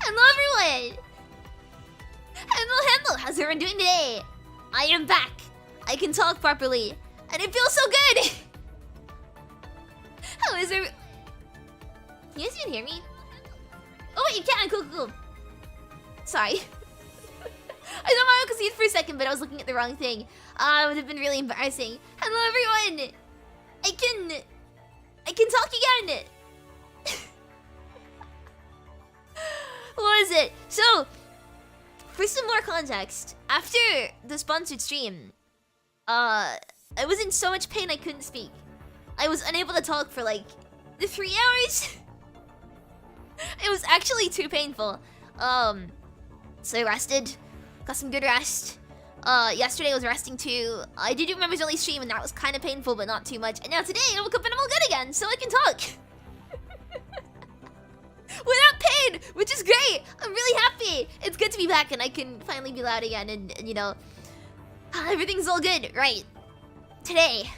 Hello everyone! Henlo, how's everyone doing today? I am back. I can talk properly, and it feels so good! How is it? Can you guys even hear me? Oh wait, you can, cool. Sorry. I thought my could see it for a second, but I was looking at the wrong thing. It would have been really embarrassing. Hello everyone! I can talk again! What is it? So, for some more context, after the sponsored stream, I was in so much pain I couldn't speak. I was unable to talk for like 3 hours. It was actually too painful. So I rested, got some good rest. Yesterday I was resting too. I did do members only stream and that was kind of painful, but not too much. And now today I woke up and I'm all good again, so I can talk. Without pain, which is great. I'm really happy. It's good to be back and I can finally be loud again and you know, everything's all good. Right. Today,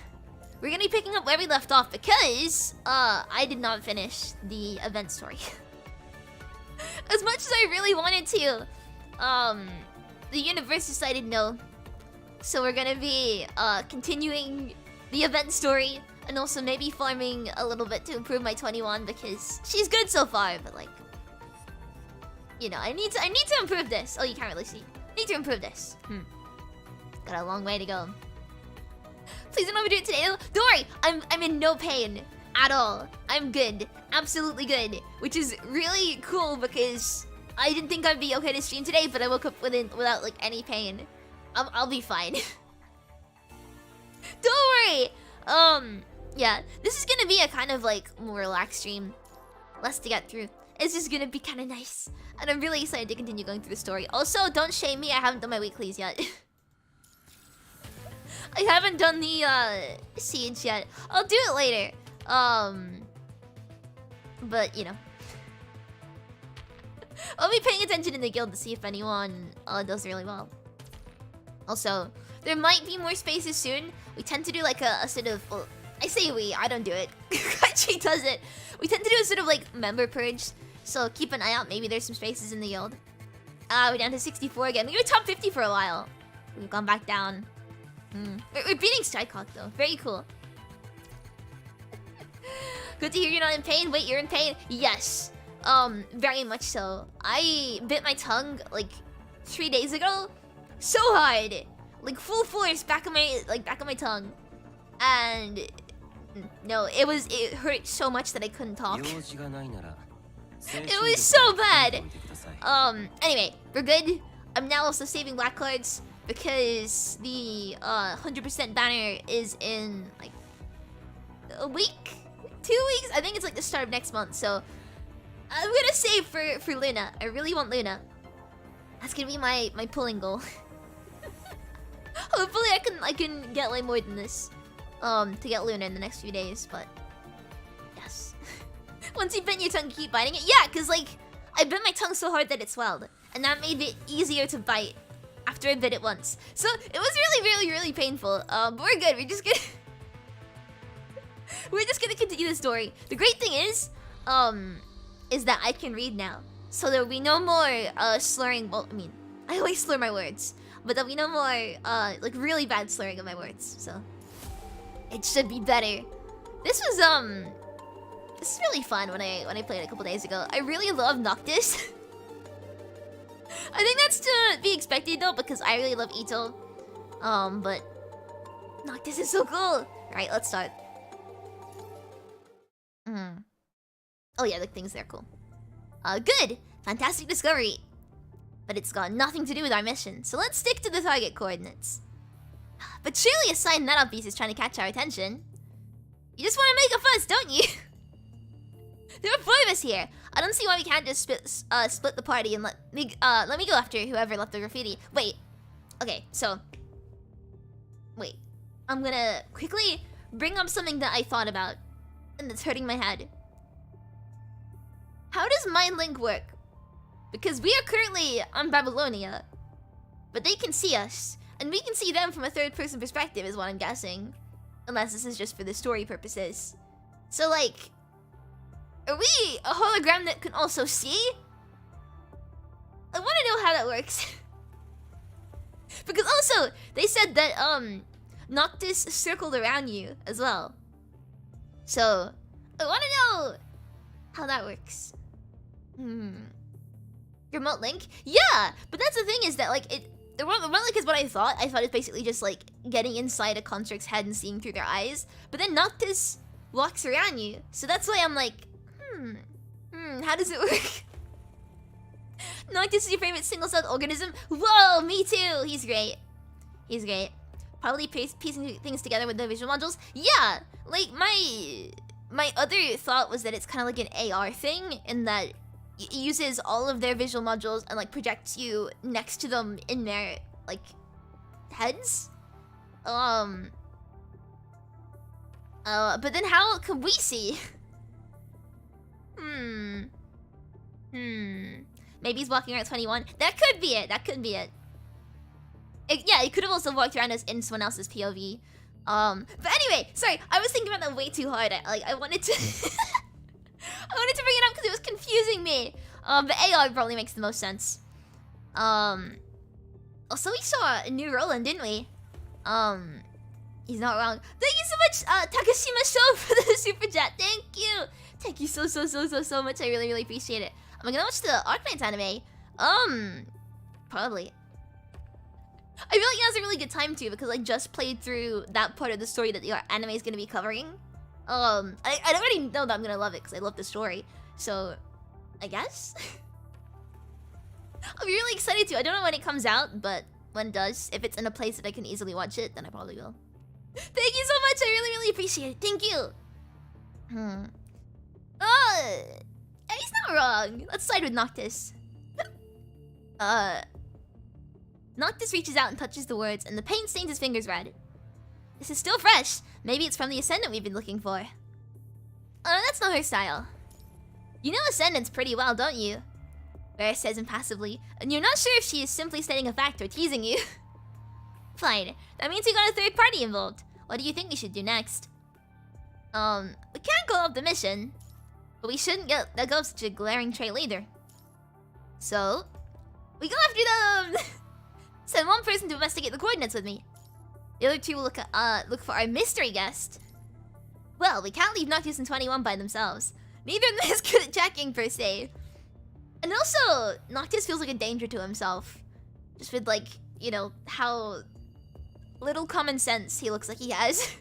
we're gonna be picking up where we left off because I did not finish the event story. As much as I really wanted to, the universe decided no. So we're gonna be continuing the event story. And also maybe farming a little bit to improve my 21 because she's good so far, but like, you know, I need to improve this. Oh, you can't really see. Need to improve this. Got a long way to go. Please don't overdo it today. Don't worry, I'm in no pain at all. I'm good, absolutely good, which is really cool because I didn't think I'd be okay to stream today, but I woke up without like any pain. I'll be fine. Don't worry. Yeah, this is gonna be a kind of like more relaxed stream. Less to get through. It's just gonna be kind of nice. And I'm really excited to continue going through the story. Also, don't shame me, I haven't done my weeklies yet. I haven't done the siege yet. I'll do it later. But you know. I'll be paying attention in the guild to see if anyone does really well. Also, there might be more spaces soon. We tend to do like a sort of, well, I say we, I don't do it. Kachi does it. We tend to do a sort of like member purge. So keep an eye out, maybe there's some spaces in the guild. We're down to 64 again. We were top 50 for a while. We've gone back down. We're beating Strikehawk though, very cool. Good to hear you're not in pain. Wait, you're in pain? Yes, very much so. I bit my tongue like 3 days ago. So hard. Like full force back on my tongue. And no, it hurt so much that I couldn't talk. It was so bad. Anyway, we're good. I'm now also saving black cards because the 100% banner is in like a week, 2 weeks. I think it's like the start of next month. So I'm gonna save for Luna. I really want Luna. That's gonna be my pulling goal. Hopefully I can get like more than this. To get Luna in the next few days, but yes. Once you bit your tongue, keep biting it. Yeah, cause like I bit my tongue so hard that it swelled, and that made it easier to bite after I bit it once. So it was really painful. But we're good. We're just gonna continue the story. The great thing is that I can read now, so there will be no more slurring. Well, I mean, I always slur my words, but there'll be no more like really bad slurring of my words. So. It should be better. This is really fun when I played it a couple days ago. I really love Noctis. I think that's to be expected though because I really love Ito. But Noctis is so cool. Alright, let's start. Oh yeah, the things there cool. Good! Fantastic discovery. But it's got nothing to do with our mission, so let's stick to the target coordinates. But surely a signed nut piece is trying to catch our attention. You just want to make a fuss, don't you? There are 4 of us here. I don't see why we can't just split the party and let me go after whoever left the graffiti. Wait. Okay, so wait. I'm gonna quickly bring up something that I thought about and that's hurting my head. How does Mind Link work? Because we are currently on Babylonia, but they can see us. And we can see them from a third-person perspective is what I'm guessing. Unless this is just for the story purposes. So like, are we a hologram that can also see? I want to know how that works. Because also, they said that, Noctis circled around you as well. So, I want to know how that works. Remote link? Yeah! But that's the thing is that, like, the remote link is what I thought. I thought it's basically just, like, getting inside a construct's head and seeing through their eyes. But then Noctis walks around you. So that's why I'm like, how does it work? Noctis is your favorite single-celled organism? Whoa, me too! He's great. He's great. Probably piecing things together with the visual modules. Yeah! Like, my other thought was that it's kind of like an AR thing, in that it uses all of their visual modules and, like, projects you next to them in their, like, heads? But then how can we see? Maybe he's walking around 21. That could be it. That could be it. Yeah, he could have also walked around as in someone else's POV. But anyway, sorry, I was thinking about that way too hard. I wanted to I wanted to bring it up because it was confusing me. But AR probably makes the most sense. Also we saw a new Roland, didn't we? He's not wrong. Thank you so much, Takashima Show, for the super chat. Thank you. Thank you so much. I really appreciate it. Am I gonna watch the Arknights anime? Probably. I feel like now's a really good time too, because I just played through that part of the story that the anime is gonna be covering. I already know that I'm gonna love it because I love the story. So, I guess? I'm really excited too. I don't know when it comes out, but when it does, if it's in a place that I can easily watch it, then I probably will. Thank you so much. I really appreciate it. Thank you. He's not wrong. Let's side with Noctis. Noctis reaches out and touches the words, and the paint stains his fingers red. This is still fresh. Maybe it's from the Ascendant we've been looking for. That's not her style. You know Ascendant's pretty well, don't you? Rare says impassively, and you're not sure if she is simply stating a fact or teasing you. Fine. That means we got a third party involved. What do you think we should do next? We can't go up the mission, but we shouldn't let go of such a glaring trail either. So, we go after them! Send one person to investigate the coordinates with me. The other two will look for our mystery guest. Well, we can't leave Noctis and 21 by themselves. Neither of them is good at checking, per se. And also, Noctis feels like a danger to himself. Just with, like, you know, how little common sense he looks like he has.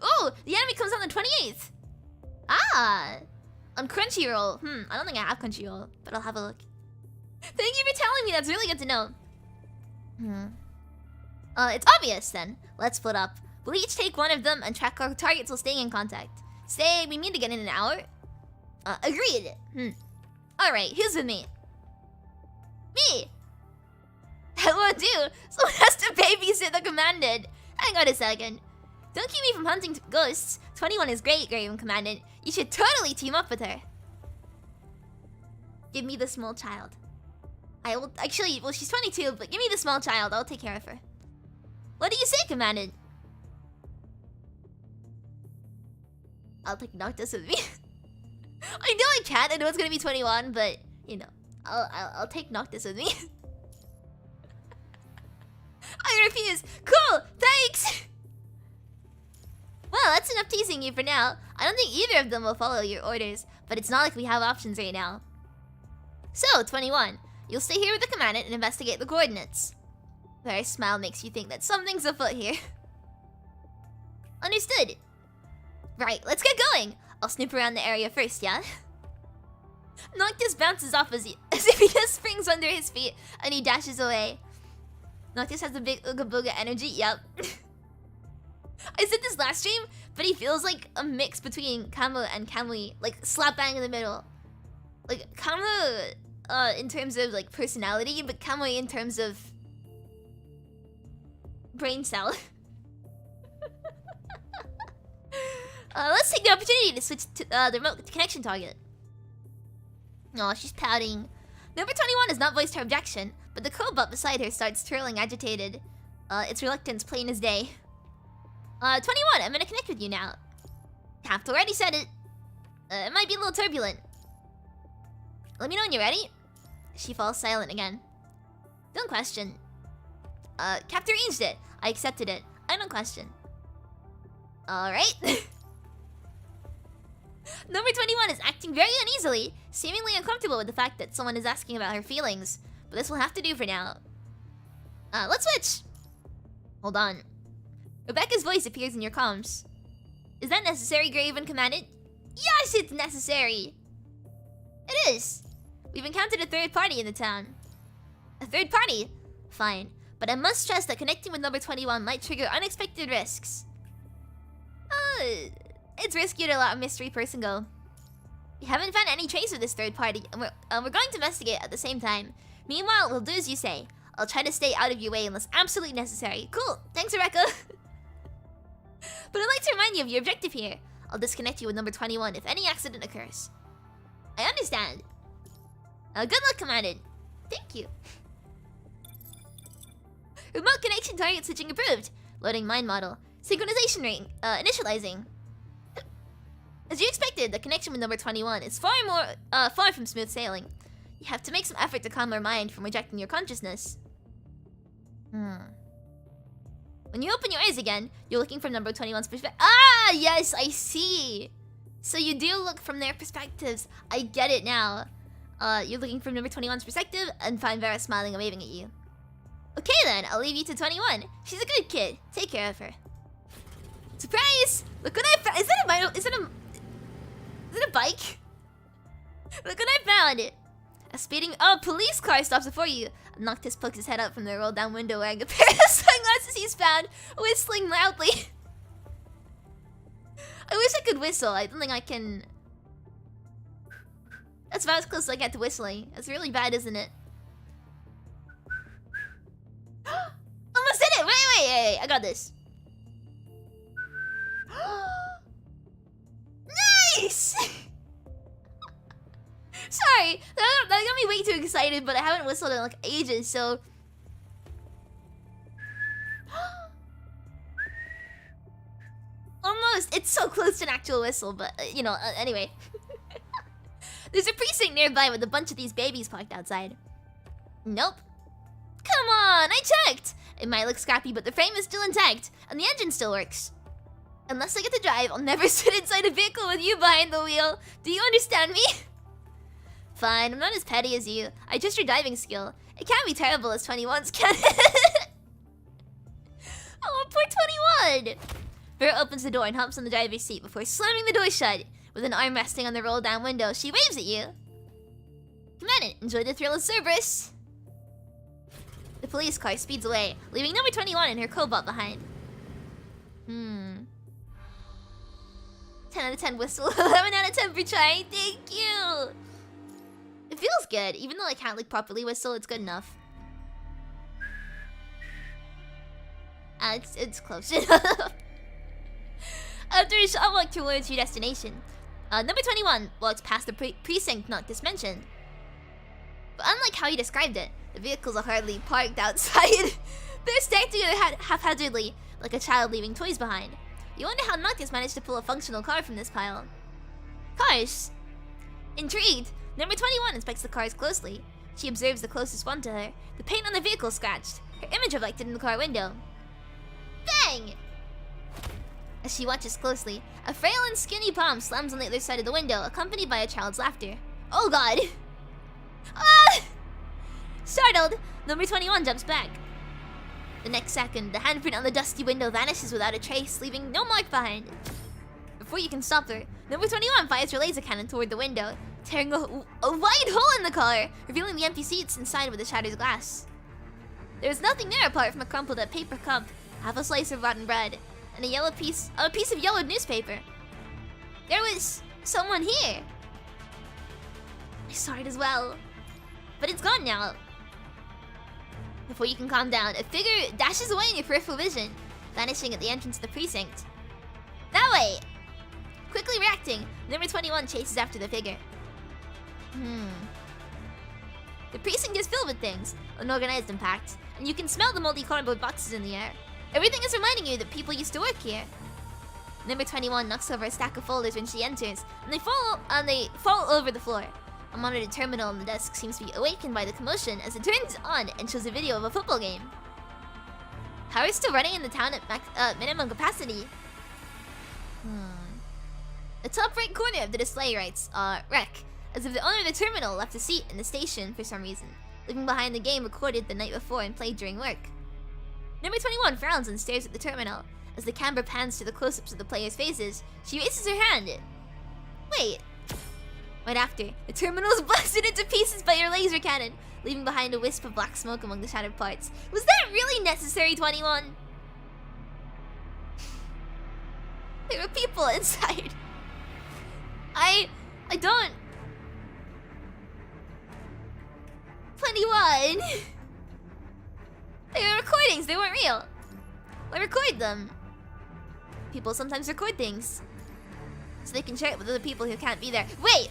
Oh, the anime comes out on the 28th. Ah, on Crunchyroll. I don't think I have Crunchyroll, but I'll have a look. Thank you for telling me. That's really good to know. It's obvious then. Let's split up. We'll each take one of them and track our targets while staying in contact. Say we meet again in an hour. Agreed. Alright, who's with me? Me! That won't do! Someone has to babysit the commandant! Hang on a second. Don't keep me from hunting ghosts. 21 is great, Raven Commandant. You should totally team up with her. Give me the small child. I will actually, well, she's 22, but give me the small child. I'll take care of her. What do you say, Commandant? I'll take Noctis with me. I know I can't. I know it's gonna be 21, but you know, I'll take Noctis with me. I refuse. Cool. Thanks. Well, that's enough teasing you for now. I don't think either of them will follow your orders, but it's not like we have options right now. So, 21, you'll stay here with the commandant and investigate the coordinates. Their smile makes you think that something's afoot here. Understood. Right, let's get going. I'll snoop around the area first, yeah? Noctis bounces off as if he just springs under his feet and he dashes away. Noctis has the big Ooga Booga energy, yep. I said this last stream, but he feels like a mix between Kamui and Kamui, like slap bang in the middle. Like Kamui in terms of like personality, but Kamui in terms of brain cell. Let's take the opportunity to switch to the remote connection target. Aw, she's pouting. Number 21 has not voiced her objection, but the cobalt beside her starts twirling agitated. Its reluctance plain as day. 21, I'm gonna connect with you now. Haft already said it. It might be a little turbulent. Let me know when you're ready. She falls silent again. Don't question. Captor arranged it. I accepted it. I don't question. Alright. Number 21 is acting very uneasily, seemingly uncomfortable with the fact that someone is asking about her feelings. But this will have to do for now. Let's switch. Hold on. Rebecca's voice appears in your comms. Is that necessary, Raven Commandant? Yes, it's necessary! It is! We've encountered a third party in the town. A third party? Fine. But I must stress that connecting with number 21 might trigger unexpected risks. It's riskier to let a mystery person go. We haven't found any trace of this third party, and we're going to investigate at the same time. Meanwhile, we'll do as you say. I'll try to stay out of your way unless absolutely necessary. Cool! Thanks, Rebecca! But I'd like to remind you of your objective here. I'll disconnect you with number 21 if any accident occurs. I understand. Good luck, Commandant. Thank you. Remote connection target switching approved. Loading mind model. Synchronization ring. Initializing. As you expected, the connection with number 21 is far from smooth sailing. You have to make some effort to calm our mind from rejecting your consciousness. When you open your eyes again, you're looking from number 21's perspective. Ah, yes, I see. So you do look from their perspectives. I get it now. You're looking from number 21's perspective and find Vera smiling and waving at you. Okay then, I'll leave you to 21. She's a good kid. Take care of her. Surprise! Look what I found. Is it a bike? Look what I found. A speeding police car stops before you. Noctis pokes his head out from the rolled down window wearing a pair of sunglasses he's found, whistling loudly. I wish I could whistle. I don't think I can. That's about as close as I get to whistling. That's really bad, isn't it? Almost did it! Wait, I got this. Nice! Sorry, that got me way too excited, but I haven't whistled in like ages, so... Almost! It's so close to an actual whistle, but, you know, anyway. There's a precinct nearby with a bunch of these babies parked outside. Nope. Come on, I checked! It might look scrappy, but the frame is still intact, and the engine still works. Unless I get to drive, I'll never sit inside a vehicle with you behind the wheel. Do you understand me? Fine, I'm not as petty as you. I trust your diving skill. It can't be terrible as 21's, can it? Oh, poor 21! Vera opens the door and hops on the driver's seat before slamming the door shut. With an arm resting on the roll-down window, she waves at you. Commandant, enjoy the thrill of Cerberus. The police car speeds away, leaving number 21 and her cobalt behind. 10 out of 10 whistle, 11 out of 10 for trying. Thank you! It feels good, even though I can't like properly whistle, it's good enough. It's close enough. After a short walk towards your destination, number 21 walks past the precinct not just mentioned. But unlike how you described it, the vehicles are hardly parked outside. They're stacked together haphazardly, like a child leaving toys behind. You wonder how Noctis managed to pull a functional car from this pile. Cars! Intrigued, number 21 inspects the cars closely. She observes the closest one to her, the paint on the vehicle scratched, her image reflected in the car window. Bang! As she watches closely, a frail and skinny palm slams on the other side of the window, accompanied by a child's laughter. Oh god! Ah! Startled, number 21 jumps back. The next second, the handprint on the dusty window vanishes without a trace, leaving no mark behind. Before you can stop her, number 21 fires her laser cannon toward the window, tearing a wide hole in the car, revealing the empty seats inside with the shattered glass. There was nothing there apart from a crumpled up paper cup, half a slice of rotten bread, and a piece of yellowed newspaper. There was someone here. I saw it as well, but it's gone now. Before you can calm down, a figure dashes away in your peripheral vision, vanishing at the entrance of the precinct. That way! Quickly reacting, number 21 chases after the figure. The precinct is filled with things, unorganized and packed, and you can smell the moldy cardboard boxes in the air. Everything is reminding you that people used to work here. Number 21 knocks over a stack of folders when she enters, and they fall over the floor. A monitor terminal on the desk seems to be awakened by the commotion as it turns on and shows a video of a football game. Power is still running in the town at minimum capacity. The top right corner of the display writes, Rec, as if the owner of the terminal left a seat in the station for some reason, leaving behind the game recorded the night before and played during work. Number 21 frowns and stares at the terminal. As the camera pans to the close-ups of the players' faces, she raises her hand. Wait. Right after, the terminal is blasted into pieces by your laser cannon, leaving behind a wisp of black smoke among the shattered parts. Was that really necessary, 21? There were people inside. I don't... 21! They were recordings, they weren't real. Why record them? People sometimes record things so they can share it with other people who can't be there. Wait!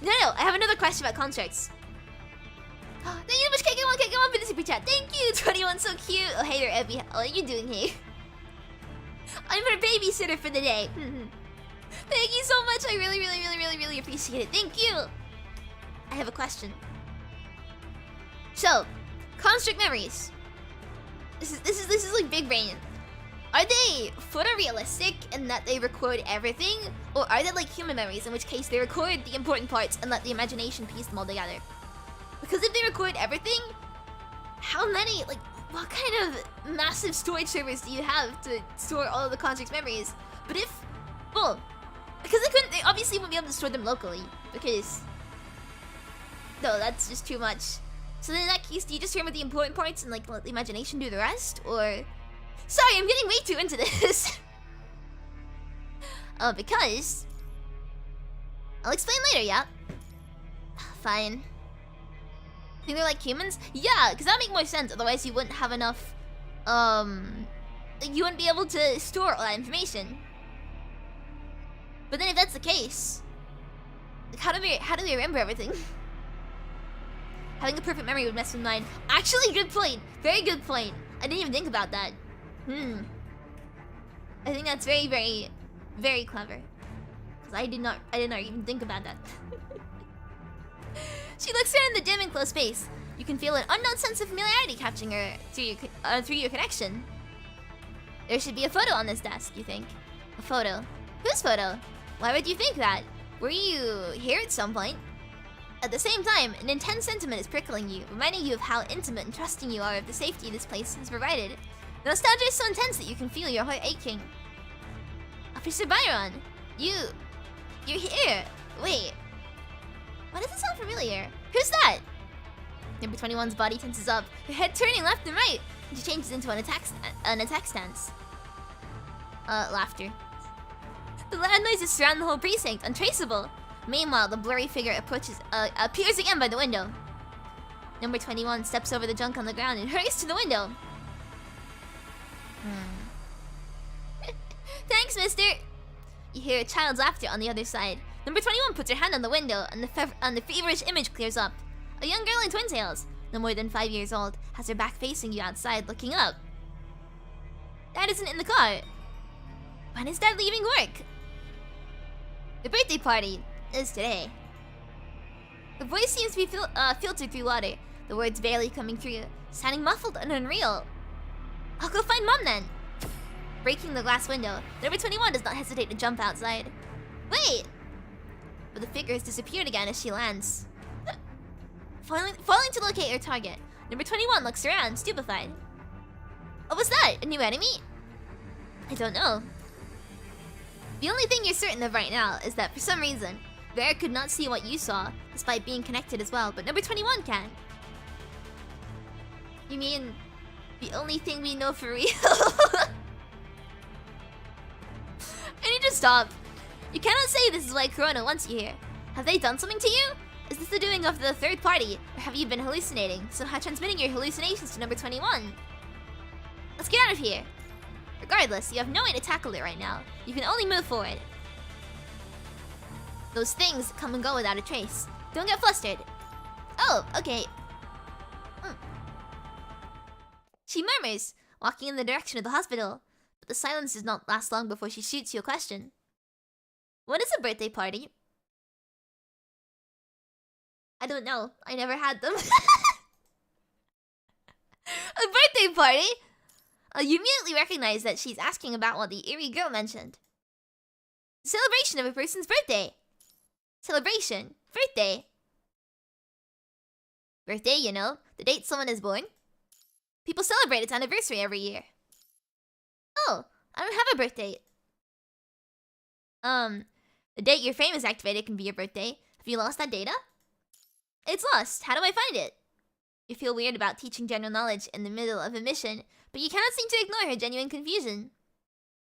No, I have another question about contracts. Thank you so much, KK1 for the super chat. Thank you, 21, so cute. Oh, hey there, Evie. What are you doing here? I'm her babysitter for the day. Thank you so much. I really appreciate it. Thank you. I have a question. So, construct memories. This is like big brain. Are they photorealistic in that they record everything, or are they like human memories, in which case they record the important parts and let the imagination piece them all together? Because if they record everything, how many, like, what kind of massive storage servers do you have to store all of the construct's memories? But if, well, because they obviously wouldn't be able to store them locally, because, no, that's just too much. So then in that case, do you just remember the important parts and like let the imagination do the rest, or? Sorry, I'm getting way too into this. Because I'll explain later, yeah? Fine. Think they're like humans? Yeah, because that would make more sense, otherwise you wouldn't have enough, you wouldn't be able to store all that information. But then if that's the case, like how do they remember everything? Having a perfect memory would mess with mine. Actually, good point. Very good point. I didn't even think about that. I think that's very clever. Because I did not even think about that. She looks around the dim and close space. You can feel an unknown sense of familiarity capturing her through your connection. There should be a photo on this desk, you think? A photo? Whose photo? Why would you think that? Were you here at some point? At the same time, an intense sentiment is prickling you, reminding you of how intimate and trusting you are of the safety this place has provided. The nostalgia is so intense that you can feel your heart aching. Officer Byron, you're here. Wait, why does it sound familiar? Who's that? Number 21's body tenses up, her head turning left and right, and she changes into an attack stance. Laughter. The loud noises surround the whole precinct, untraceable. Meanwhile, the blurry figure appears again by the window. Number 21 steps over the junk on the ground and hurries to the window. Thanks, mister! You hear a child's laughter on the other side. Number 21 puts her hand on the window and the feverish image clears up. A young girl in twin tails, no more than 5 years old, has her back facing you outside looking up. Dad isn't in the car. When is Dad leaving work? The birthday party is today. The voice seems to be filtered through water, the words barely coming through, sounding muffled and unreal. I'll go find Mom then. Breaking the glass window, number 21 does not hesitate to jump outside. Wait! But the figure has disappeared again as she lands. Falling to locate her target, number 21 looks around, stupefied. What was that? A new enemy? I don't know. The only thing you're certain of right now is that for some reason, Vera could not see what you saw, despite being connected as well, but number 21 can. You mean the only thing we know for real? I need to stop. You cannot say this is why Corona wants you here. Have they done something to you? Is this the doing of the third party, or have you been hallucinating, somehow transmitting your hallucinations to number 21? Let's get out of here. Regardless, you have no way to tackle it right now. You can only move forward. Those things come and go without a trace. Don't get flustered. Oh, okay. She murmurs, walking in the direction of the hospital. But the silence does not last long before she shoots you a question. What is a birthday party? I don't know. I never had them. A birthday party? You immediately recognize that she's asking about what the eerie girl mentioned. Celebration of a person's birthday. Celebration. Birthday. Birthday, you know, the date someone is born. People celebrate its anniversary every year. Oh, I don't have a birth date. The date your frame is activated can be your birthday. Have you lost that data? It's lost. How do I find it? You feel weird about teaching general knowledge in the middle of a mission, but you cannot seem to ignore her genuine confusion.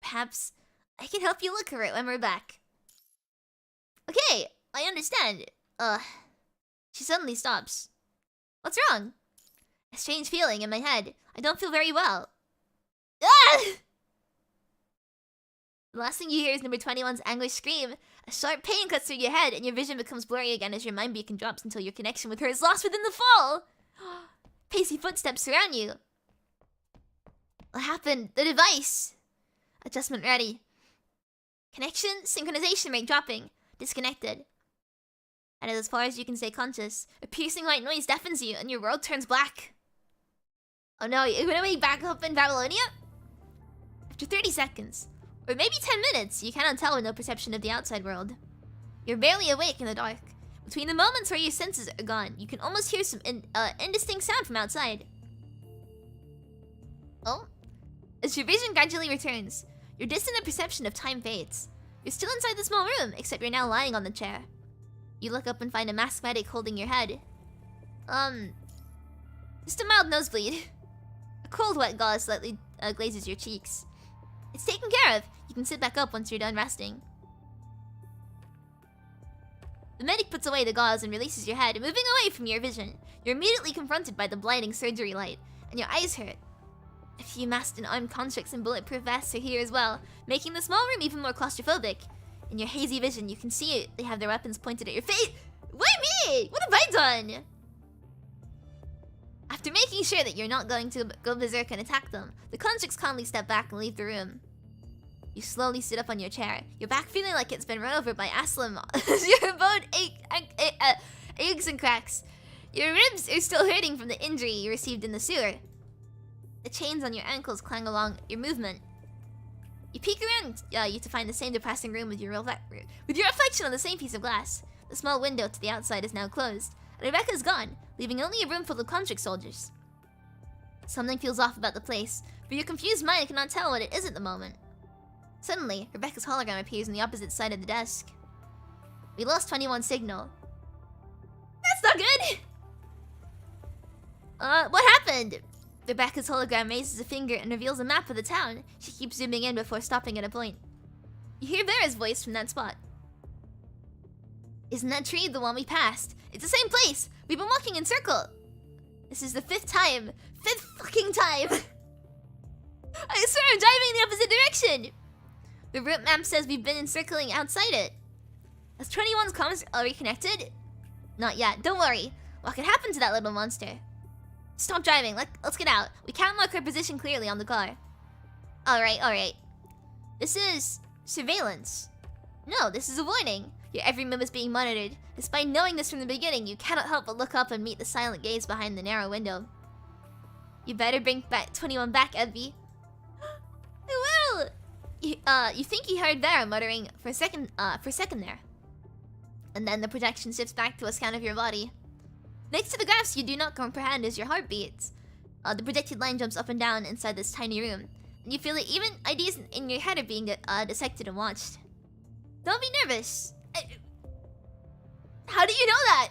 Perhaps I can help you look for it when we're back. Okay, I understand. She suddenly stops. What's wrong? A strange feeling in my head. I don't feel very well. Ah! The last thing you hear is number 21's anguished scream. A sharp pain cuts through your head, and your vision becomes blurry again as your mind beacon drops until your connection with her is lost within the fall. Pacey footsteps surround you. What happened? The device. Adjustment ready. Connection, synchronization rate dropping. Disconnected. And as far as you can stay conscious, a piercing white noise deafens you, and your world turns black. Oh no, you're gonna wake back up in Babylonia? After 30 seconds, or maybe 10 minutes, you cannot tell with no perception of the outside world. You're barely awake in the dark. Between the moments where your senses are gone, you can almost hear some indistinct sound from outside. Oh? As your vision gradually returns, your distant perception of time fades. You're still inside the small room, except you're now lying on the chair. You look up and find a masked medic holding your head. Just a mild nosebleed. A cold, wet gauze slightly glazes your cheeks. It's taken care of. You can sit back up once you're done resting. The medic puts away the gauze and releases your head, moving away from your vision. You're immediately confronted by the blinding surgery light, and your eyes hurt. A few masked and armed constructs in bulletproof vests are here as well, making the small room even more claustrophobic. In your hazy vision, you can see they have their weapons pointed at your face. Why me? What have I done? After making sure that you're not going to go berserk and attack them, the constructs calmly step back and leave the room. You slowly sit up on your chair, your back feeling like it's been run over by Aslam as your bone aches and cracks. Your ribs are still hurting from the injury you received in the sewer. The chains on your ankles clang along your movement. You peek around you to find the same depressing room with your reflection on the same piece of glass. The small window to the outside is now closed, and Rebecca's gone, leaving only a room full of contract soldiers. Something feels off about the place, but your confused mind cannot tell what it is at the moment. Suddenly, Rebecca's hologram appears on the opposite side of the desk. We lost 21's signal. That's not good! What happened? Rebecca's hologram raises a finger and reveals a map of the town. She keeps zooming in before stopping at a point. You hear Vera's voice from that spot. Isn't that tree the one we passed? It's the same place! We've been walking in circle! This is the 5th time! 5th fucking time! I swear I'm driving in the opposite direction! The route map says we've been encircling outside it. Has 21's comms reconnected? Not yet, don't worry. What could happen to that little monster? Stop driving, let's get out. We can't mark our position clearly on the car. Alright. This is surveillance. No, this is a warning. Your every move is being monitored. Despite knowing this from the beginning, you cannot help but look up and meet the silent gaze behind the narrow window. You better bring 21 back, Evie. I will! You think you heard Vera muttering for a second there. And then the projection shifts back to a scan of your body. Next to the graphs you do not comprehend is your heartbeats. The projected line jumps up and down inside this tiny room, and you feel that even ideas in your head are being dissected and watched. Don't be nervous. How do you know that?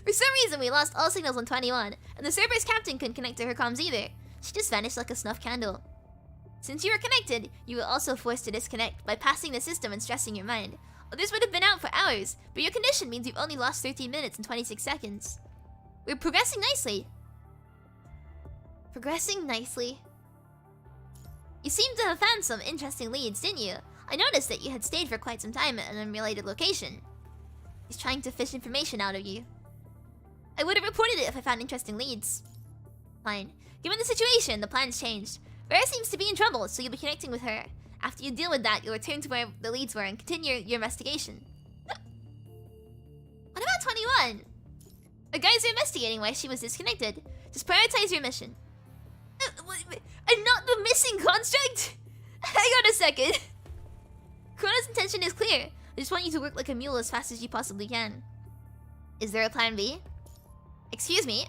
For some reason we lost all signals on 21, and the Cerberus captain couldn't connect to her comms either. She just vanished like a snuff candle. Since you were connected, you were also forced to disconnect, bypassing the system and stressing your mind. Others would have been out for hours, but your condition means you've only lost 13 minutes and 26 seconds. We're progressing nicely. You seem to have found some interesting leads, didn't you? I noticed that you had stayed for quite some time at an unrelated location. He's trying to fish information out of you. I would have reported it if I found interesting leads. Fine. Given the situation, the plan's changed. Vera seems to be in trouble, so you'll be connecting with her. After you deal with that, you'll return to where the leads were and continue your investigation. What about Our guys are investigating why she was disconnected. Just prioritize your mission. I'm not the missing construct? Hang on a second. Chrono's intention is clear. I just want you to work like a mule as fast as you possibly can. Is there a plan B? Excuse me?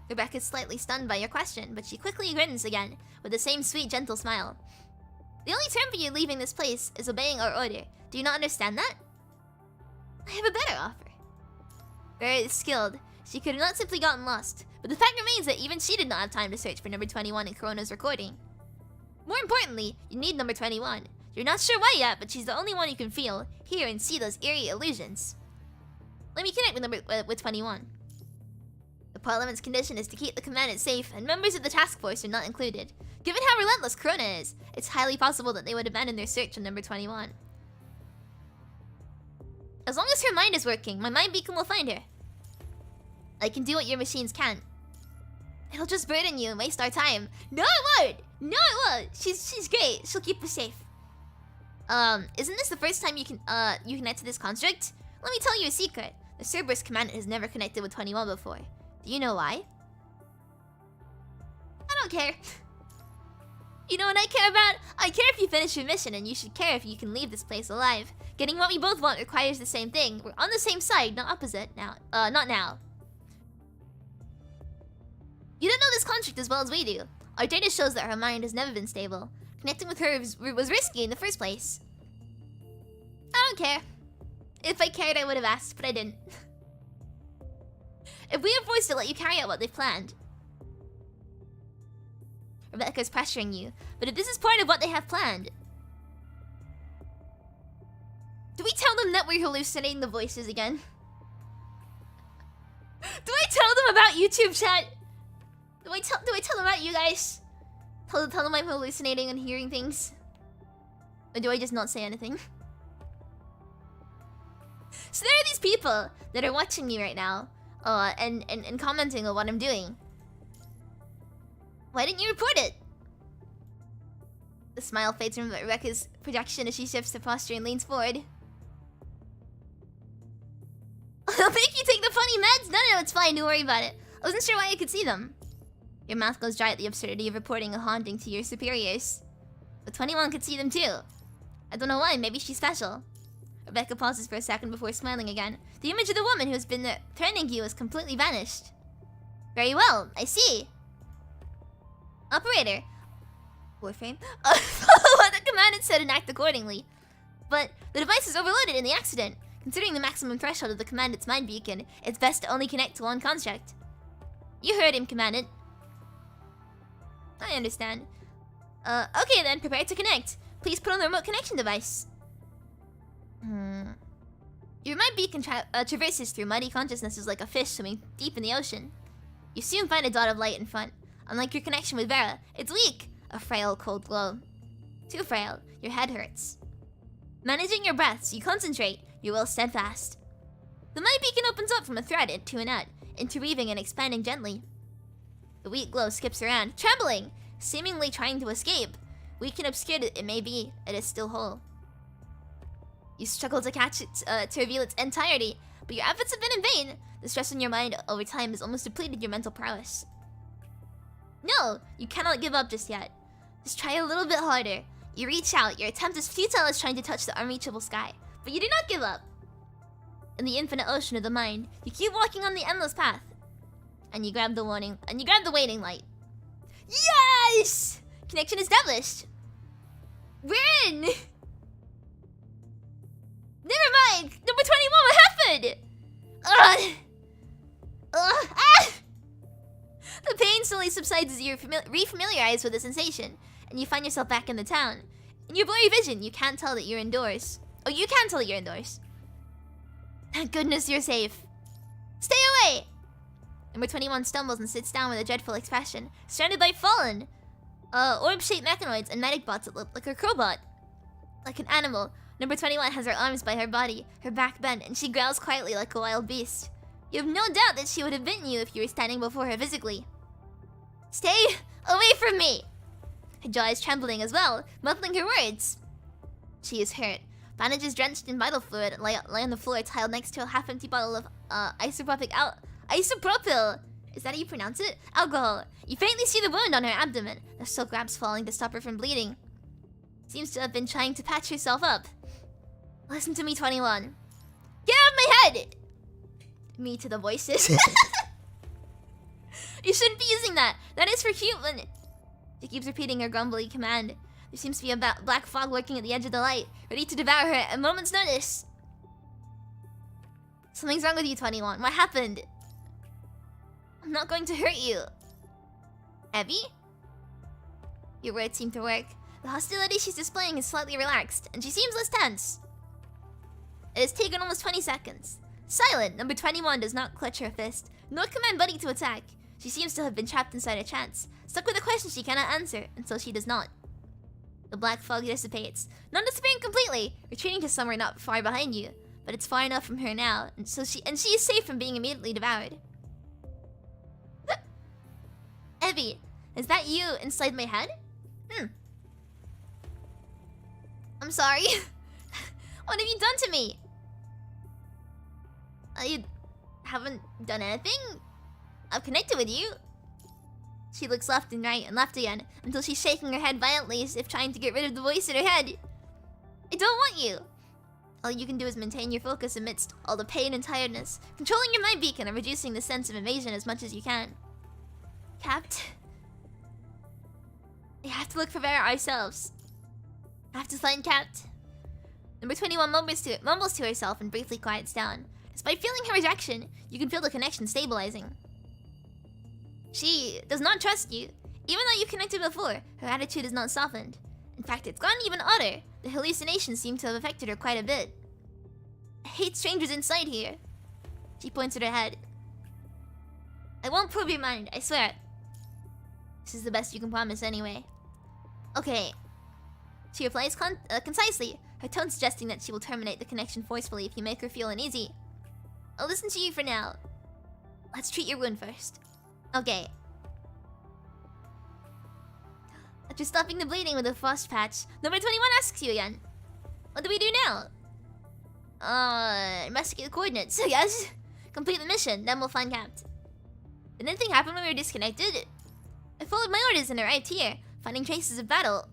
Rebecca's slightly stunned by your question, but she quickly grins again, with the same sweet, gentle smile. The only term for you leaving this place is obeying our order. Do you not understand that? I have a better offer. Very skilled. She could have not simply gotten lost, but the fact remains that even she did not have time to search for number 21 in Corona's recording. More importantly, you need number 21. You're not sure why yet, but she's the only one you can feel, hear, and see those eerie illusions. Let me connect with 21. The Parliament's condition is to keep the commandant safe, and members of the task force are not included. Given how relentless Corona is, it's highly possible that they would abandon their search on number 21. As long as her mind is working, my mind beacon will find her. I can do what your machines can't. It'll just burden you and waste our time. No, it won't! No, it won't! She's great. She'll keep us safe. Isn't this the first time you connect to this construct? Let me tell you a secret. The Cerberus commandant has never connected with 21 before. Do you know why? I don't care. You know what I care about? I care if you finish your mission, and you should care if you can leave this place alive. Getting what we both want requires the same thing. We're on the same side, not opposite now. Not now. You don't know this construct as well as we do. Our data shows that her mind has never been stable. Connecting with her was risky in the first place. I don't care. If I cared, I would have asked, but I didn't. If we are forced to let you carry out what they've planned. Rebecca's pressuring you, but if this is part of what they have planned... Do we tell them that we're hallucinating the voices again? Do I tell them about YouTube chat? Do I tell them about you guys? Tell them I'm hallucinating and hearing things? Or do I just not say anything? So there are these people that are watching me right now, and commenting on what I'm doing. Why didn't you report it? The smile fades from Rebecca's projection as she shifts to posture and leans forward. I'll make you take the funny meds? No, it's fine, don't worry about it. I wasn't sure why I could see them. Your mouth goes dry at the absurdity of reporting a haunting to your superiors. But 21 could see them too. I don't know why, maybe she's special. Rebecca pauses for a second before smiling again. The image of the woman who has been threatening you has completely vanished. Very well, I see. Operator. Warframe. Follow what the commandant said and act accordingly. But the device is overloaded in the accident. Considering the maximum threshold of the commandant's mind beacon, it's best to only connect to one construct. You heard him, commandant. I understand. Okay then, prepare to connect. Please put on the remote connection device. Your mind beacon traverses through muddy consciousnesses like a fish swimming deep in the ocean. You soon find a dot of light in front. Unlike your connection with Vera, it's weak. A frail, cold glow. Too frail. Your head hurts. Managing your breaths, you concentrate. Your will steadfast. The mind beacon opens up from a thread to a nut, interweaving and expanding gently. The weak glow skips around, trembling, seemingly trying to escape. Weak and obscured it may be, it is still whole. You struggle to catch it to reveal its entirety, but your efforts have been in vain. The stress on your mind over time has almost depleted your mental prowess. No, you cannot give up just yet. Just try a little bit harder. You reach out, your attempt is futile as trying to touch the unreachable sky, but you do not give up. In the infinite ocean of the mind, you keep walking on the endless path. And you grab the waiting light. Yes! Connection established. We're in! Never mind! Number 21, what happened? The pain slowly subsides as you refamiliarize with the sensation, and you find yourself back in the town. In your blurry vision, you can't tell that you're indoors. Oh, you can tell that you're indoors. Thank goodness you're safe. Stay away! Number 21 stumbles and sits down with a dreadful expression, surrounded by fallen, orb-shaped mechanoids and medic bots that look like a crowbot. Like an animal, Number 21 has her arms by her body, her back bent, and she growls quietly like a wild beast. You have no doubt that she would have bitten you if you were standing before her physically. Stay away from me! Her jaw is trembling as well, muffling her words. She is hurt. Bandages drenched in vital fluid lie on the floor tiled next to a half-empty bottle of isopropyl Isopropyl. Is that how you pronounce it? Alcohol. You faintly see the wound on her abdomen. The silk wraps falling to stop her from bleeding. Seems to have been trying to patch herself up. Listen to me, 21. Get out of my head! Me to the voices. You shouldn't be using that. That is for human. She keeps repeating her grumbly command. There seems to be a black fog lurking at the edge of the light, ready to devour her at a moment's notice. Something's wrong with you, 21. What happened? I'm not going to hurt you. Evie? Your words seem to work. The hostility she's displaying is slightly relaxed, and she seems less tense. It has taken almost 20 seconds. Silent, number 21 does not clutch her fist, nor command Buddy to attack. She seems to have been trapped inside a trance, stuck with a question she cannot answer, until she does not. The black fog dissipates, not disappearing completely, retreating to somewhere not far behind you, but it's far enough from her now, and she is safe from being immediately devoured. Evie, is that you inside my head? I'm sorry. What have you done to me? I haven't done anything. I've connected with you. She looks left and right and left again until she's shaking her head violently as if trying to get rid of the voice in her head. I don't want you. All you can do is maintain your focus amidst all the pain and tiredness, controlling your mind beacon and reducing the sense of invasion as much as you can. Capt, we have to look for Vera ourselves. I have to find Capt. Number 21 mumbles to herself and briefly quiets down. Despite feeling her rejection, you can feel the connection stabilizing. She does not trust you. Even though you connected before, her attitude is not softened. In fact, it's gotten even odder. The hallucinations seem to have affected her quite a bit. I hate strangers inside here. She points at her head. I won't prove your mind, I swear. This is the best you can promise anyway. Okay. She replies concisely, her tone suggesting that she will terminate the connection forcefully if you make her feel uneasy. I'll listen to you for now. Let's treat your wound first. Okay. After stopping the bleeding with a frost patch, number 21 asks you again. What do we do now? Investigate the coordinates, I guess. Complete the mission, then we'll find Capt. Did anything happen when we were disconnected? I followed my orders and arrived here, finding traces of battle.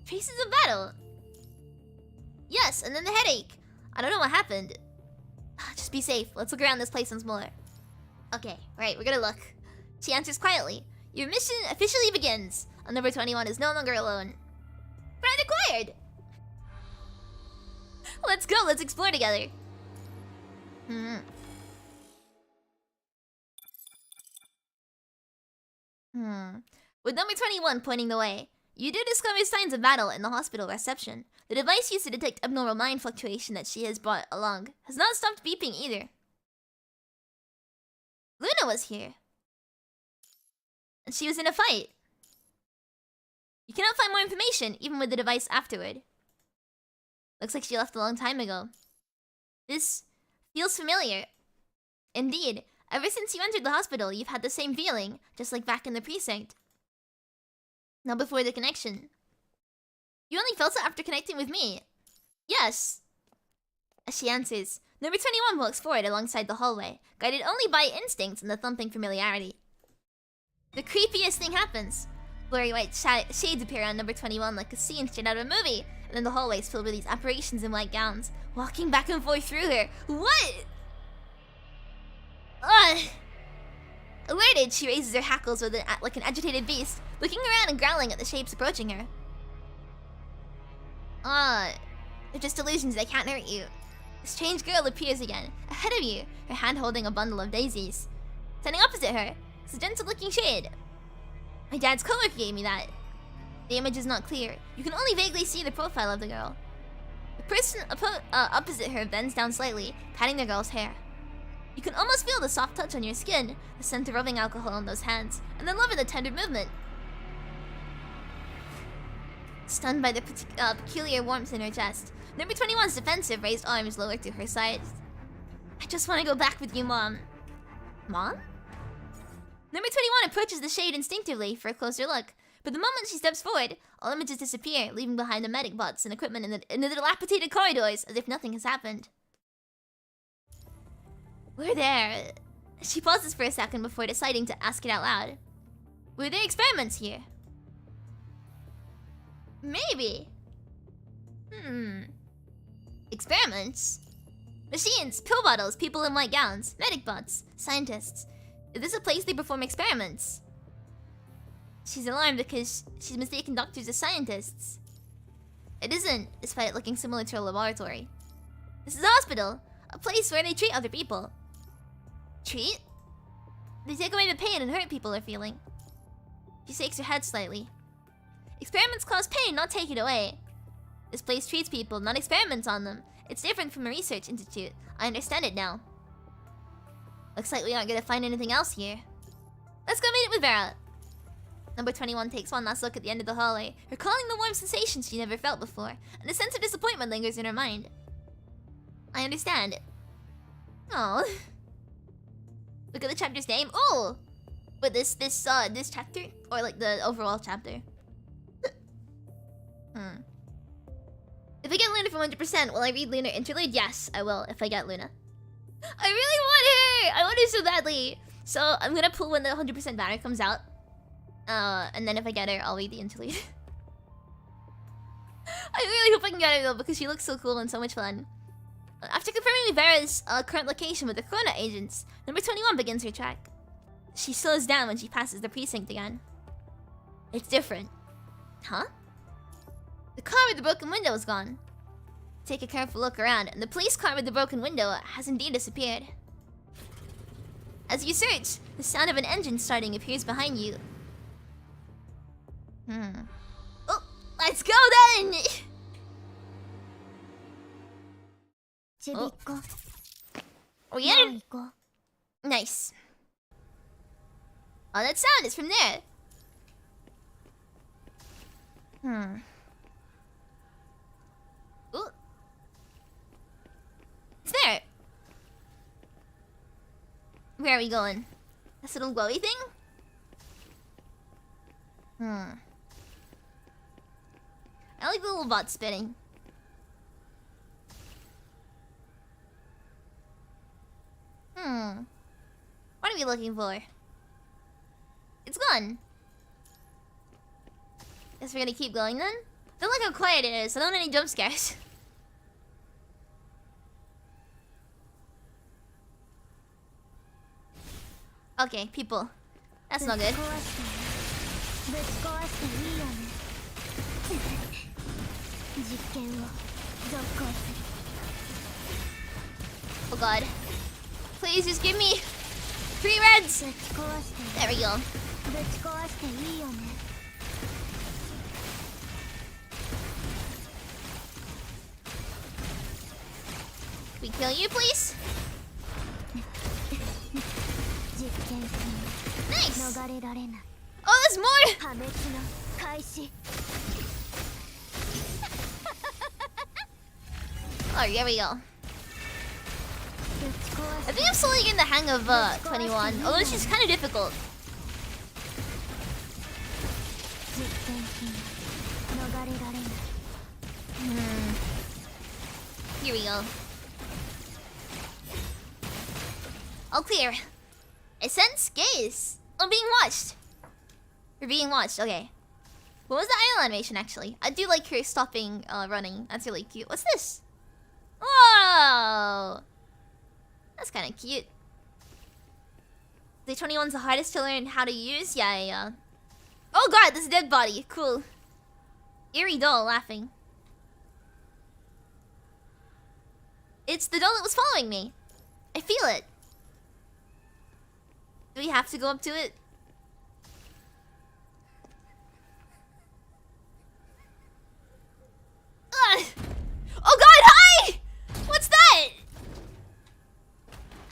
Traces of battle? Yes, and then the headache. I don't know what happened. Just be safe. Let's look around this place once more. Okay, right, we're gonna look. She answers quietly. Your mission officially begins. Number 21 is no longer alone. Friend acquired! Let's go, let's explore together. With number 21 pointing the way, you do discover signs of battle in the hospital reception. The device used to detect abnormal mind fluctuation that she has brought along has not stopped beeping either. Luna was here. And she was in a fight. You cannot find more information, even with the device afterward. Looks like she left a long time ago. This feels familiar. Indeed, ever since you entered the hospital, you've had the same feeling, just like back in the precinct. Not before the connection. You only felt it after connecting with me. Yes. As she answers, number 21 walks forward alongside the hallway, guided only by instincts and the thumping familiarity. The creepiest thing happens. Blurry white shades appear on number 21 like a scene straight out of a movie, and then the hallway is filled with these apparitions in white gowns, walking back and forth through her. What? Alerted, she raises her hackles with like an agitated beast, looking around and growling at the shapes approaching her. They're just illusions, they can't hurt you. A strange girl appears again, ahead of you, her hand holding a bundle of daisies. Standing opposite her is a gentle-looking shade. My dad's coworker gave me that. The image is not clear. You can only vaguely see the profile of the girl. The person opposite her bends down slightly, patting the girl's hair. You can almost feel the soft touch on your skin, the scent of rubbing alcohol on those hands, and the love of the tender movement. Stunned by the peculiar warmth in her chest, number 21's defensive raised arms lowered to her sides. I just want to go back with you, Mom. Mom? Number 21 approaches the shade instinctively for a closer look, but the moment she steps forward, all images disappear, leaving behind the medic bots and equipment in the dilapidated corridors as if nothing has happened. We're there. She pauses for a second before deciding to ask it out loud. Were there experiments here? Maybe. Experiments? Machines, pill bottles, people in white gowns, medic bots, scientists. Is this a place they perform experiments? She's alarmed because she's mistaken doctors as scientists. It isn't, despite looking similar to a laboratory. This is a hospital, a place where they treat other people. Treat? They take away the pain and hurt people are feeling. She shakes her head slightly. Experiments cause pain, not take it away. This place treats people, not experiments on them. It's different from a research institute. I understand it now. Looks like we aren't gonna find anything else here. Let's go meet it with Vera. Number 21 takes one last look at the end of the hallway, recalling the warm sensations she never felt before, and a sense of disappointment lingers in her mind. I understand. Oh. Look at the chapter's name. Oh! But this chapter? Or like the overall chapter? If I get Luna from 100%, will I read Luna Interlude? Yes, I will, if I get Luna. I really want her! I want her so badly! So, I'm gonna pull when the 100% banner comes out. And then if I get her, I'll read the Interlude. I really hope I can get her though, because she looks so cool and so much fun. After confirming Vera's current location with the Corona agents, number 21 begins her track. She slows down when she passes the precinct again. It's different. Huh? The car with the broken window is gone. Take a careful look around, and the police car with the broken window has indeed disappeared. As you search, the sound of an engine starting appears behind you. Oh, let's go then! Oh. Oh yeah? Nice. Oh, that sound is from there. Ooh. It's there. Where are we going? This little glowy thing? I like the little bot spinning. What are we looking for? It's gone. Guess we're gonna keep going then? Don't look how quiet it is. I don't want any jump scares. Okay, people. That's not good. Oh god. Please just give me 3 reds! There we go. Can we kill you, please? Nice! Oh, there's more! Oh, here we go. I think I'm slowly getting the hang of 21, although she's kind of difficult. Here we go. All clear. I sense gaze. I'm being watched. We're being watched, okay. What was the idle animation actually? I do like her stopping running. That's really cute. What's this? Whoa! That's kind of cute. The 21's the hardest to learn how to use? Yeah. Oh god, this is a dead body. Cool. Eerie doll laughing. It's the doll that was following me. I feel it. Do we have to go up to it? Ugh. Oh god, hi! What's that?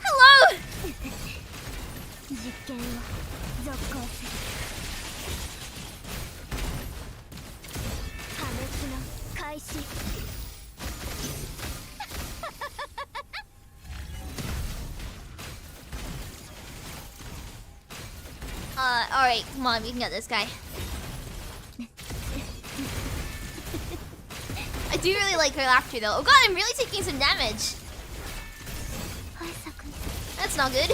Hello! Alright, come on, we can get this guy. I do really like her laughter though. Oh god, I'm really taking some damage. That's not good.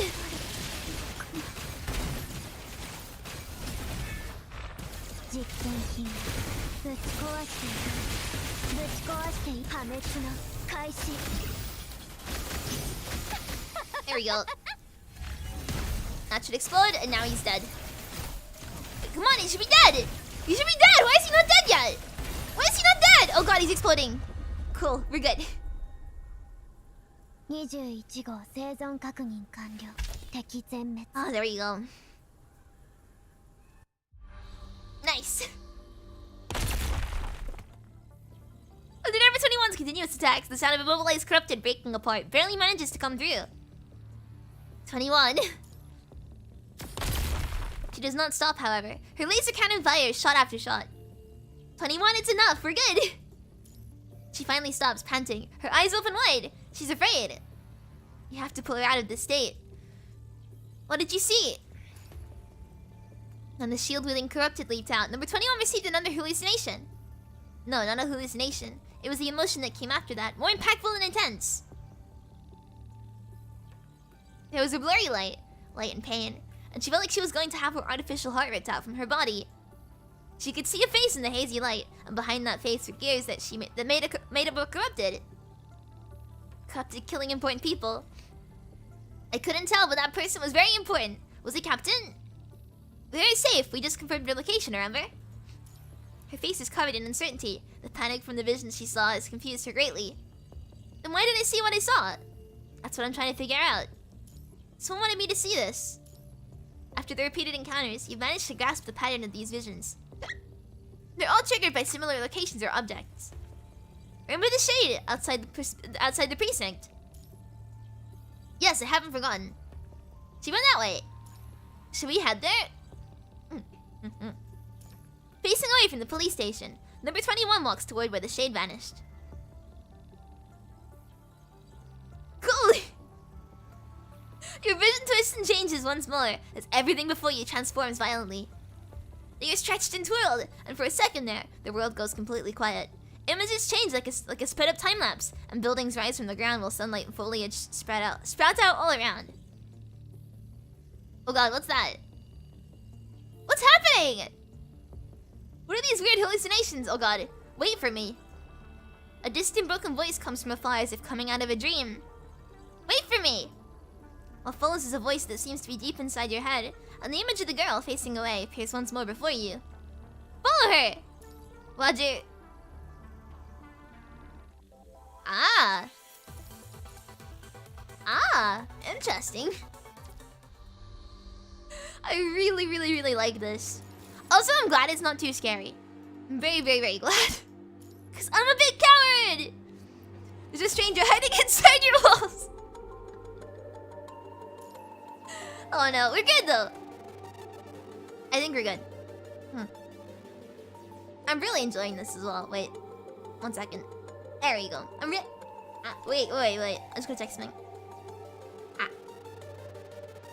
There we go. That should explode, and now he's dead. Come on, he should be dead! He should be dead! Why is he not dead yet? Why is he not dead? Oh god, he's exploding. Cool, we're good. 21号生存確認完了。敵全滅。 Oh, there we go. Nice. Under number 21's continuous attacks, the sound of immobilized corrupted breaking apart barely manages to come through. 21. She does not stop, however. Her laser cannon fires shot after shot. 21, it's enough, we're good. She finally stops, panting, her eyes open wide. She's afraid. You have to pull her out of this state. What did you see? When the shield-wielding corrupted leaped out, number 21 received another hallucination. No, not a hallucination. It was the emotion that came after that, more impactful and intense. There was a blurry light and pain, and she felt like she was going to have her artificial heart ripped out from her body. She could see a face in the hazy light, and behind that face were gears that made up of corrupted. Corrupted killing important people. I couldn't tell, but that person was very important. Was it Captain? Very safe. We just confirmed her location, remember? Her face is covered in uncertainty. The panic from the visions she saw has confused her greatly. Then why didn't I see what I saw? That's what I'm trying to figure out. Someone wanted me to see this. After the repeated encounters, you've managed to grasp the pattern of these visions. They're all triggered by similar locations or objects. Remember the shade outside the precinct? Yes, I haven't forgotten. She went that way. Should we head there? Facing away from the police station, number 21 walks toward where the shade vanished. Cool! Your vision twists and changes once more as everything before you transforms violently. You're stretched and twirled, and for a second there, the world goes completely quiet. Images change like a sped up time lapse, and buildings rise from the ground while sunlight and foliage sprouts out all around. Oh god, what's that? What's happening? What are these weird hallucinations? Oh god, wait for me. A distant broken voice comes from afar as if coming out of a dream. Wait for me! What follows is a voice that seems to be deep inside your head, and the image of the girl facing away appears once more before you. Follow her! Roger. Interesting. I really like this. Also, I'm glad it's not too scary. I'm very glad. Because I'm a big coward! There's a stranger hiding inside your walls. Oh no, we're good though. I think we're good. I'm really enjoying this as well. Wait, 1 second. There you go. Wait. I'm just gonna check something.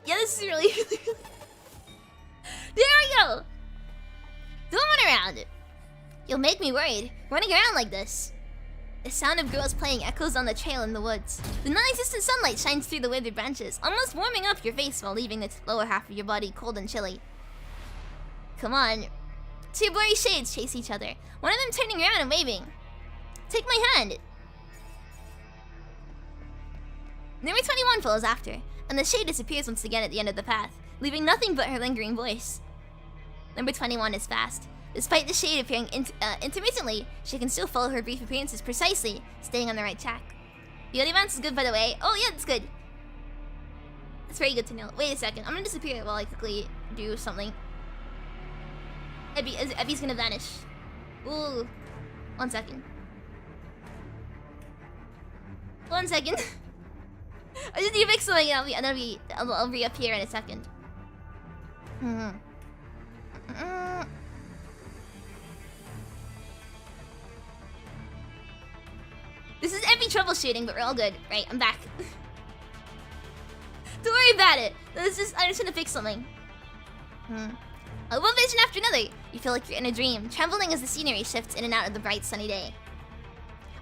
Yeah, this is really There we go! Don't run around! You'll make me worried, running around like this. The sound of girls playing echoes on the trail in the woods. The non-existent sunlight shines through the withered branches, almost warming up your face while leaving the lower half of your body cold and chilly. Come on. Two blurry shades chase each other, one of them turning around and waving. Take my hand! Number 21 follows after, and the shade disappears once again at the end of the path, leaving nothing but her lingering voice. Number 21 is fast. Despite the shade appearing intermittently, she can still follow her brief appearances precisely, staying on the right track. The advance is good, by the way. Oh yeah, that's good. That's very good to know. Wait a second, I'm gonna disappear while I quickly do something. Ebby's gonna vanish. Ooh. 1 second. 1 second. I just need to fix something and I'll reappear in a second. This is Ebby troubleshooting, but we're all good. Right, I'm back. Don't worry about it. I'm just gonna fix something. One vision after another. You feel like you're in a dream, trembling as the scenery shifts in and out of the bright sunny day.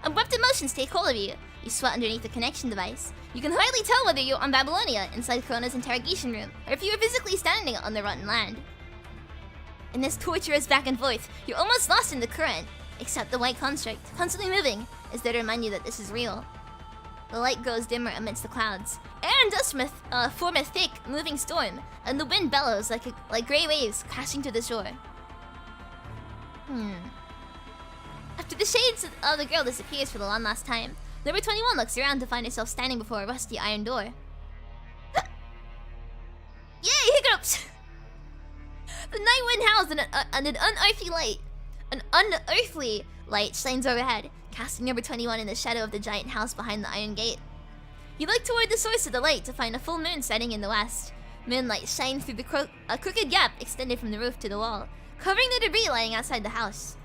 Abrupt emotions take hold of you. You sweat underneath the connection device. You can hardly tell whether you're on Babylonia, inside Krona's interrogation room, or if you are physically standing on the rotten land. In this torturous back and forth, you're almost lost in the current. Except the white construct, constantly moving, is there to remind you that this is real. The light grows dimmer amidst the clouds. Air and dust form a thick, moving storm, and the wind bellows like gray waves crashing to the shore. After the shades of the girl disappears for the one last time, number 21 looks around to find herself standing before a rusty iron door. Yay, hiccups! The night wind howls and an unearthly light. An unearthly light shines overhead, casting number 21 in the shadow of the giant house behind the iron gate. You look toward the source of the light to find a full moon setting in the west. Moonlight shines through a crooked gap extended from the roof to the wall, covering the debris lying outside the house.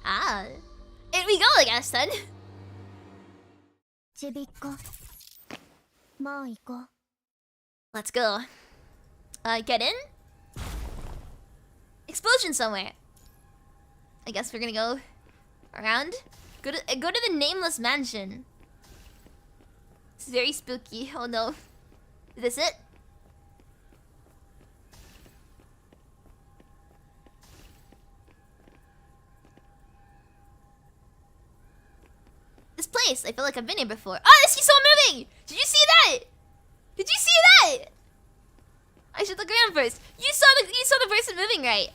Ah, in we go, I guess then. ちびっこもう行こう Let's go. Get in? Explosion somewhere. I guess we're gonna go around. Go to the nameless mansion. It's very spooky. Oh no. Is this it? This place, I feel like I've been here before. Oh, I see someone moving! Did you see that? Did you see that? I should look around first. You saw the person moving, right?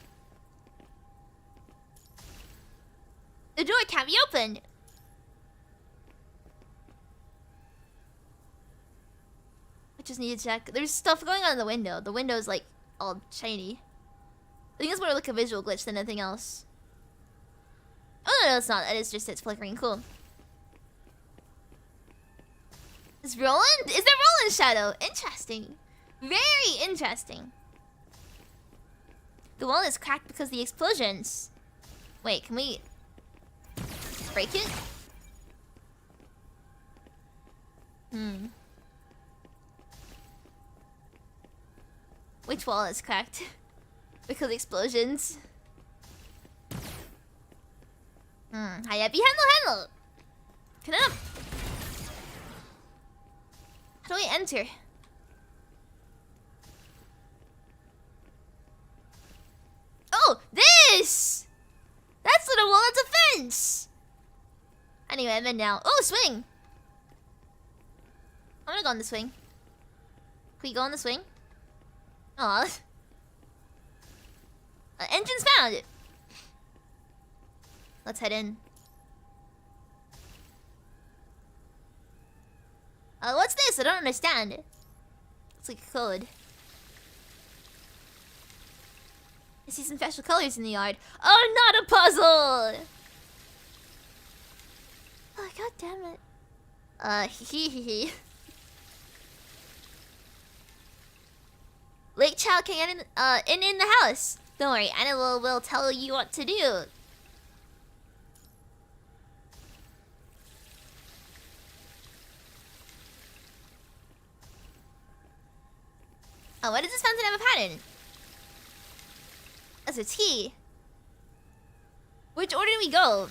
The door can't be opened. I just need to check. There's stuff going on in the window. The window's like all shiny. I think it's more like a visual glitch than anything else. Oh no, it's not. It's flickering. Cool. Is Roland? Is that Roland's shadow? Interesting. Very interesting. The wall is cracked because of the explosions. Wait, can we break it? Which wall is cracked? Because of explosions. Hayabi Henlo! Get up! How do I enter? Oh, this! That's not a wall, that's a fence! Anyway, I'm in now. Oh, swing! I'm gonna go on the swing. Can we go on the swing? Aw. Engine's found! Let's head in. What's this? I don't understand. It's like a code. I see some special colors in the yard. Oh, not a puzzle! Oh, god damn it. Hee. Late child can in the house. Don't worry, Anna will tell you what to do. Oh, why does this fountain have a pattern? That's a T. Which order do we go?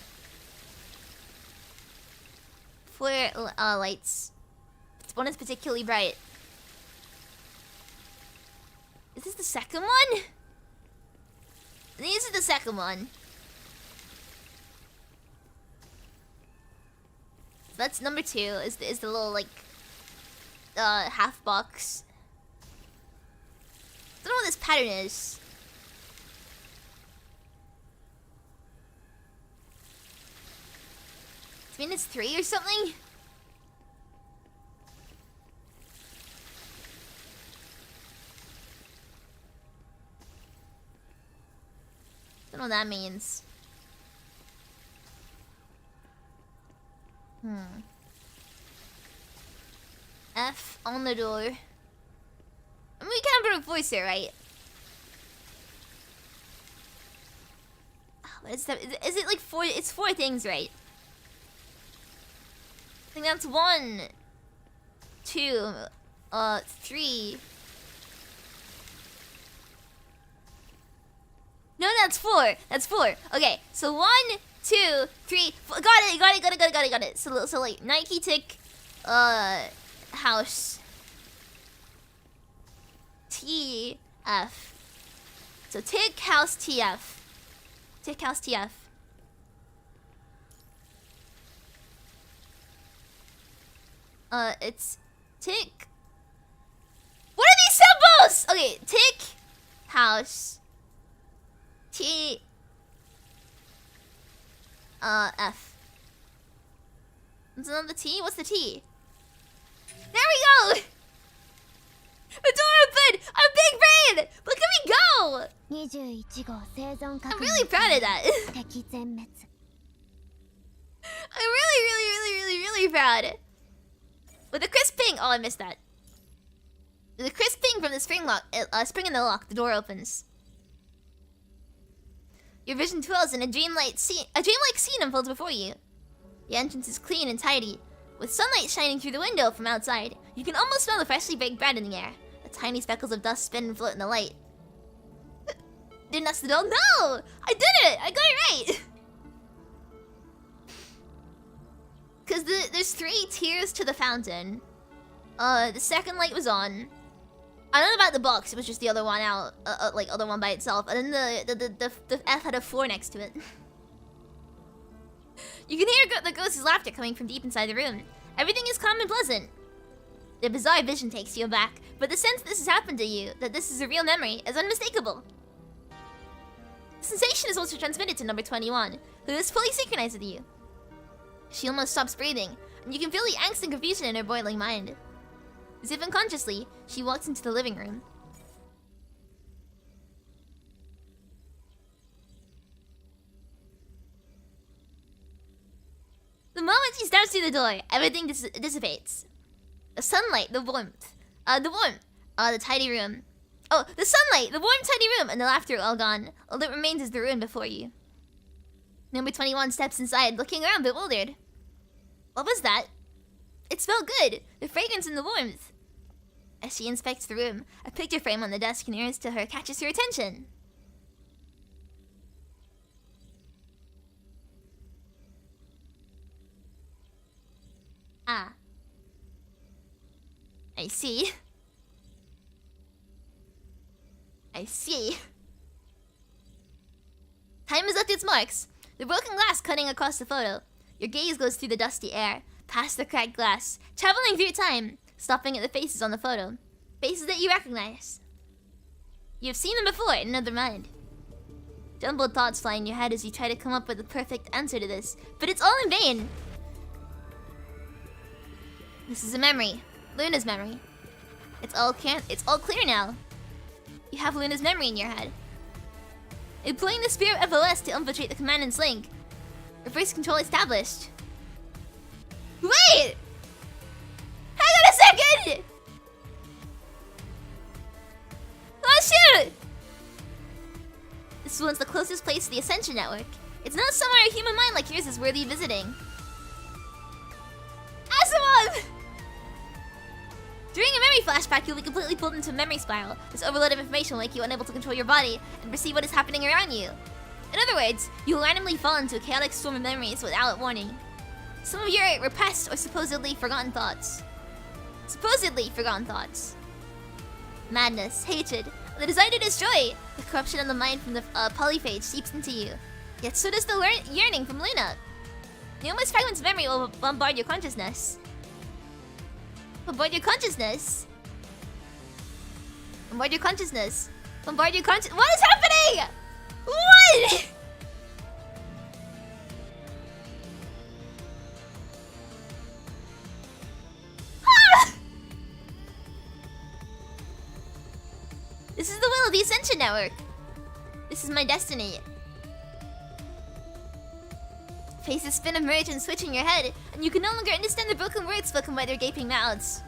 For lights. One is particularly bright. Is this the second one? I think this is the second one. That's number 2. Is the little like half box. I don't know what this pattern is. I mean it's 3 or something? I don't know what that means. F on the door. I mean, we can't put a voice here, right? What is that? Is it like 4? It's 4 things, right? I think that's 1, 2, 3. No, that's 4. That's 4. Okay, so 1, 2, 3. Got it. So like Nike tick, house. T F. So tick house TF. Tick house TF. It's tick. What are these symbols? Okay, tick house T F. Is it on the T? What's the T? There we go! The door opened! I'm big brain! Look at me go! 21号生存確 I'm 認 really proud of that. 敵全滅 I'm really proud. With a crisp ping. Oh, I missed that. With a crisp ping from the spring in the lock, the door opens. Your vision twirls and a dreamlike scene unfolds before you. The entrance is clean and tidy, with sunlight shining through the window from outside. You can almost smell the freshly baked bread in the air. The tiny speckles of dust spin and float in the light. Didn't that's the door? No! I did it! I got it right! Because there's 3 tiers to the fountain. The second light was on. I don't know about the box, it was just the other one out, like other one by itself. And then the F had a 4 next to it. You can hear the ghost's laughter coming from deep inside the room. Everything is calm and pleasant. The bizarre vision takes you aback, but the sense this has happened to you, that this is a real memory, is unmistakable. The sensation is also transmitted to number 21, who is fully synchronized with you. She almost stops breathing, and you can feel the angst and confusion in her boiling mind. As if unconsciously, she walks into the living room. The moment she steps through the door, everything dissipates. The sunlight, the warmth, the tidy room. Oh, the sunlight, the warm, tidy room, and the laughter are all gone. All that remains is the ruin before you. Number 21 steps inside, looking around bewildered. What was that? It smelled good, the fragrance and the warmth. As she inspects the room, a picture frame on the desk nearest to her catches her attention. Ah. I see. I see. Time has left its marks. The broken glass cutting across the photo. Your gaze goes through the dusty air, past the cracked glass, traveling through time, stopping at the faces on the photo. Faces that you recognize. You've seen them before in another mind. Jumbled thoughts fly in your head as you try to come up with the perfect answer to this, but it's all in vain. This is a memory. Luna's memory. It's all clear now. You have Luna's memory in your head. Employing the spirit of OS to infiltrate the commandant's link. Reverse control established. Wait! Hang on a second! Oh shoot! This one's the closest place to the Ascension Network. It's not somewhere a human mind like yours is worthy of visiting. Asimov! During a memory flashback, you'll be completely pulled into a memory spiral. This overload of information will make you unable to control your body and perceive what is happening around you. In other words, you will randomly fall into a chaotic storm of memories without warning. Some of your repressed or supposedly forgotten thoughts. Madness, hatred, the desire to destroy. The corruption of the mind from the polyphage seeps into you. Yet so does the yearning from Luna. Numerous fragments of memory will bombard your consciousness. Bombard your consciousness. What is happening? What? Ah! This is the will of the Ascension Network. This is my destiny. Faces spin and merge and switch in your head, and you can no longer understand the broken words spoken by their gaping mouths.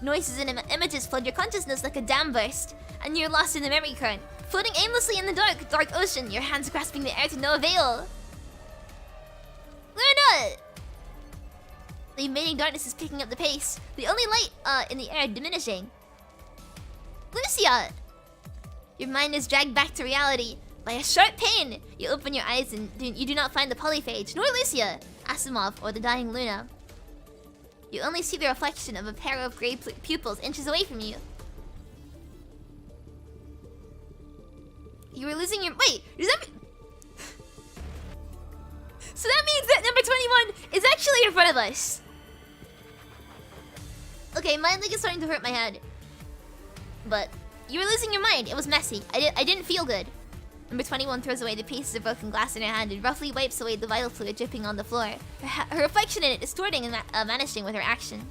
Noises and images flood your consciousness like a dam burst, and you're lost in the memory current, floating aimlessly in the dark ocean, your hands grasping the air to no avail. Luna! The invading darkness is picking up the pace, the only light in the air diminishing. Lucia! Your mind is dragged back to reality. By a sharp pain, you open your eyes and you do not find the polyphage, nor Lucia, Asimov, or the dying Luna. You only see the reflection of a pair of gray pupils inches away from you. You were losing your... Wait, does that mean... So that means that number 21 is actually in front of us. Okay, mind like is starting to hurt my head. But you were losing your mind. It was messy. I didn't feel good. Number 21 throws away the pieces of broken glass in her hand and roughly wipes away the vital fluid dripping on the floor, her reflection in it distorting and vanishing with her action.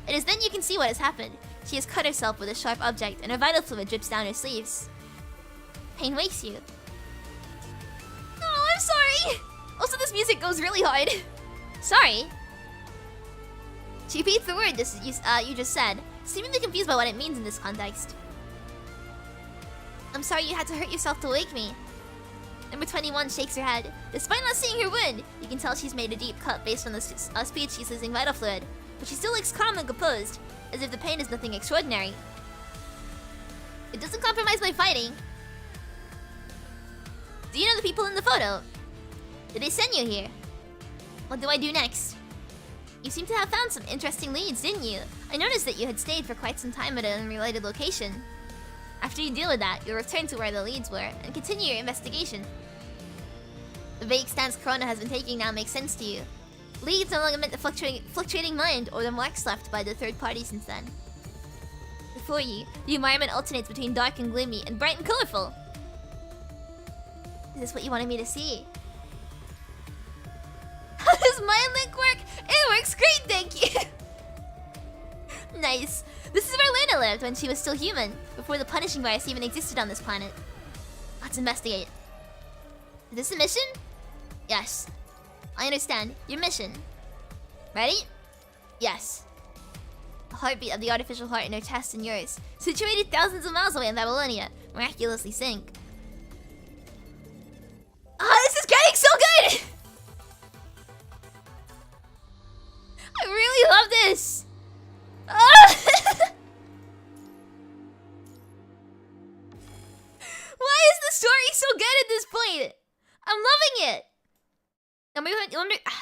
It is then you can see what has happened. She has cut herself with a sharp object and her vital fluid drips down her sleeves. Pain wakes you. Oh, I'm sorry! Also, this music goes really hard. Sorry. She repeats the word you just said, seemingly confused by what it means in this context. I'm sorry you had to hurt yourself to wake me. Number 21 shakes her head. Despite not seeing her wound, you can tell she's made a deep cut based on the speed she's losing vital fluid. But she still looks calm and composed, as if the pain is nothing extraordinary. It doesn't compromise my fighting. Do you know the people in the photo? Did they send you here? What do I do next? You seem to have found some interesting leads, didn't you? I noticed that you had stayed for quite some time at an unrelated location. After you deal with that, you'll return to where the leads were and continue your investigation. The vague stance Corona has been taking now makes sense to you. Leads no longer meant the fluctuating mind or the marks left by the third party since then. Before you, the environment alternates between dark and gloomy and bright and colorful. Is this what you wanted me to see? How does mind link work? It works great, thank you! Nice. This is where Lena lived when she was still human, before the punishing virus even existed on this planet. Let's investigate. Is this a mission? Yes. I understand. Your mission. Ready? Yes. The heartbeat of the artificial heart in her chest and yours, situated thousands of miles away in Babylonia, miraculously sync. Ah, this is getting so good! I really love this! Ah! Why is the story so good at this point? I'm loving it!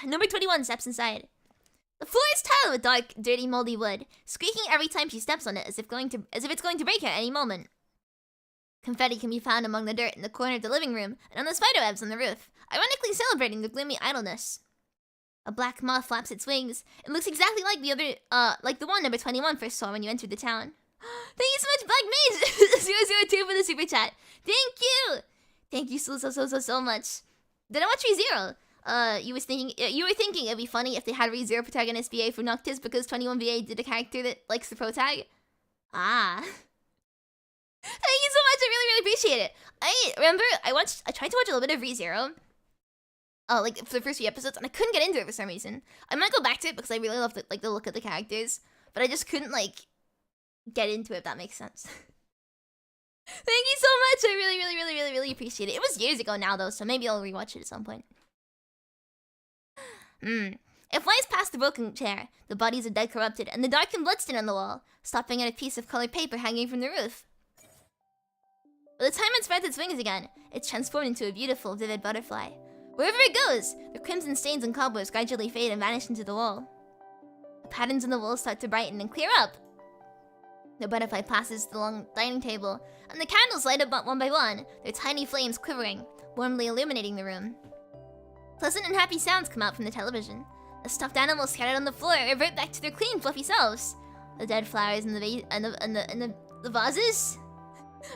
Number 21 steps inside. The floor is tiled with dark, dirty, moldy wood, squeaking every time she steps on it as if it's going to break her at any moment. Confetti can be found among the dirt in the corner of the living room and on the spiderwebs on the roof, ironically celebrating the gloomy idleness. A black moth flaps its wings. It looks exactly like the one number 21 first saw when you entered the town. Thank you so much, Black Mage 002 for the super chat. Thank you. Thank you so much. Did I watch ReZero? You were thinking it'd be funny if they had ReZero protagonist VA for Noctis because 21 VA did a character that likes the pro tag. Ah. Thank you so much. I really appreciate it. I remember I tried to watch a little bit of ReZero. Like for the first few episodes, and I couldn't get into it for some reason. I might go back to it because I really love the look of the characters, but I just couldn't get into it. If that makes sense. Thank you so much. I really appreciate it. It was years ago now though, so maybe I'll rewatch it at some point. It flies past the broken chair, the bodies of dead corrupted, and the darkened bloodstain on the wall, stopping at a piece of colored paper hanging from the roof. By the time it spreads its wings again, it's transformed into a beautiful, vivid butterfly. Wherever it goes, the crimson stains and cobwebs gradually fade and vanish into the wall. The patterns in the wall start to brighten and clear up. The butterfly passes the long dining table, and the candles light up one by one, their tiny flames quivering, warmly illuminating the room. Pleasant and happy sounds come out from the television. The stuffed animals scattered on the floor revert back to their clean, fluffy selves. The dead flowers in the vases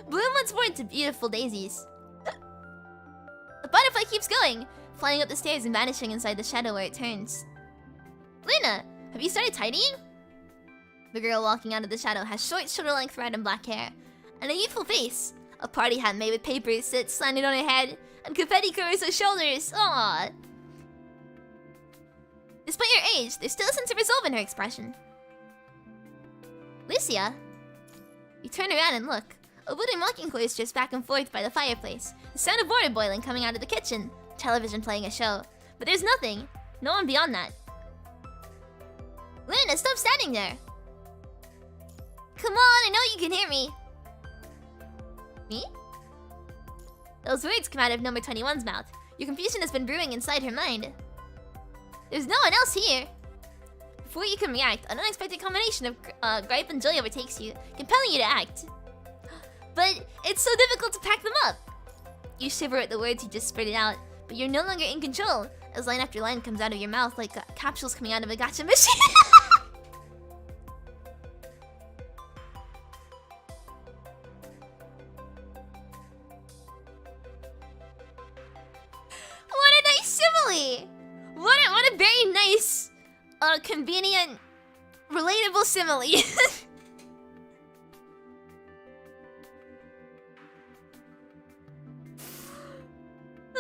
bloom once more into beautiful daisies. The butterfly keeps going, flying up the stairs and vanishing inside the shadow where it turns. Lena, have you started tidying? The girl walking out of the shadow has short, shoulder-length red and black hair, and a youthful face. A party hat made with papers sits slanted on her head, and confetti covers her shoulders. Aww. Despite her age, there's still a sense of resolve in her expression. Lucia? You turn around and look. A wooden rocking horse drifts back and forth by the fireplace, the sound of water boiling coming out of the kitchen, television playing a show. But there's nothing. No one beyond that. Lena, stop standing there! Come on, I know you can hear me! Me? Those words come out of number 21's mouth. Your confusion has been brewing inside her mind. There's no one else here! Before you can react, an unexpected combination of gripe and joy overtakes you, compelling you to act. But it's so difficult to pack them up. You shiver at the words you just spitted out, but you're no longer in control, as line after line comes out of your mouth like capsules coming out of a gacha machine. What a nice simile! What a very nice, convenient, relatable simile.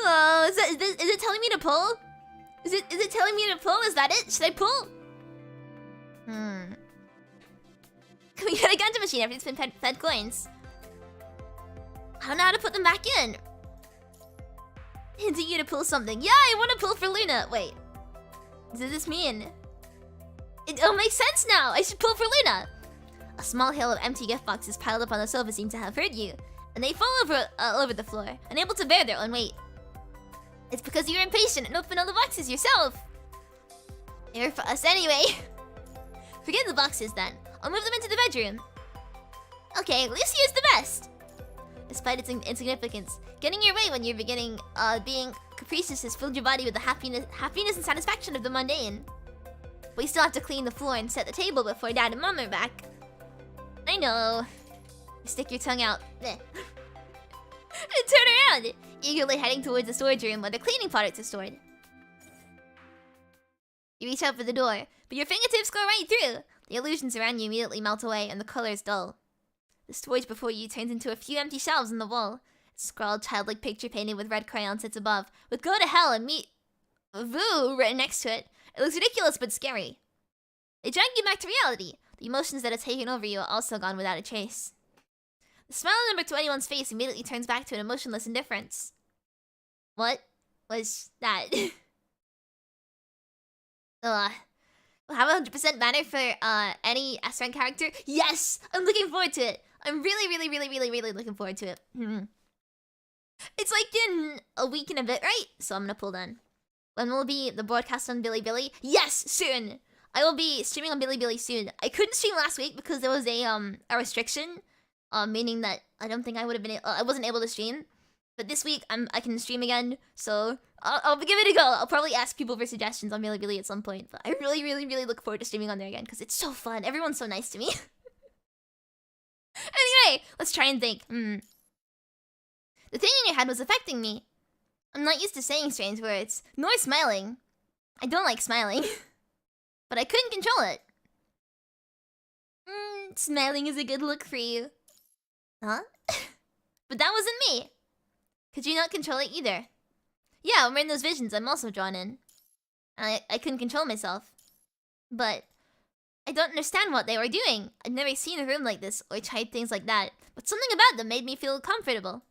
Oh, is it telling me to pull? Is it telling me to pull? Is that it? Should I pull? Can we get a gacha machine after it's been fed coins? I don't know how to put them back in. Hinting you to pull something. Yeah, I want to pull for Luna. Wait. What does this mean? It'll make sense now. I should pull for Luna. A small hail of empty gift boxes piled up on the sofa seem to have heard you, and they fall over the floor, unable to bear their own weight. It's because you're impatient and open all the boxes yourself. They're for us anyway. Forget the boxes then. I'll move them into the bedroom. Okay, Lucio's the best. Despite its insignificance, getting your way when you're beginning being capricious has filled your body with the happiness and satisfaction of the mundane. But you still have to clean the floor and set the table before Dad and Mom are back. I know. You stick your tongue out. And turn around, eagerly heading towards the storage room where the cleaning products are stored. You reach out for the door, but your fingertips go right through. The illusions around you immediately melt away and the colors dull. The storage before you turns into a few empty shelves on the wall. A scrawled childlike picture painted with red crayon sits above, with "Go to hell" and "Meet Voo" written next to it. It looks ridiculous but scary. They drag you back to reality. The emotions that have taken over you are also gone without a trace. The smile on number 21's face immediately turns back to an emotionless indifference. What was that? Have 100% banner for any S-rank character? Yes! I'm looking forward to it. I'm really looking forward to it. It's like in a week and a bit, right? So I'm gonna pull then. When will be the broadcast on Bilibili? Yes, soon! I will be streaming on Bilibili soon. I couldn't stream last week because there was a restriction. Meaning that I don't think I would have been I wasn't able to stream. But this week I can stream again, so I'll give it a go. I'll probably ask people for suggestions on Bilibili at some point, but I really look forward to streaming on there again because it's so fun. Everyone's so nice to me. Anyway, let's try and think. The thing in your head was affecting me. I'm not used to saying strange words, nor smiling. I don't like smiling, but I couldn't control it. Smiling is a good look for you. Huh? But that wasn't me. Could you not control it either? Yeah, when we're in those visions, I'm also drawn in. I couldn't control myself. But I don't understand what they were doing. I've never seen a room like this or tried things like that. But something about them made me feel comfortable.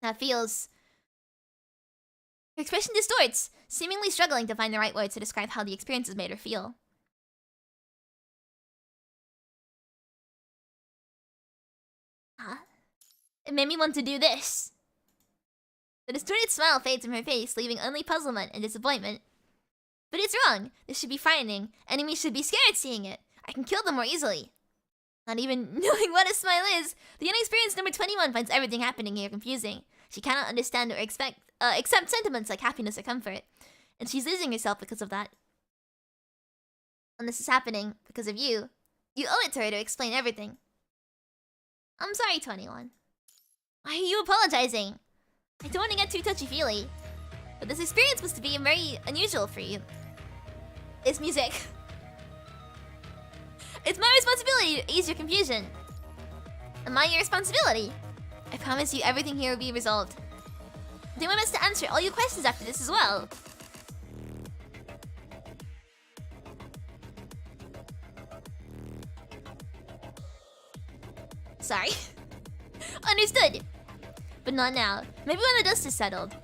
That feels... Her expression distorts, seemingly struggling to find the right words to describe how the experiences made her feel. Huh? It made me want to do this. The distorted smile fades from her face, leaving only puzzlement and disappointment. But it's wrong. This should be frightening. Enemies should be scared seeing it. I can kill them more easily. Not even knowing what a smile is, the inexperienced number 21 finds everything happening here confusing. She cannot understand or accept sentiments like happiness or comfort. And she's losing herself because of that. And this is happening because of you. You owe it to her to explain everything. I'm sorry, 21. Why are you apologizing? I don't want to get too touchy-feely, but this experience must be very unusual for you. It's music. It's my responsibility to ease your confusion. Am I your responsibility? I promise you everything here will be resolved. Do my best to answer all your questions after this as well. Sorry. Understood. But not now. Maybe when the dust is settled.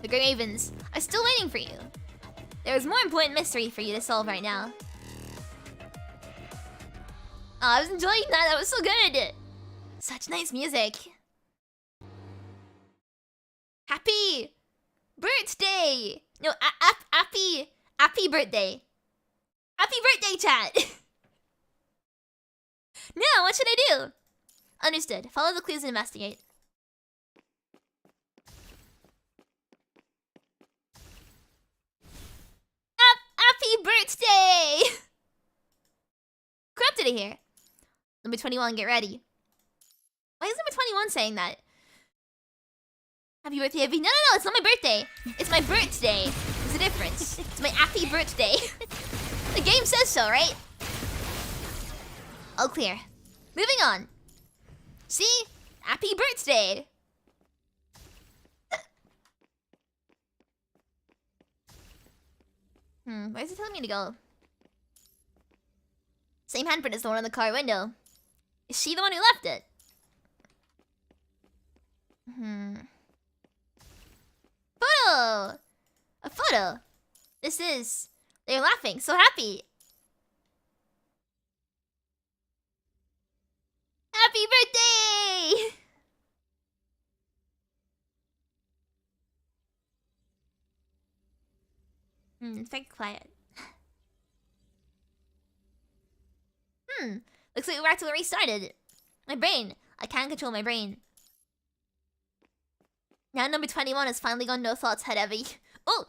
The Ravens are still waiting for you. There is more important mystery for you to solve right now. Oh, I was enjoying that. That was so good. Such nice music. Happy birthday. No, happy birthday. Happy birthday, chat. Now, what should I do? Understood. Follow the clues and investigate. birthday here. Number 21, get ready. Why is number 21 saying that? Happy birthday, Evie. No, it's not my birthday. It's my birthday. There's a difference. It's my happy birthday. The game says so, right? All clear. Moving on. See? Happy birthday. Where's it telling me to go? Same handprint as the one on the car window. Is she the one who left it? Photo! A photo! This is... They're laughing, so happy! Happy birthday! It's very quiet. Looks like we're actually restarted. My brain. I can't control my brain. Now number 21 has finally gone no thoughts head heavy. Oh!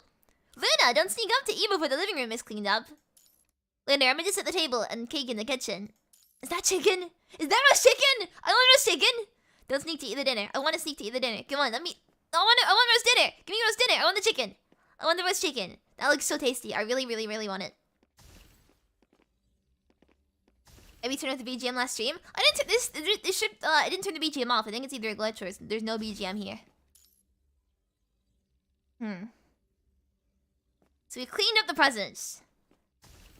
Luna, don't sneak up to eat before the living room is cleaned up. Luna, I'm just at the table and cake in the kitchen. Is that chicken? Is that roast chicken? I want roast chicken! Don't sneak to eat the dinner. I want to sneak to eat the dinner. Come on, let me... I want roast dinner! Give me roast dinner! I want the chicken! I want the roast chicken. That looks so tasty. I really, really, really want it. Maybe turn off the BGM last stream? I didn't I didn't turn the BGM off. I think it's either a glitch or there's no BGM here. So we cleaned up the presents.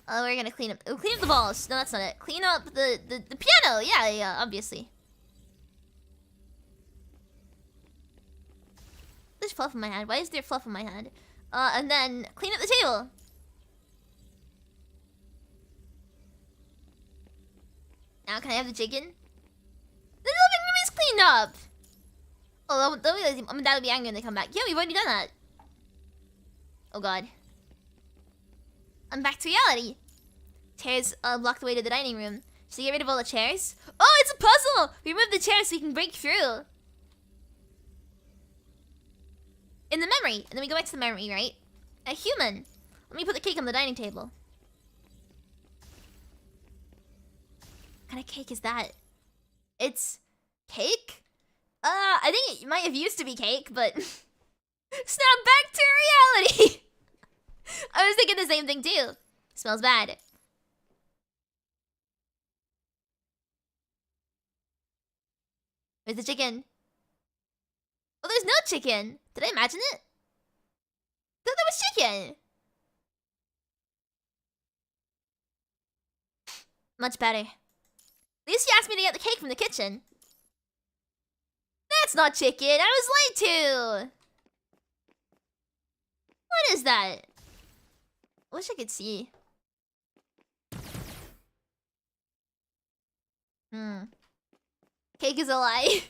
Oh, we're gonna clean up the balls. No, that's not it. Clean up the piano. Yeah, obviously. There's fluff in my hand. Why is there fluff in my hand? And then clean up the table. Now can I have the chicken? The living room is cleaned up! Oh, Dad will be angry when they come back. Yeah, we've already done that. Oh god. I'm back to reality. Chairs block the way to the dining room. Should I get rid of all the chairs? Oh, it's a puzzle! Remove the chairs so we can break through. In the memory. And then we go back to the memory, right? A human. Let me put the cake on the dining table. What kind of cake is that? It's cake? I think it might have used to be cake, but snap back to reality. I was thinking the same thing too. Smells bad. Where's the chicken? Oh, there's no chicken. Did I imagine it? I thought there was chicken. Much better. At least you asked me to get the cake from the kitchen. That's not chicken. I was lied to. What is that? I wish I could see. Cake is a lie.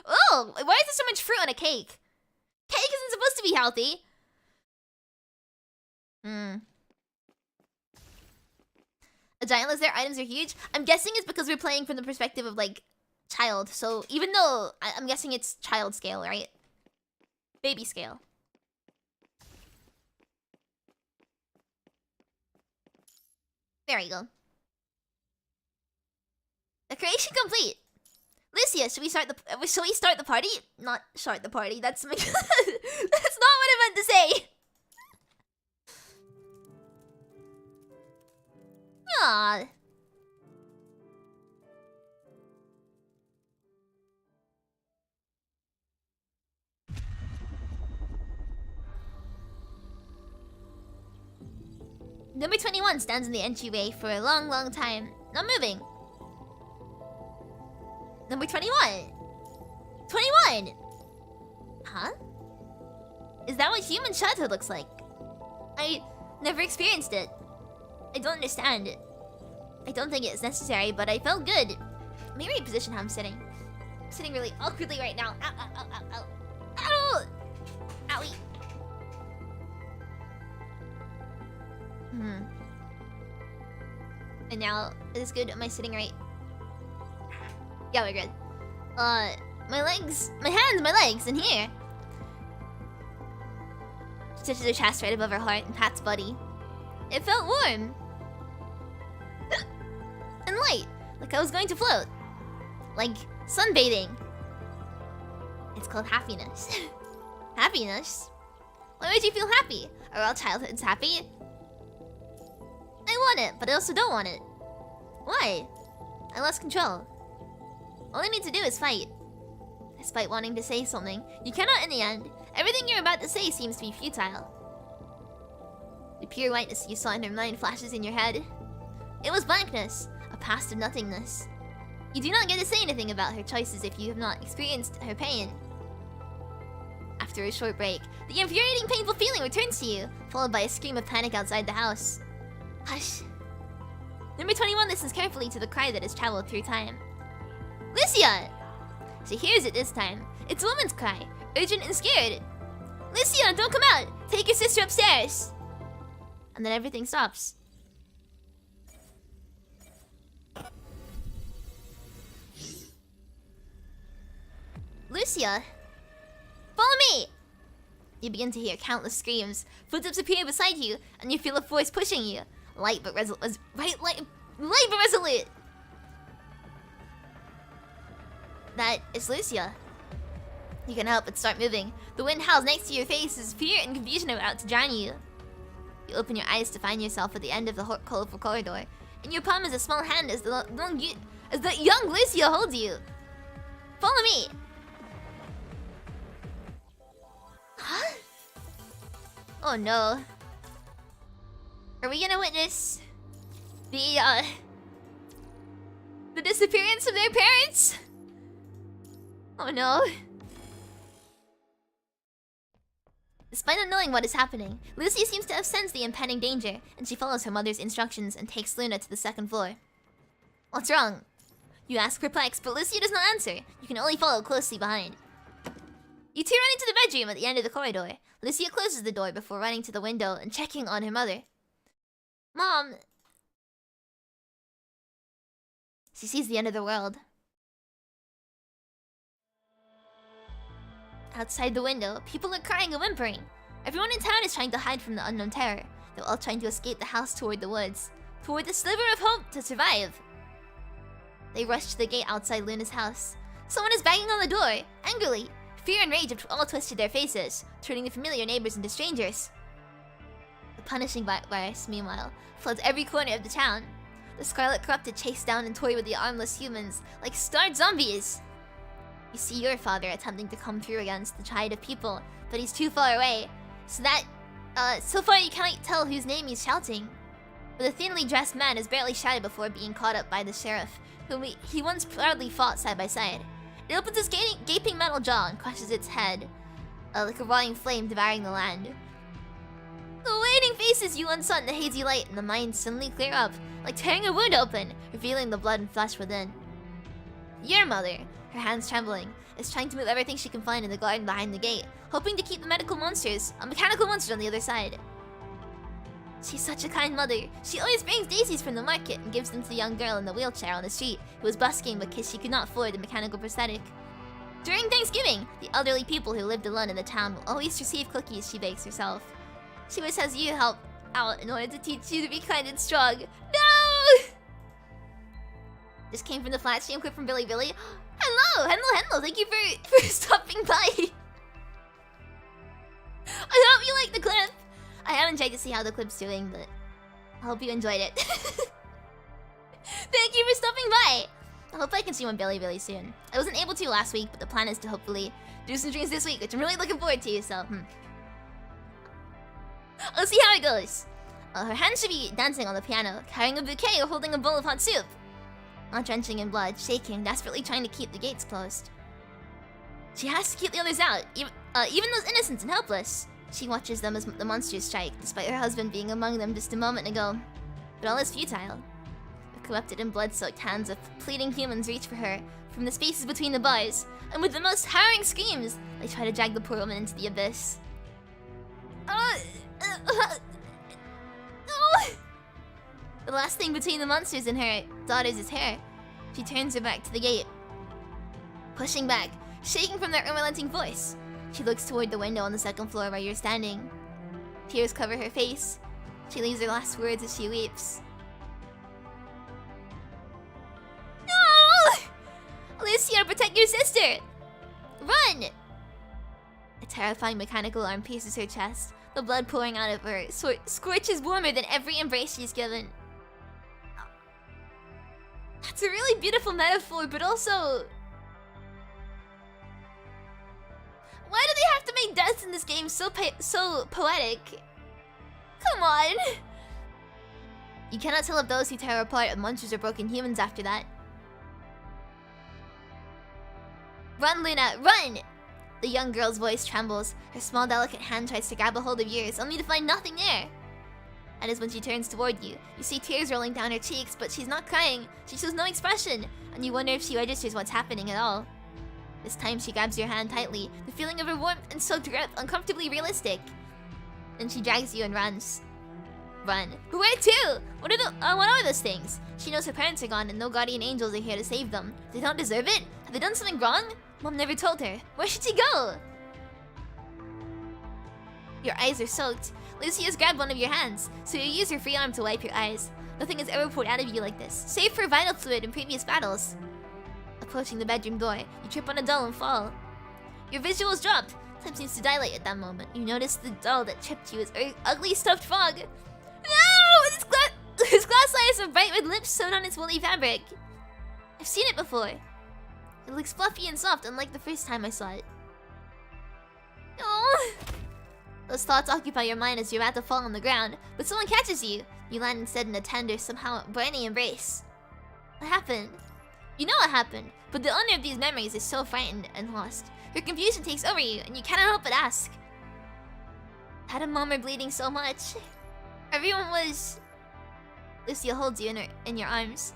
Oh, why is there so much fruit on a cake? Cake isn't supposed to be healthy. A giant list there, items are huge. I'm guessing it's because we're playing from the perspective of, like, child. So, even though I'm guessing it's child scale, right? Baby scale. There you go. Decoration complete. Lucia, should we start the party? Not start the party. That's that's not what I meant to say. Aww. Number 21 stands in the entryway for a long, long time, not moving. Number 21! 21! Huh? Is that what human childhood looks like? I never experienced it. I don't understand it. I don't think it's necessary, but I felt good. Let me reposition how I'm sitting. I'm sitting really awkwardly right now. Ow, ow, ow, ow, ow. Ow! Owie. And now, is this good? Am I sitting right? Yeah, we're good. My legs, my hands, my legs, in here. She touches her chest right above her heart and pats Buddy. It felt warm. light, like I was going to float. Like sunbathing. It's called happiness. Happiness? Why would you feel happy? Are all childhoods happy? I want it, but I also don't want it. Why? I lost control. All I need to do is fight. Despite wanting to say something, you cannot in the end. Everything you're about to say seems to be futile. The pure whiteness you saw in her mind flashes in your head. It was blankness, a past of nothingness. You do not get to say anything about her choices if you have not experienced her pain. After a short break, the infuriating painful feeling returns to you, followed by a scream of panic outside the house. Hush. Number 21 listens carefully to the cry that has traveled through time. Lucia! She hears it this time. It's a woman's cry, urgent and scared. Lucia, don't come out! Take your sister upstairs! And then everything stops. Lucia! Follow me! You begin to hear countless screams. Footsteps appear beside you, and you feel a force pushing you. Light but resolute. Light but resolute! That is Lucia. You can help but start moving. The wind howls next to your face as fear and confusion are about to drown you. You open your eyes to find yourself at the end of the colorful corridor. In your palm is a small hand as the young Lucia holds you. Follow me! Huh? Oh no. Are we gonna witness the disappearance of their parents? Oh no. Despite not knowing what is happening, Lucia seems to have sensed the impending danger, and she follows her mother's instructions and takes Luna to the second floor. What's wrong? You ask perplexed, but Lucia does not answer. You can only follow closely behind. You two run into the bedroom at the end of the corridor. Lucia closes the door before running to the window and checking on her mother. Mom... She sees the end of the world. Outside the window, people are crying and whimpering. Everyone in town is trying to hide from the unknown terror. They're all trying to escape the house toward the woods, toward the sliver of hope to survive. They rush to the gate outside Luna's house. Someone is banging on the door, angrily. Fear and rage have all twisted their faces, turning the familiar neighbors into strangers. The punishing virus, meanwhile, floods every corner of the town. The Scarlet Corrupted chase down and toy with the armless humans, like starved zombies. You see your father attempting to come through against the tide of people, but he's too far away, so far you cannot tell whose name he's shouting. But the thinly dressed man is barely shouted before being caught up by the sheriff, whom he once proudly fought side by side. It opens its gaping metal jaw and crushes its head, like a rotting flame devouring the land. The waiting faces you once saw in the hazy light, and the mind suddenly clear up, like tearing a wound open, revealing the blood and flesh within. Your mother, her hands trembling, is trying to move everything she can find in the garden behind the gate, hoping to keep the mechanical monsters on the other side. She's such a kind mother. She always brings daisies from the market and gives them to the young girl in the wheelchair on the street who was busking because she could not afford the mechanical prosthetic. During Thanksgiving, the elderly people who lived alone in the town will always receive cookies she bakes herself. She always has you help out in order to teach you to be kind and strong. No! This came from the flat stream clip from Billy Billy. Henlo, thank you for stopping by. I hope you like the clip. I haven't checked to see how the clip's doing, but I hope you enjoyed it. Thank you for stopping by. I hope I can see one Billy soon. I wasn't able to last week, but the plan is to hopefully do some streams this week, which I'm really looking forward to, so I'll see how it goes. Her hands should be dancing on the piano, carrying a bouquet or holding a bowl of hot soup. Not drenching in blood, shaking, desperately trying to keep the gates closed. She has to keep the others out, even those innocents and helpless. She watches them as the monsters strike, despite her husband being among them just a moment ago. But all is futile. The corrupted and blood-soaked hands of pleading humans reach for her from the spaces between the bars, and with the most harrowing screams, they try to drag the poor woman into the abyss. The last thing between the monsters and her daughters is hair. She turns her back to the gate. Pushing back, shaking from their unrelenting voice, she looks toward the window on the second floor where you're standing. Tears cover her face. She leaves her last words as she weeps. Ushio, protect your sister! Run! A terrifying mechanical arm pierces her chest. The blood pouring out of her scorches warmer than every embrace she's given. That's a really beautiful metaphor, but also... why do they have to make deaths in this game so poetic? Come on! You cannot tell if those who tear apart monsters or broken humans after that. Run, Luna, run! The young girl's voice trembles. Her small, delicate hand tries to grab a hold of yours, only to find nothing there. That is when she turns toward you. You see tears rolling down her cheeks, but she's not crying. She shows no expression, and you wonder if she registers what's happening at all. This time she grabs your hand tightly, the feeling of her warmth and soaked grip uncomfortably realistic. Then she drags you and runs. Run. But where to? What are those things? She knows her parents are gone and no guardian angels are here to save them. They don't deserve it? Have they done something wrong? Mom never told her. Where should she go? Your eyes are soaked. Lucy has grabbed one of your hands, so you use your free arm to wipe your eyes. Nothing has ever poured out of you like this, save for vital fluid in previous battles. Approaching the bedroom door, you trip on a doll and fall. Your visuals dropped. Time seems to dilate at that moment. You notice the doll that tripped you is an ugly stuffed frog. No! This glass eye is so bright with lips sewn on its woolly fabric. I've seen it before. It looks fluffy and soft, unlike the first time I saw it. Oh. Those thoughts occupy your mind as you're about to fall on the ground, but someone catches you. You land instead in a tender, somehow briny embrace. What happened? You know what happened, but the owner of these memories is so frightened and lost. Her confusion takes over you, and you cannot help but ask. Had a mom bleeding so much? Everyone was... Lucia holds you in your arms,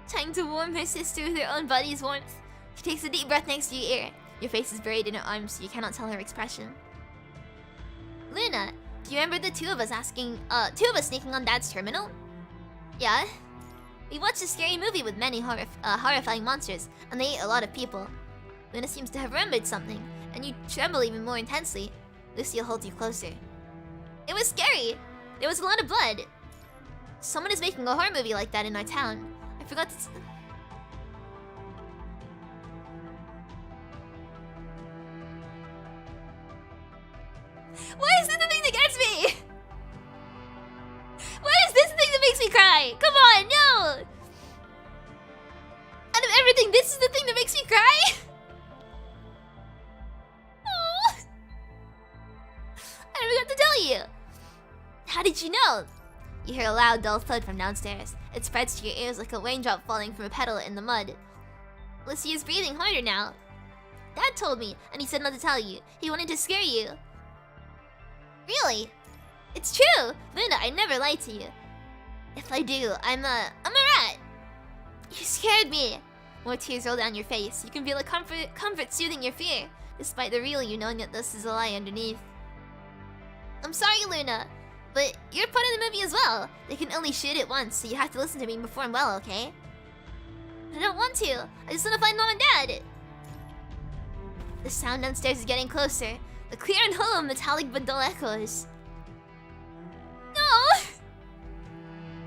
trying to warm her sister with her own body's warmth. She takes a deep breath next to your ear. Your face is buried in her arms, so you cannot tell her expression. Luna, do you remember the two of us sneaking on Dad's terminal? Yeah. We watched a scary movie with many horrifying monsters, and they ate a lot of people. Luna seems to have remembered something, and you tremble even more intensely. Lucia holds you closer. It was scary. There was a lot of blood. Someone is making a horror movie like that in our town. I forgot to... Why is this the thing that gets me? Why is this the thing that makes me cry? Come on, no! Out of everything, this is the thing that makes me cry? Oh. I forgot to tell you. How did you know? You hear a loud, dull thud from downstairs. It spreads to your ears like a raindrop falling from a pedal in the mud. Lucy is breathing harder now. Dad told me, and he said not to tell you. He wanted to scare you. Really? It's true! Luna, I never lied to you. If I do, I'm a rat! You scared me! More tears roll down your face. You can feel a comfort soothing your fear, despite the real you knowing that this is a lie underneath. I'm sorry, Luna, but you're part of the movie as well. They can only shoot it once, so you have to listen to me and perform well, okay? I don't want to. I just want to find Mom and Dad. The sound downstairs is getting closer. The clear and hollow metallic but dull echoes. No!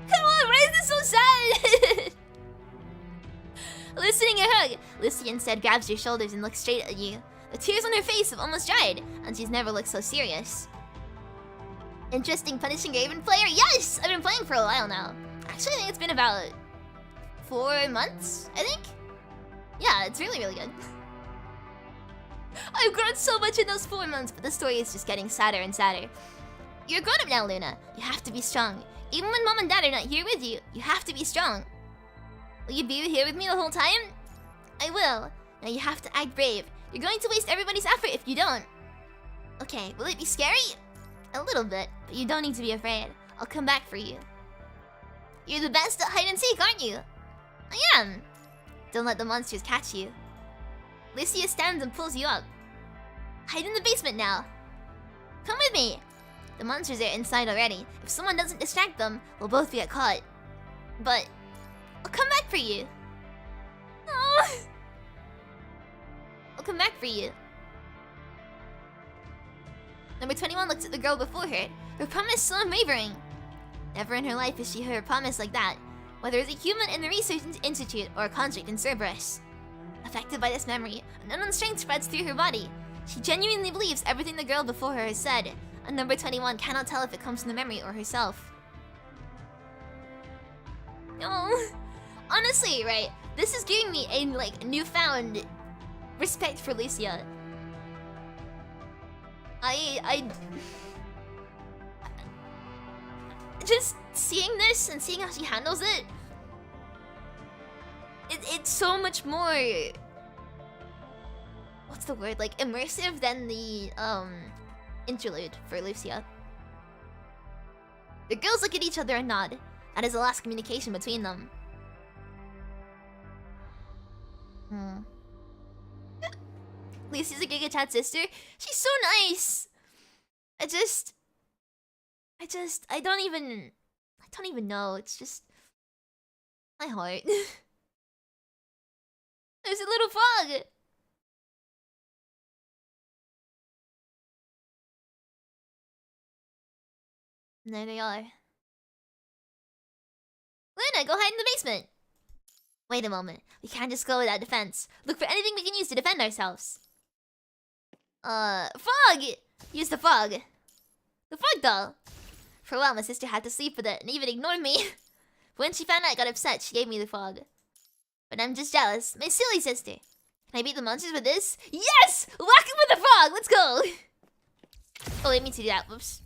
Come on, why is this so sad? Listening a hug, Lucy instead grabs your shoulders and looks straight at you. The tears on her face have almost dried, and she's never looked so serious. Interesting punishing Raven player? Yes! I've been playing for a while now. Actually, I think it's been about 4 months, I think? Yeah, it's really, really good. I've grown so much in those 4 months, but the story is just getting sadder and sadder. You're grown up now, Luna. You have to be strong. Even when Mom and Dad are not here with you, you have to be strong. Will you be here with me the whole time? I will. Now you have to act brave. You're going to waste everybody's effort if you don't. Okay, will it be scary? A little bit, but you don't need to be afraid. I'll come back for you. You're the best at hide and seek, aren't you? I am. Don't let the monsters catch you. Lucia stands and pulls you up. Hide in the basement now. Come with me. The monsters are inside already. If someone doesn't distract them, we'll both get caught. But I'll come back for you. No. I'll come back for you. Number 21 looks at the girl before her. Her promise so unwavering. Never in her life has she heard a promise like that, whether as a human in the Research Institute or a construct in Cerberus. affected by this memory. An unknown strength spreads through her body. She genuinely believes everything the girl before her has said. And number 21 cannot tell if it comes from the memory or herself. No. Honestly, right? This is giving me a like newfound respect for Lucia. I just seeing this and seeing how she handles it, it's so much more, what's the word, like immersive than the interlude for Lucia. The girls look at each other and nod. That is the last communication between them. Lucy's a Giga Chat sister. She's so nice. I don't even know. It's just my heart. There's a little frog. And there they are. Luna, go hide in the basement. Wait a moment. We can't just go without defense. Look for anything we can use to defend ourselves. Frog! Use the frog. The frog doll. For a while, my sister had to sleep with it and even ignored me. When she found out I got upset, she gave me the frog. But I'm just jealous. My silly sister. Can I beat the monsters with this? Yes! Whack him with the frog! Let's go! Oh, wait, me to do that. Whoops.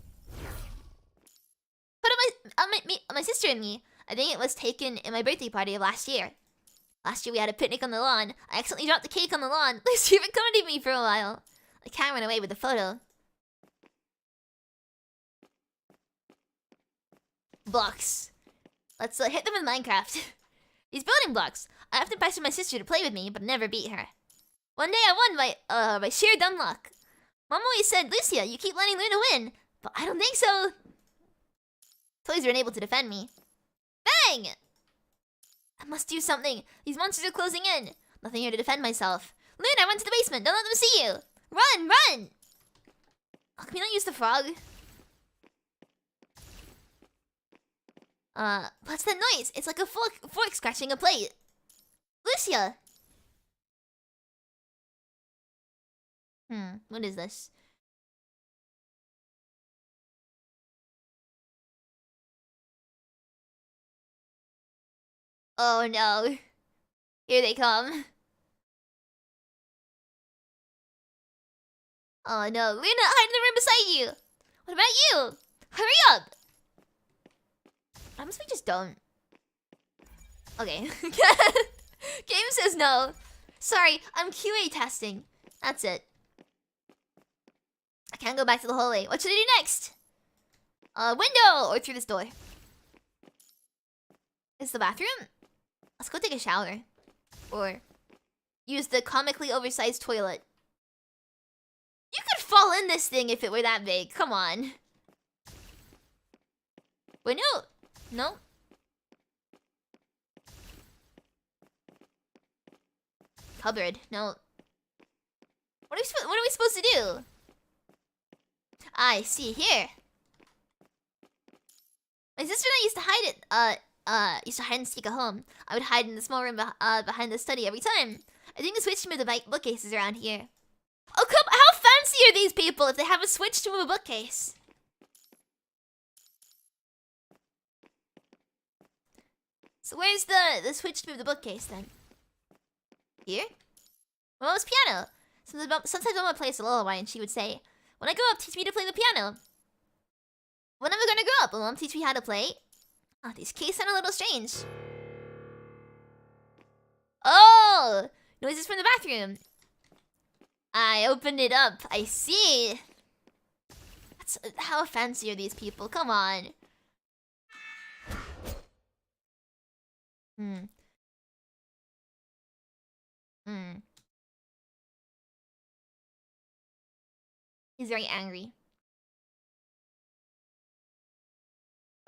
Put on my sister and me. I think it was taken in my birthday party of last year. Last year we had a picnic on the lawn. I accidentally dropped the cake on the lawn. Lucy even commented me for a while. I can't run away with the photo. Blocks. Let's hit them with Minecraft. These building blocks. I often pestered my sister to play with me, but never beat her. One day I won by sheer dumb luck. Mom always said, Lucia, you keep letting Luna win. But I don't think so. Toys are unable to defend me. Bang! I must do something. These monsters are closing in. Nothing here to defend myself. Luna, run to the basement. Don't let them see you. Run, run! Oh, can we not use the frog? What's that noise? It's like a fork scratching a plate. Lucia! What is this? Oh no. Here they come. Oh no, Luna, hide in the room beside you! What about you? Hurry up! Honestly, just don't. Okay. Game says no. Sorry, I'm QA testing. That's it. I can't go back to the hallway. What should I do next? Window! Or through this door. Is the bathroom? Let's go take a shower. Or use the comically oversized toilet. You could fall in this thing if it were that big. Come on. Window? No. Cupboard? No. What are we supposed to do? I see here. My sister and I used to hide it. Used to hide and seek at home. I would hide in the small room behind the study every time. I think the switch to move the bookcases around here. Oh, come! How fancy are these people if they have a switch to move a bookcase? So where's the switch to move the bookcase then? Here? Mama's piano. Sometimes Mama plays a lullaby and she would say, "When I grow up, teach me to play the piano." When am I gonna grow up? Will Mom teach me how to play? Oh, these keys sound a little strange. Oh! Noises from the bathroom. I opened it up. I see. How fancy are these people? Come on. He's very angry.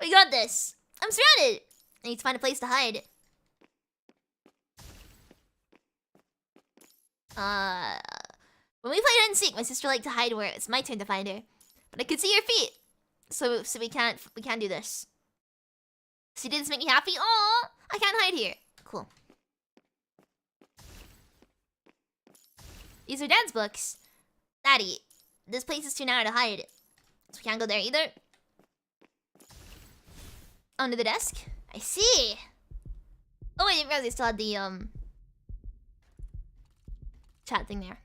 We got this. I'm surrounded. I need to find a place to hide. When we played hide and seek, my sister liked to hide where it's my turn to find her. But I could see her feet. So we can't do this. So did this make me happy? Oh, I can't hide here. Cool. These are Dad's books. Daddy, this place is too narrow to hide. So we can't go there either. Under the desk? I see. Oh wait, I didn't realize they still had the chat thing there.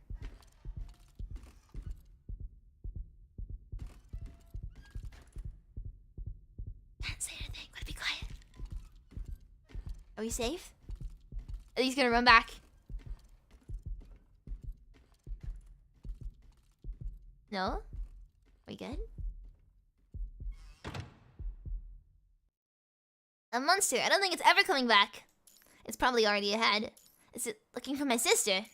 Can't say anything, gotta be quiet. Are we safe? Are these gonna run back? No? Are we good? A monster. I don't think it's ever coming back. It's probably already ahead. Is it looking for my sister?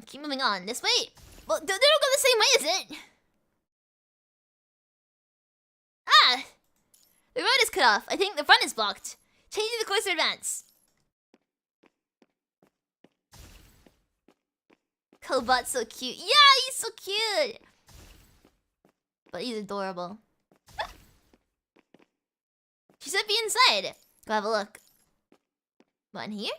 Keep moving on. This way? Well, they don't go the same way, is it? Ah! The road is cut off. I think the front is blocked. Changing the course to advance. Cobot's so cute. Yeah, he's so cute. But he's adorable. She should be inside. Go have a look. What, in here?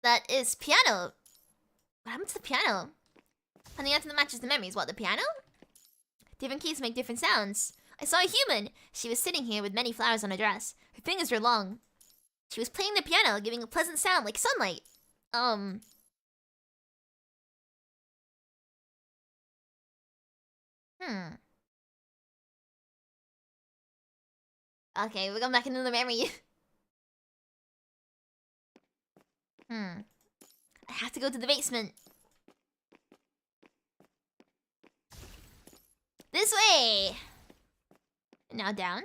That is piano. What happened to the piano? And the answer that matches the memories. What, the piano? Different keys make different sounds. I saw a human. She was sitting here with many flowers on her dress. Her fingers were long. She was playing the piano, giving a pleasant sound like sunlight. Okay, we're going back into the memory. I have to go to the basement. This way! Now down.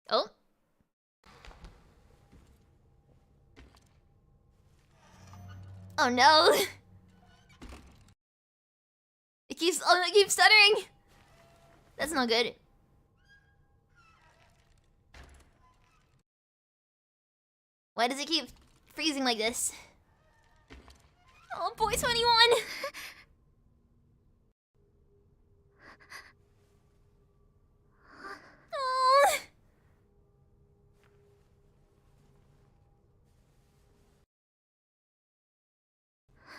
Oh. Oh no! It keeps stuttering! That's not good. Why does it keep freezing like this? Oh, boy 21! Oh.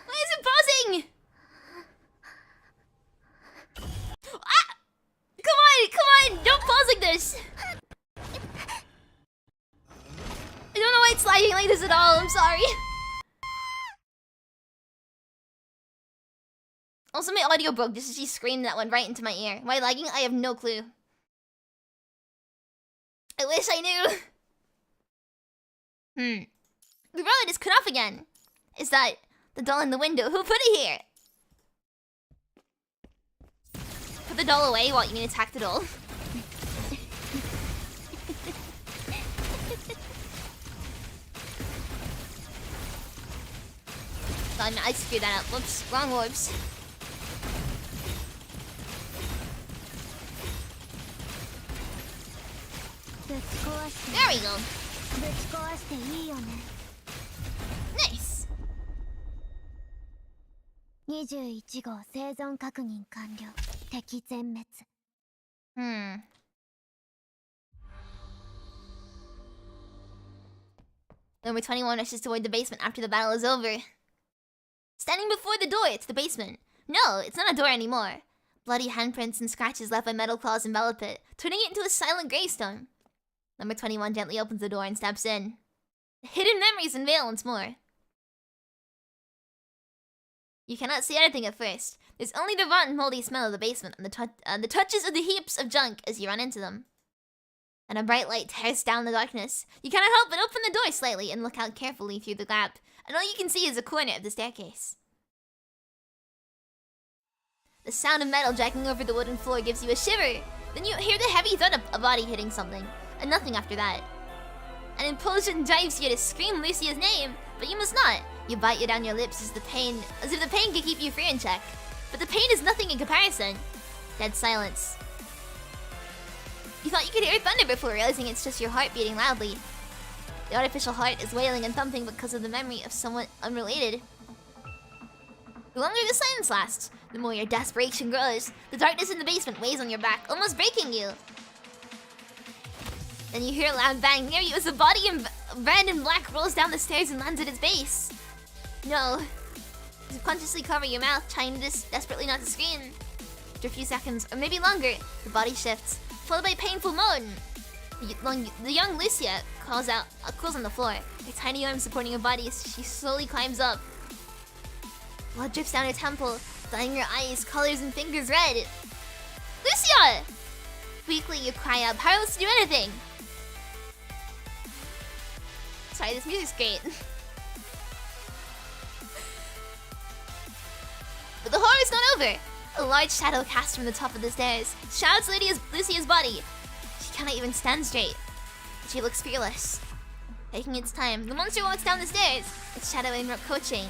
Why is it pausing? Ah! Come on! Don't pause like this! I don't know why it's sliding like this at all, I'm sorry. Also, my audio broke just as she screamed that went right into my ear. Why lagging? I have no clue. I wish I knew. The road is cut off again. Is that the doll in the window? Who put it here? Put the doll away? What, you mean attack the doll? God, I screwed that up. Whoops, wrong orbs. There we go. Nice. 21号生存確認完了。敵全滅。Number 21 rushes toward the basement after the battle is over. Standing before the door, it's the basement. No, it's not a door anymore. Bloody handprints and scratches left by metal claws envelop it, turning it into a silent gravestone. Number 21 gently opens the door and steps in. Hidden memories unveil once more. You cannot see anything at first. There's only the rotten, moldy smell of the basement and the touches of the heaps of junk as you run into them. And a bright light tears down the darkness. You cannot help but open the door slightly and look out carefully through the gap, and all you can see is a corner of the staircase. The sound of metal jacking over the wooden floor gives you a shiver. Then you hear the heavy thud of a body hitting something, and nothing after that. An impulsion drives you to scream Lucia's name, but you must not. You bite down your lips as if the pain can keep you free in check. But the pain is nothing in comparison. Dead silence. You thought you could hear thunder before realizing it's just your heart beating loudly. The artificial heart is wailing and thumping because of the memory of someone unrelated. The longer the silence lasts, the more your desperation grows. The darkness in the basement weighs on your back, almost breaking you. Then you hear a loud bang near you as a body in red and black rolls down the stairs and lands at its base. No. You subconsciously cover your mouth, trying to desperately not to scream. After a few seconds, or maybe longer, the body shifts, followed by a painful moan. The young Lucia calls on the floor, her tiny arms supporting her body as she slowly climbs up. Blood drips down her temple, dyeing her eyes, colors, and fingers red. Lucia! Weakly, you cry out, powerless to do anything. Sorry, this music's great. But the horror is not over. A large shadow cast from the top of the stairs shrouds Lucia's body. She cannot even stand straight. But she looks fearless. Taking its time, the monster walks down the stairs, its shadow encroaching.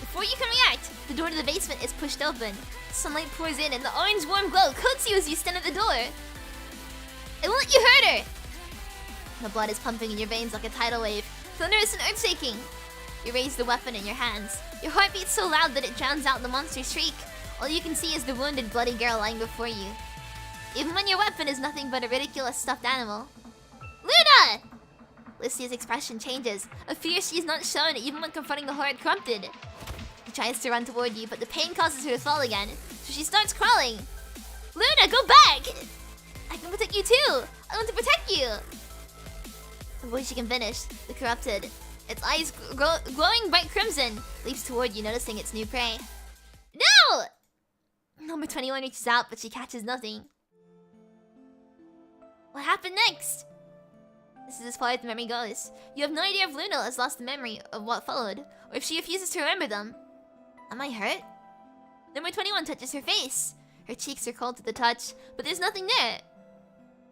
Before you can react, the door to the basement is pushed open. Sunlight pours in and the orange warm glow coats you as you stand at the door. I won't let you hurt her! The blood is pumping in your veins like a tidal wave, thunderous and earth-shaking. You raise the weapon in your hands. Your heart beats so loud that it drowns out the monster's shriek. All you can see is the wounded, bloody girl lying before you. Even when your weapon is nothing but a ridiculous stuffed animal. Luna! Lucia's expression changes, a fear she has not shown even when confronting the horrid corrupted. She tries to run toward you, but the pain causes her to fall again, so she starts crawling. Luna, go back! I can protect you too! I want to protect you! Before she can finish, the corrupted, its eyes glowing bright crimson, leaps toward you, noticing its new prey. No! Number 21 reaches out, but she catches nothing. What happened next? This is as far as the memory goes. You have no idea if Luna has lost the memory of what followed, or if she refuses to remember them. Am I hurt? Number 21 touches her face. Her cheeks are cold to the touch, but there's nothing there.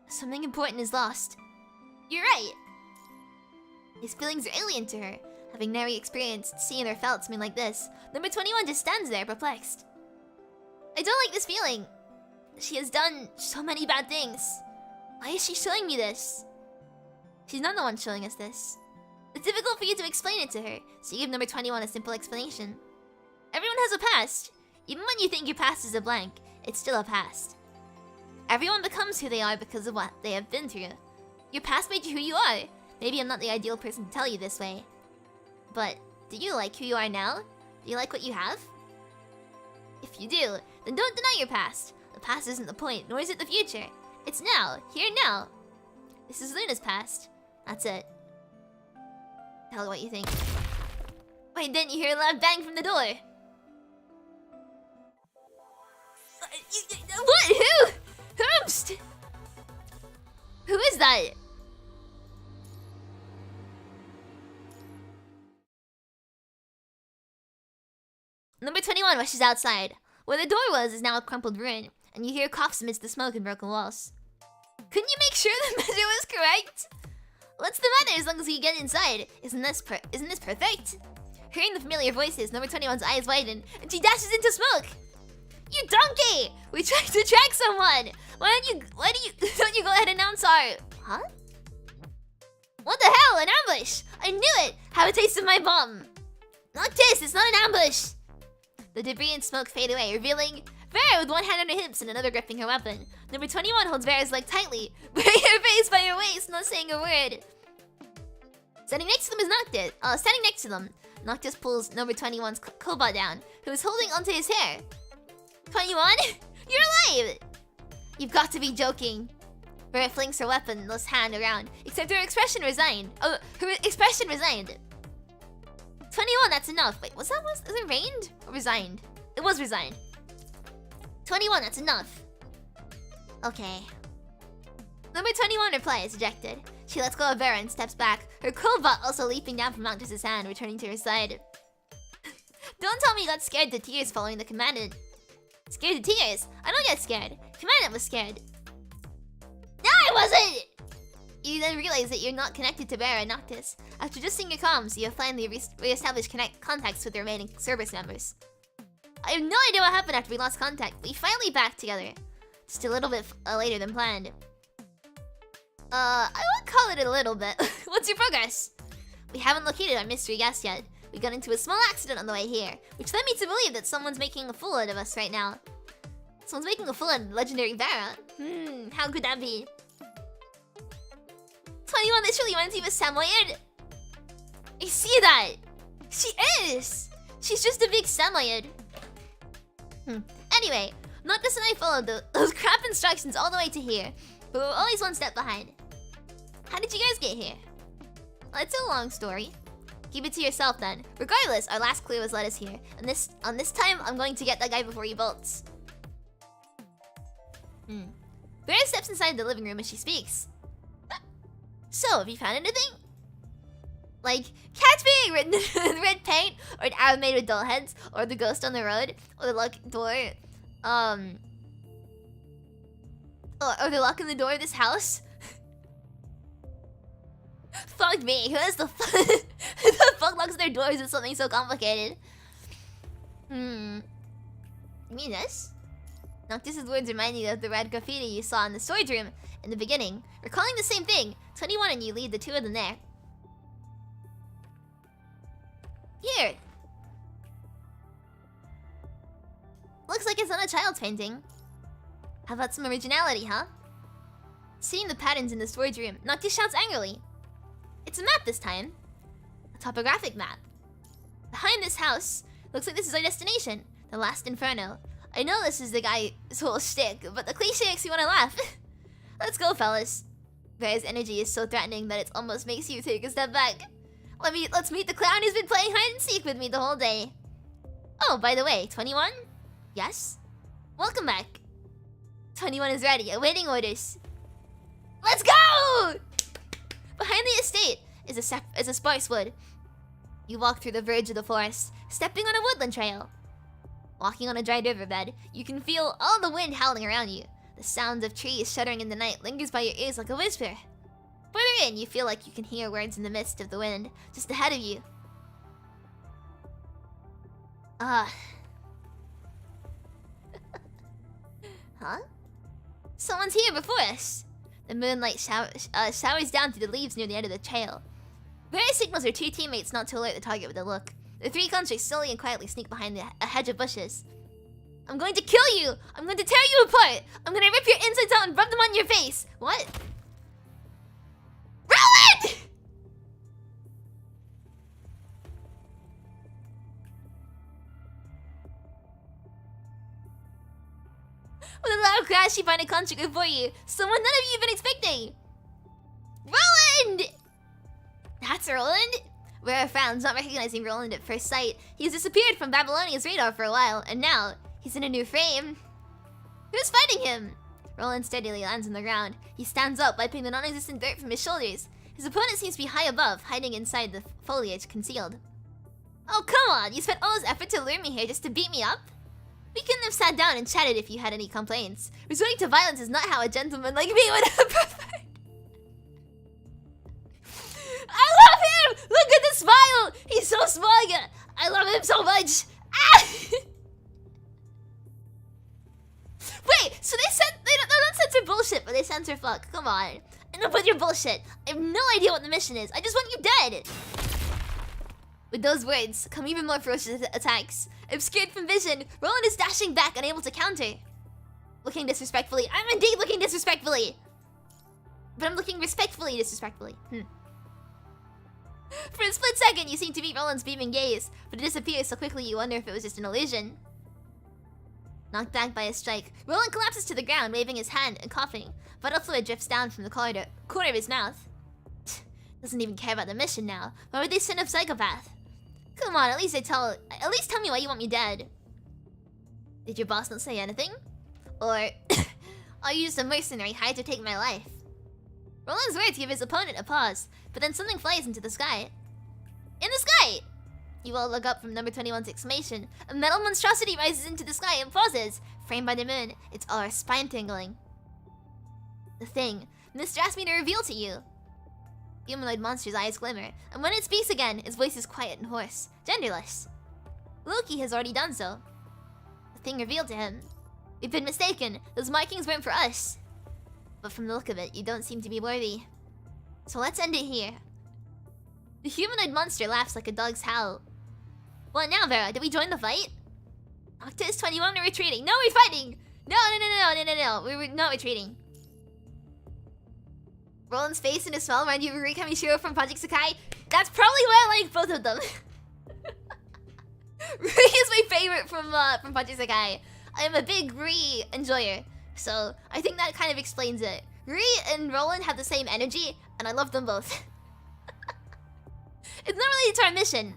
Something important is lost. You're right. These feelings are alien to her, having never experienced, seen, or felt something like this. Number 21 just stands there, perplexed. I don't like this feeling. She has done so many bad things. Why is she showing me this? She's not the one showing us this. It's difficult for you to explain it to her, so you give number 21 a simple explanation. Everyone has a past. Even when you think your past is a blank, it's still a past. Everyone becomes who they are because of what they have been through. Your past made you who you are. Maybe I'm not the ideal person to tell you this way. But, do you like who you are now? Do you like what you have? If you do, then don't deny your past. The past isn't the point, nor is it the future. It's now, here now. This is Luna's past. That's it. Tell her what you think. Wait, didn't you hear a loud bang from the door? What? Who? Whomst? Who is that? Number 21 rushes outside. Where the door was is now a crumpled ruin, and you hear coughs amidst the smoke and broken walls. Couldn't you make sure the measure was correct? What's the matter as long as we get inside? Isn't this perfect? Hearing the familiar voices, number 21's eyes widen, and she dashes into smoke. You donkey! We're trying to track someone! Why don't you go ahead and announce our... Huh? What the hell? An ambush! I knew it! Have a taste of my bomb! Noctis, it's not an ambush! The debris and smoke fade away, revealing Vera with one hand on her hips and another gripping her weapon. Number 21 holds Vera's leg tightly, burying her face by her waist, not saying a word. Standing next to them, Noctis pulls number 21's cobot down, who is holding onto his hair. 21? You're alive! You've got to be joking. Vera flings her weaponless hand around, except her expression resigned. Oh, her expression resigned. 21, that's enough. Wait, is it rained? Or resigned? It was resigned. 21, that's enough. Okay. Number 21 replies, ejected. She lets go of Vera and steps back, her cobot also leaping down from Noctis' hand, returning to her side. Don't tell me you got scared to tears following the commandant. Scared to tears? I don't get scared. Commandant was scared. No, I wasn't! You then realize that you're not connected to Vera and Noctis. After just seeing your comms, you have finally re-established contacts with the remaining Cerberus members. I have no idea what happened after we lost contact, but we finally back together. Just a little bit later than planned. I would call it a little bit. What's your progress? We haven't located our mystery guest yet. we got into a small accident on the way here, which led me to believe that someone's making a fool out of us right now. Someone's making a fool out of legendary Vera. How could that be? 21, this really reminds me of a Samoyed. I see that! She is! She's just a big Samoyed. Anyway, Noctis and I followed those crap instructions all the way to here, but we were always one step behind. How did you guys get here? Well, it's a long story. Keep it to yourself then. Regardless, our last clue has led us here, and on this time, I'm going to get that guy before he bolts. Vera steps inside the living room as she speaks. So, have you found anything? Like, cats being written in red paint, or an arrow made with dull heads, or the ghost on the road, or the lock door, or the lock on the door of this house? Fuck me, who the fuck locks their doors with something so complicated? You mean this? Noctis' words remind you of the red graffiti you saw in the storage room in the beginning. Recalling the same thing, 21 and you lead the two of them there. Here! Looks like it's on a child's painting. How about some originality, huh? Seeing the patterns in the storage room, Noctis shouts angrily. It's a map this time. A topographic map. Behind this house, looks like this is our destination. The last inferno. I know this is the guy's whole shtick, but the cliche makes me want to laugh. Let's go, fellas. Vera's energy is so threatening that it almost makes you take a step back. Let's meet the clown who's been playing hide and seek with me the whole day. Oh, by the way, 21? Yes? Welcome back. 21 is ready, awaiting orders. Let's go! Behind the estate is a sparse wood. You walk through the verge of the forest, stepping on a woodland trail. Walking on a dry riverbed, you can feel all the wind howling around you. The sound of trees shuddering in the night lingers by your ears like a whisper. Further in, you feel like you can hear words in the midst of the wind, just ahead of you. Huh? Someone's here before us. The moonlight showers down through the leaves near the end of the trail. Vera signals her two teammates not to alert the target with a look. The three constructs slowly and quietly sneak behind a hedge of bushes. I'm going to kill you! I'm going to tear you apart! I'm going to rip your insides out and rub them on your face! What? Roland! With a loud crash, you find a construct before you. Someone none of you have been expecting! Roland! That's Roland? Vera frowns, not recognizing Roland at first sight. He has disappeared from Babylonia's radar for a while, and now he's in a new frame. Who's fighting him? Roland steadily lands on the ground. He stands up, wiping the non-existent dirt from his shoulders. His opponent seems to be high above, hiding inside the foliage concealed. Oh, come on! You spent all this effort to lure me here just to beat me up? We couldn't have sat down and chatted if you had any complaints. Resorting to violence is not how a gentleman like me would have preferred. I love him! Look at the smile! He's so smug! I love him so much! Ah! Wait, so they don't censor bullshit, but they censor fuck. Come on. Enough with your bullshit. I have no idea what the mission is. I just want you dead! With those words come even more ferocious attacks. Obscured from vision, Roland is dashing back, unable to counter. Looking disrespectfully. I'm indeed looking disrespectfully! But I'm looking respectfully disrespectfully. For a split second, you seem to meet Roland's beaming gaze, but it disappears so quickly you wonder if it was just an illusion. Knocked back by a strike, Roland collapses to the ground, waving his hand and coughing. Vital fluid drifts down from the corner of his mouth. Doesn't even care about the mission now. Why would they send a psychopath? Come on, at least tell me why you want me dead. Did your boss not say anything? Or are you just a mercenary hired to take my life? Roland's words give his opponent a pause, but then something flies into the sky. In the sky! You all look up from number 21's exclamation. A metal monstrosity rises into the sky and pauses, framed by the moon. It's all spine-tingling. The thing Mr. asked me to reveal to you. Humanoid monster's eyes glimmer, and when it speaks again, its voice is quiet and hoarse, genderless. Loki has already done so. The thing revealed to him. We've been mistaken. Those markings weren't for us. But from the look of it, you don't seem to be worthy. So let's end it here. The humanoid monster laughs like a dog's howl. What now, Vera? Did we join the fight? Octus 21, we're retreating. No, we're fighting! No. We're not retreating. Roland's face and his smile remind you of Rika Mishiro from Project Sakai. That's probably why I like both of them. Rui is my favorite from Project Sakai. I am a big Rui enjoyer, so I think that kind of explains it. Rui and Roland have the same energy, and I love them both. It's not related to our mission.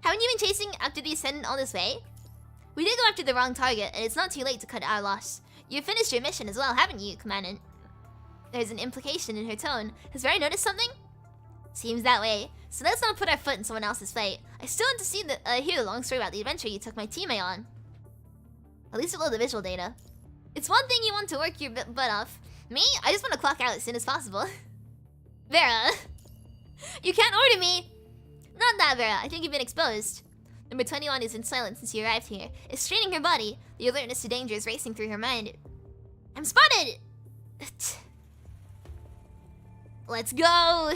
Haven't you been chasing after the Ascendant all this way? We did go after the wrong target, and it's not too late to cut our loss. You've finished your mission as well, haven't you, Commandant? There's an implication in her tone. Has Vera noticed something? Seems that way. So let's not put our foot in someone else's fight. I still want to see hear the long story about the adventure you took my teammate on. At least below the visual data. It's one thing you want to work your butt off. Me? I just want to clock out as soon as possible. Vera! You can't order me! Not that, Vera. I think you've been exposed. Number 21 is in silence since you arrived here. It's straining her body. The alertness to danger is racing through her mind. I'm spotted! Let's go!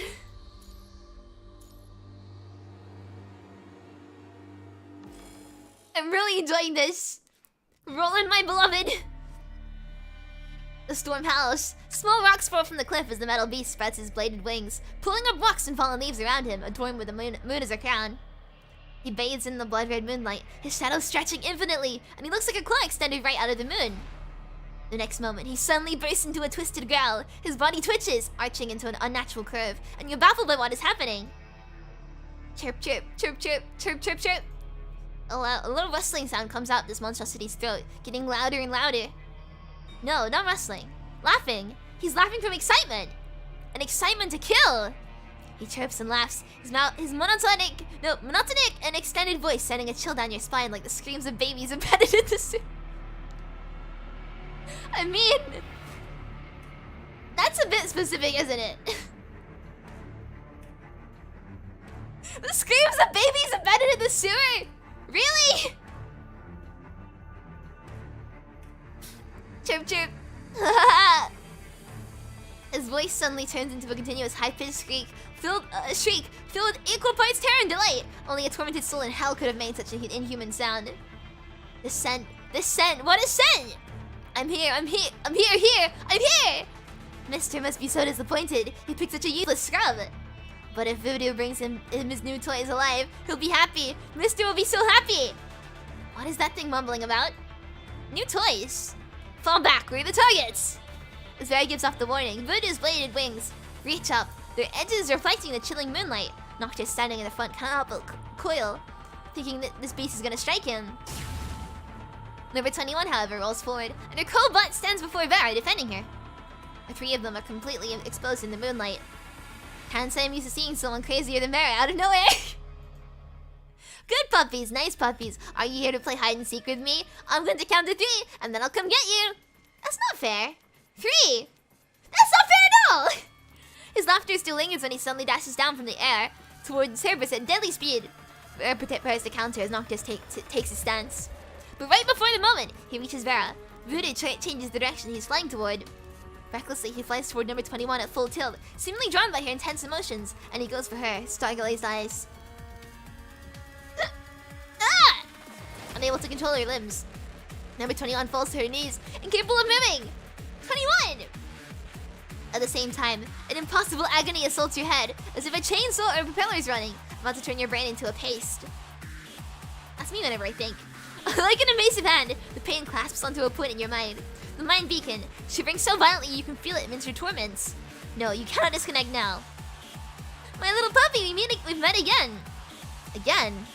I'm really enjoying this. Roland, my beloved! The storm howls. Small rocks fall from the cliff as the metal beast spreads his bladed wings, pulling up rocks and fallen leaves around him, adorned with the moon as a crown. He bathes in the blood-red moonlight, his shadow stretching infinitely, and he looks like a claw extended right out of the moon. The next moment, he suddenly bursts into a twisted growl. His body twitches, arching into an unnatural curve, and you're baffled by what is happening. Chirp, chirp, chirp, chirp, chirp, chirp, chirp. A little rustling sound comes out this monstrosity's throat, getting louder and louder. No, not rustling. Laughing. He's laughing from excitement. An excitement to kill. He chirps and laughs, his monotonic and extended voice sending a chill down your spine like the screams of babies embedded in the suit. I mean, that's a bit specific, isn't it? The screams of babies embedded in the sewer? Really? Chirp chirp. His voice suddenly turns into a continuous high-pitched shriek filled with equal parts terror and delight. Only a tormented soul in hell could have made such an inhuman sound. This scent, what a scent! I'm here. Mister must be so disappointed. He picked such a useless scrub. But if Voodoo brings him his new toys alive, he'll be happy. Mister will be so happy. What is that thing mumbling about? New toys. Fall back, we're the targets. As Vera gives off the warning, Voodoo's bladed wings reach up, their edges reflecting the chilling moonlight. Noctis standing in the front can't help but coil, thinking that this beast is gonna strike him. Number 21, however, rolls forward, and her cold butt stands before Vera, defending her. The three of them are completely exposed in the moonlight. Can't say I'm used to seeing someone crazier than Vera out of nowhere. Good puppies, nice puppies. Are you here to play hide and seek with me? I'm going to count to 3, and then I'll come get you. That's not fair. 3. That's not fair at all. His laughter still lingers when he suddenly dashes down from the air towards Cerberus at deadly speed. Vera prepares to counter as Noctis takes his stance. But right before the moment he reaches Vera, Voodoo changes the direction he's flying toward. Recklessly, he flies toward number 21 at full tilt, seemingly drawn by her intense emotions, and he goes for her, star-glazed eyes. Ah! Unable to control her limbs, number 21 falls to her knees, incapable of moving. 21! At the same time, an impossible agony assaults your head, as if a chainsaw or propeller is running, about to turn your brain into a paste. That's me whenever I think. Like an evasive hand, the pain clasps onto a point in your mind. The mind beacon, shivering so violently you can feel it amidst your torments. No, you cannot disconnect now. My little puppy, we've met again. Again.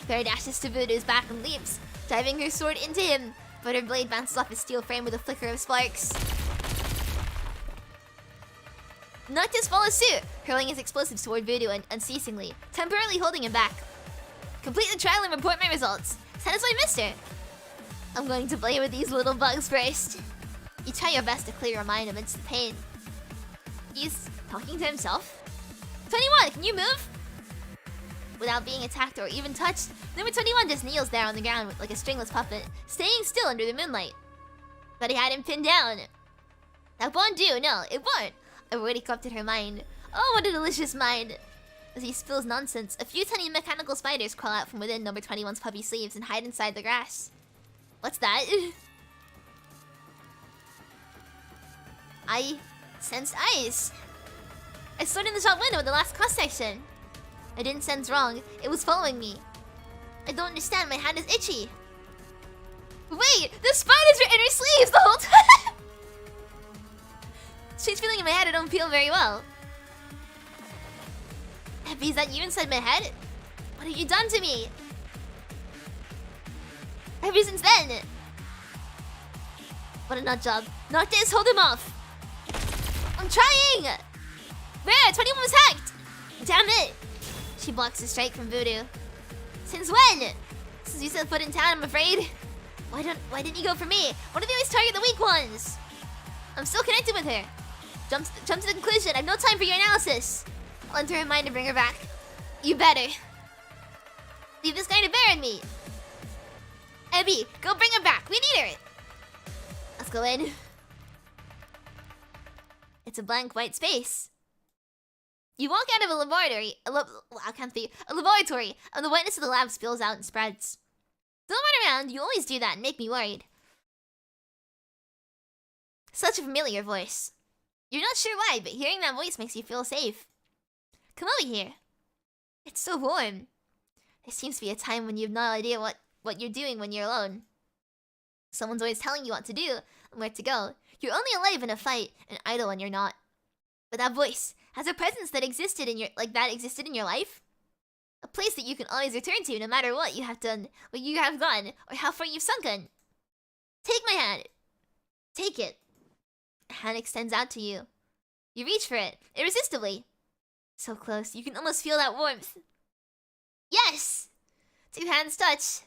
Vera dashes to Voodoo's back and leaps, diving her sword into him, but her blade bounces off his steel frame with a flicker of sparks. Noctis follows suit, hurling his explosives toward Voodoo unceasingly, temporarily holding him back. Complete the trial and report my results. Satisfy Mister. I'm going to play with these little bugs first. You try your best to clear your mind amidst the pain. He's talking to himself. 21, can you move? Without being attacked or even touched, number 21 just kneels there on the ground like a stringless puppet, staying still under the moonlight. But he had him pinned down. That won't do, no, it won't. I've already corrupted her mind. Oh, what a delicious mind. As he spills nonsense, a few tiny mechanical spiders crawl out from within number 21's puppy sleeves and hide inside the grass. What's that? I sensed ice. I stood in the shop window in the last cross-section. I didn't sense wrong. It was following me. I don't understand. My hand is itchy. Wait! The spiders were in her sleeves the whole time! Strange feeling in my head. I don't feel very well. Abby, is that you inside my head? What have you done to me? Ever since then. What a nut job. Not this, hold him off. I'm trying! Where? 21 was hacked! Damn it! She blocks the strike from Voodoo. Since when? Since you set foot in town, I'm afraid. Why didn't you go for me? Why do they always target the weak ones? I'm still connected with her. Jump to the conclusion. I have no time for your analysis. I'll enter her mind to bring her back. You better. Leave this guy to bear in me. Abby, go bring her back. We need her. Let's go in. It's a blank white space. You walk out of a laboratory, a laboratory, and the whiteness of the lab spills out and spreads. Don't run around, you always do that and make me worried. Such a familiar voice. You're not sure why, but hearing that voice makes you feel safe. Come over here. It's so warm. There seems to be a time when you have no idea what you're doing when you're alone. Someone's always telling you what to do and where to go. You're only alive in a fight and idle when you're not. But that voice has a presence that existed in your life. A place that you can always return to no matter what you have done, what you have gone, or how far you've sunken. Take my hand. Take it. A hand extends out to you. You reach for it, irresistibly. So close, you can almost feel that warmth. Yes! 2 hands touch.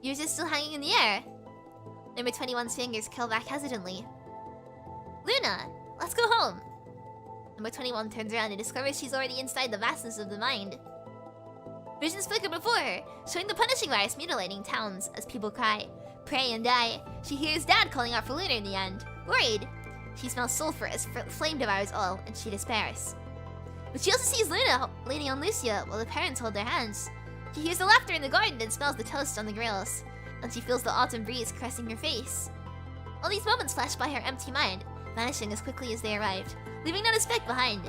Yours is still hanging in the air. Number 21's fingers curl back hesitantly. Luna, let's go home. Number 21 turns around and discovers she's already inside the vastness of the mind. Visions flicker before her, showing the punishing virus mutilating towns as people cry, pray, and die. She hears Dad calling out for Luna in the end, worried. She smells sulfur as flame devours all, and she despairs. But she also sees Luna leaning on Lucia while the parents hold their hands. She hears the laughter in the garden and smells the toast on the grills, and she feels the autumn breeze caressing her face. All these moments flash by her empty mind, vanishing as quickly as they arrived, leaving not a speck behind.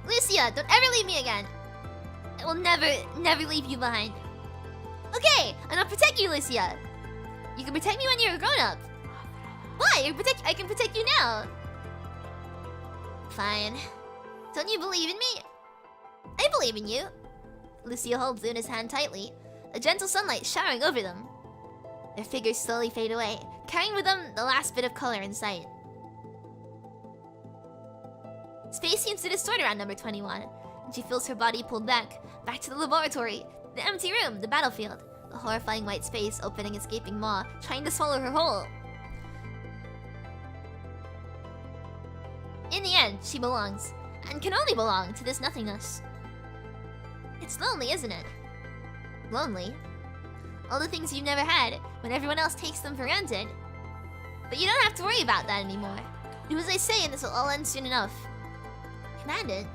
Lucia, don't ever leave me again! I will never leave you behind. Okay, and I'll protect you, Lucia. You can protect me when you're a grown-up. Why? I can protect you now. Fine. Don't you believe in me? I believe in you. Lucia holds Luna's hand tightly, a gentle sunlight showering over them. Their figures slowly fade away, carrying with them the last bit of color in sight. Space seems to distort around number 21, and she feels her body pulled back to the laboratory, the empty room, the battlefield, the horrifying white space opening its gaping maw, trying to swallow her whole. In the end, she belongs, and can only belong to this nothingness. It's lonely, isn't it? Lonely. All the things you've never had, when everyone else takes them for granted. But you don't have to worry about that anymore. Do as I say and this will all end soon enough. Commandant?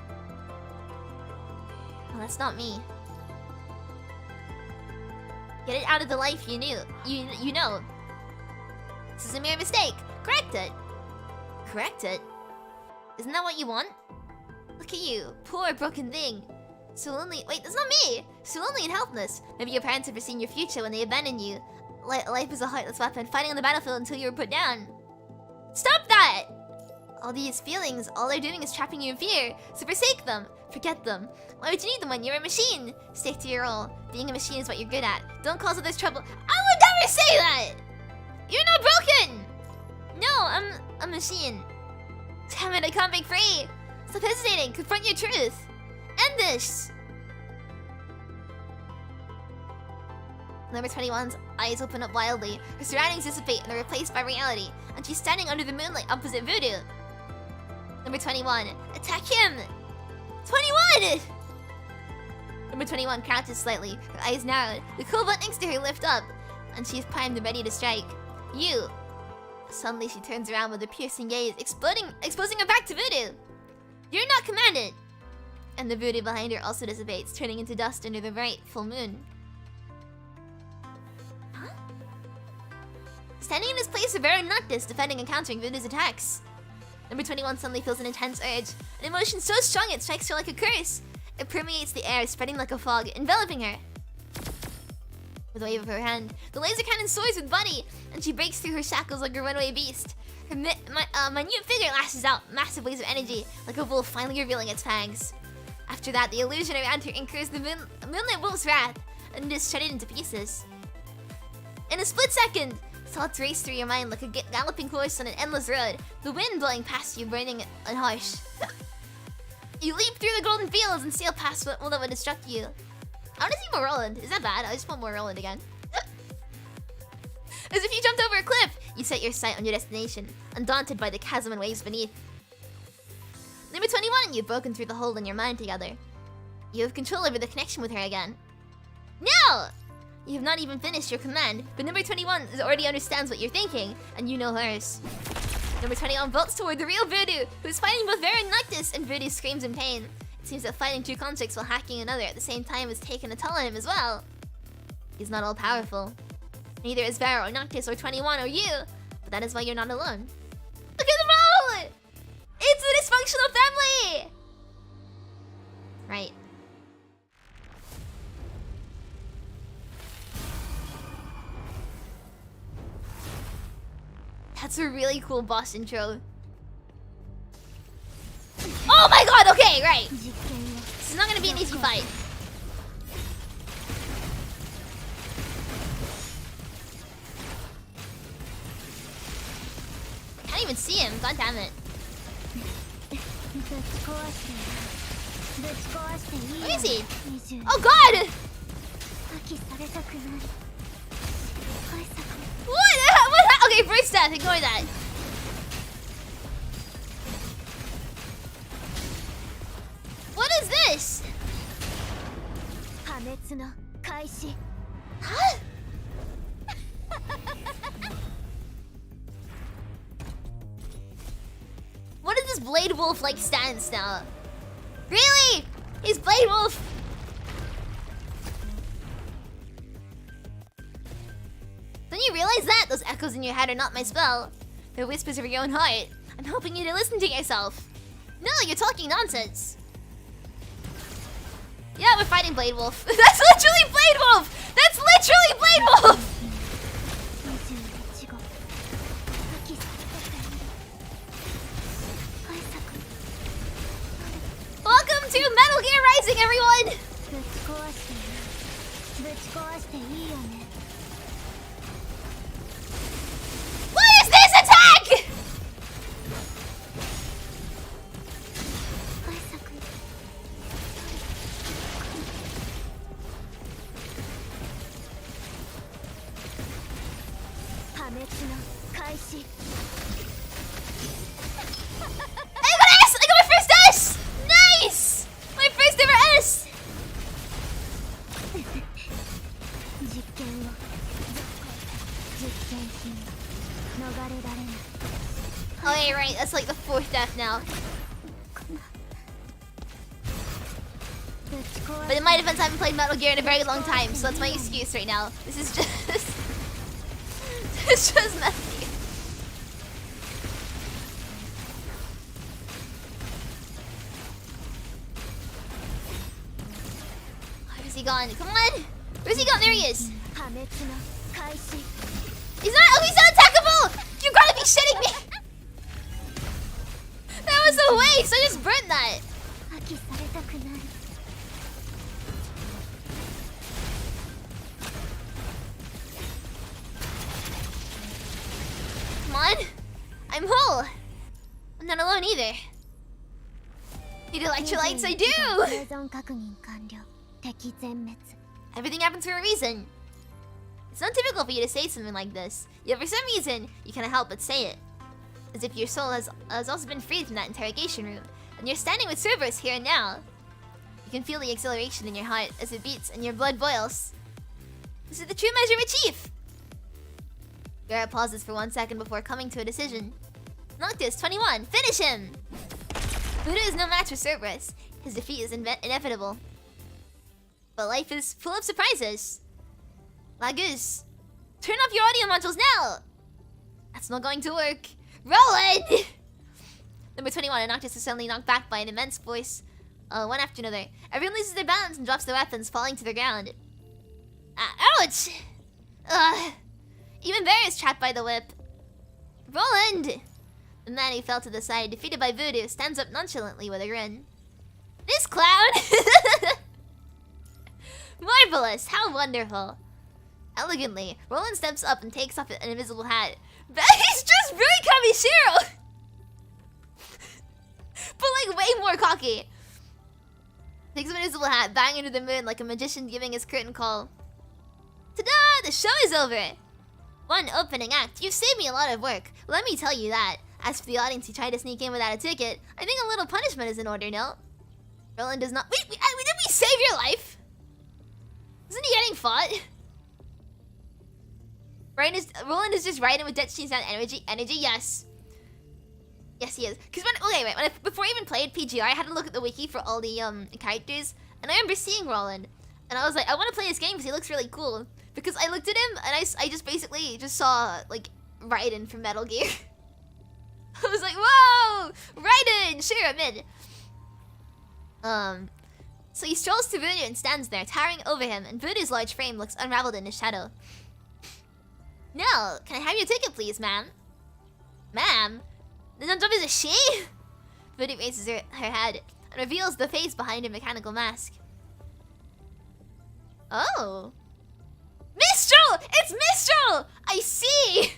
Well, that's not me. Get it out of the life you knew. You know. This is a mere mistake. Correct it. Correct it? Isn't that what you want? Look at you, poor broken thing. So lonely. Wait, that's not me! So lonely and helpless. Maybe your parents have foreseen your future when they abandoned you. Life is a heartless weapon, fighting on the battlefield until you were put down. Stop that! All these feelings, all they're doing is trapping you in fear. So forsake them. Forget them. Why would you need them when you're a machine? Stick to your role. Being a machine is what you're good at. Don't cause others trouble. I would never say that! You're not broken! No, I'm a machine. Damn it, I can't break free! Stop hesitating, confront your truth! End this! Number 21's eyes open up wildly. Her surroundings dissipate and are replaced by reality, and she's standing under the moonlight opposite Voodoo. Number 21, attack him! 21! Number 21 crouches slightly, her eyes narrowed, the cool butt next to her lift up, and she's primed and ready to strike. You. Suddenly she turns around with a piercing gaze, exposing her back to Voodoo. You're not commandant! And the Voodoo behind her also dissipates, turning into dust under the bright full moon. Huh? Standing in his place are Baron Noctis, defending and countering Voodoo's attacks. Number 21 suddenly feels an intense urge, an emotion so strong it strikes her like a curse. It permeates the air, spreading like a fog, enveloping her. With a wave of her hand, the laser cannon soars with Bunny, and she breaks through her shackles like a runaway beast. Her minute figure lashes out, massive waves of energy, like a wolf finally revealing its fangs. After that, the illusion around her incurs the moonlit wolf's wrath, and is shredded into pieces. In a split second, thoughts race through your mind like a galloping horse on an endless road, the wind blowing past you, burning and harsh. You leap through the golden fields and sail past what would distract you. I want to see more Roland. Is that bad? I just want more Roland again. As if you jumped over a cliff, you set your sight on your destination, undaunted by the chasm and waves beneath. Number 21, you've broken through the hole in your mind together. You have control over the connection with her again. No! You have not even finished your command, but number 21 already understands what you're thinking, and you know hers. Number 21 bolts toward the real Voodoo, who's fighting both Baron Noctis, and Voodoo screams in pain. It seems that fighting two constructs while hacking another at the same time has taken a toll on him as well. He's not all-powerful. Neither is Baron or Noctis or 21 or you, but that is why you're not alone. Look at them all! It's the dysfunctional family! Right. That's a really cool boss intro. Oh my god, okay, right. This is not gonna be an easy fight. I can't even see him, god damn it. Where is he? Oh god! What? Okay, first death, ignore that. What is this? Huh? What is this Blade Wolf like stance now? Really? He's Blade Wolf. Don't you realize that? Those echoes in your head are not my spell. They're whispers of your own heart. I'm helping you to listen to yourself. No, you're talking nonsense. Yeah, we're fighting Blade Wolf. That's literally Blade Wolf! That's literally Blade Wolf! Welcome to Metal Gear Rising, everyone! What is this attack?! I got S! I got my first S! Nice! My first ever S! Oh yeah, right, that's like the fourth death now. But in my defense, I haven't played Metal Gear in a very long time, so that's my excuse right now. This is just... it's just messy. Where's he gone? Come on! Where's he gone? There he is! He's not- oh, he's not attackable! You gotta be shitting me! That was a waste! I just burnt that! Come on! I'm whole! I'm not alone either. Need electrolytes? I do! Everything happens for a reason. It's not typical for you to say something like this, yet for some reason, you cannot help but say it. As if your soul has also been freed from that interrogation room, and you're standing with Cerberus here and now. You can feel the exhilaration in your heart as it beats and your blood boils. This is the true measure of a chief! Vera pauses for 1 second before coming to a decision. Noctis, 21, finish him! Voodoo is no match for Cerberus. His defeat is inevitable. But life is full of surprises. Lagus, turn off your audio modules now! That's not going to work. Roland! Number 21, and Noctis is suddenly knocked back by an immense voice. One after another. Everyone loses their balance and drops their weapons, falling to the ground. Ouch! Even Bear is trapped by the whip. Roland! The man who fell to the side, defeated by Voodoo, stands up nonchalantly with a grin. This clown! Marvelous! How wonderful! Elegantly, Roland steps up and takes off an invisible hat. He's just really Kamishiro! But like way more cocky. Takes an invisible hat, bang into the moon like a magician giving his curtain call. Ta-da! The show is over! One opening act. You've saved me a lot of work. Let me tell you that. As for the audience who tried to sneak in without a ticket, I think a little punishment is in order, no? Roland does not... Wait, did we save your life? Isn't he getting fought? Roland is just riding with Destiny Sound energy, yes. Yes, he is. Because before I even played PGR, I had to look at the wiki for all the characters, and I remember seeing Roland, and I was like, I want to play this game because he looks really cool. Because I looked at him, and I just basically just saw, like, Raiden from Metal Gear. I was like, whoa! Raiden! Sure, I'm in. So he strolls to Voodoo and stands there, towering over him, and Voodoo's large frame looks unraveled in his shadow. No, can I have your ticket, please, ma'am? Ma'am? The dumb is a she? Voodoo raises her head and reveals the face behind her mechanical mask. Oh. Mistral! It's Mistral! I see!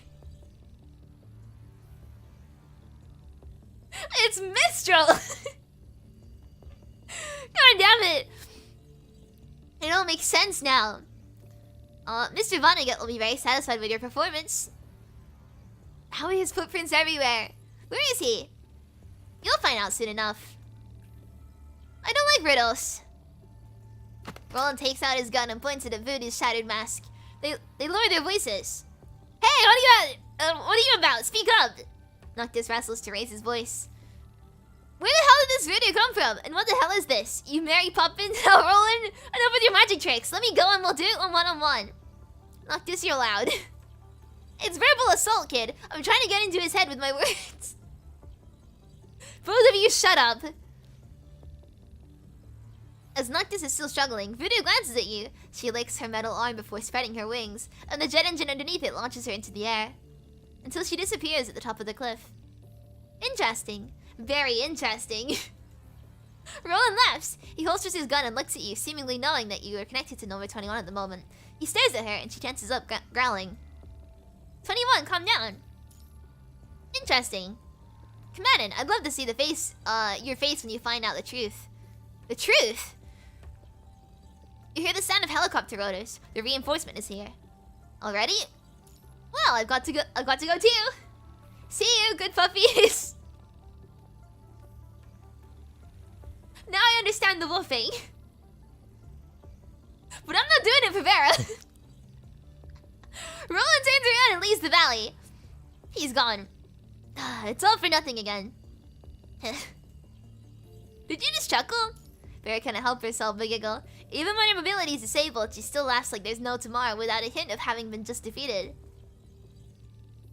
It's Mistral! God damn it! It all makes sense now. Mr. Vonnegut will be very satisfied with your performance. How are his footprints everywhere? Where is he? You'll find out soon enough. I don't like riddles. Roland takes out his gun and points it at Voodoo's shattered mask. They lower their voices. Hey, what are you about? Speak up! Noctis wrestles to raise his voice. Where the hell did this Voodoo come from? And what the hell is this? You Mary Poppins? Oh, Roland? Enough with your magic tricks. Let me go and we'll do it one-on-one. Noctis, you're loud. It's verbal assault, kid. I'm trying to get into his head with my words. Both of you shut up. As Noctis is still struggling, Voodoo glances at you. She licks her metal arm before spreading her wings, and the jet engine underneath it launches her into the air. Until she disappears at the top of the cliff. Interesting. Very interesting. Roland laughs. He holsters his gun and looks at you, seemingly knowing that you are connected to number 21 at the moment. He stares at her and she tenses up, growling. 21, calm down. Interesting. Commandant, I'd love to see your face when you find out the truth. The truth? You hear the sound of helicopter rotors. The reinforcement is here. Already? Well, I've got to go too. See you, good puppies. Now I understand the wolfing. But I'm not doing it for Vera. Roland turns around and leaves the valley. He's gone. It's all for nothing again. Did you just chuckle? Vera can't help herself but giggle. Even when her mobility is disabled, she still laughs like there's no tomorrow without a hint of having been just defeated.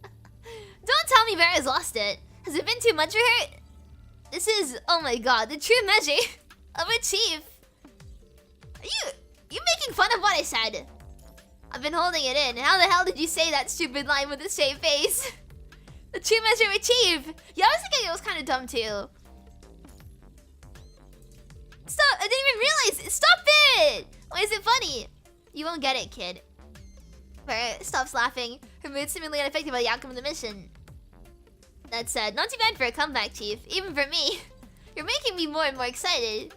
Don't tell me Vera's lost it. Has it been too much for her? This is, oh my god, the true measure of a chief. Are you making fun of what I said? I've been holding it in. How the hell did you say that stupid line with a straight face? The true measure of a chief. Yeah, I was thinking it was kind of dumb too. Stop! I didn't even realize. Stop it! Why is it funny? You won't get it, kid. Vera stops laughing. Her mood seemingly unaffected by the outcome of the mission. That said, not too bad for a comeback, Chief. Even for me. You're making me more and more excited.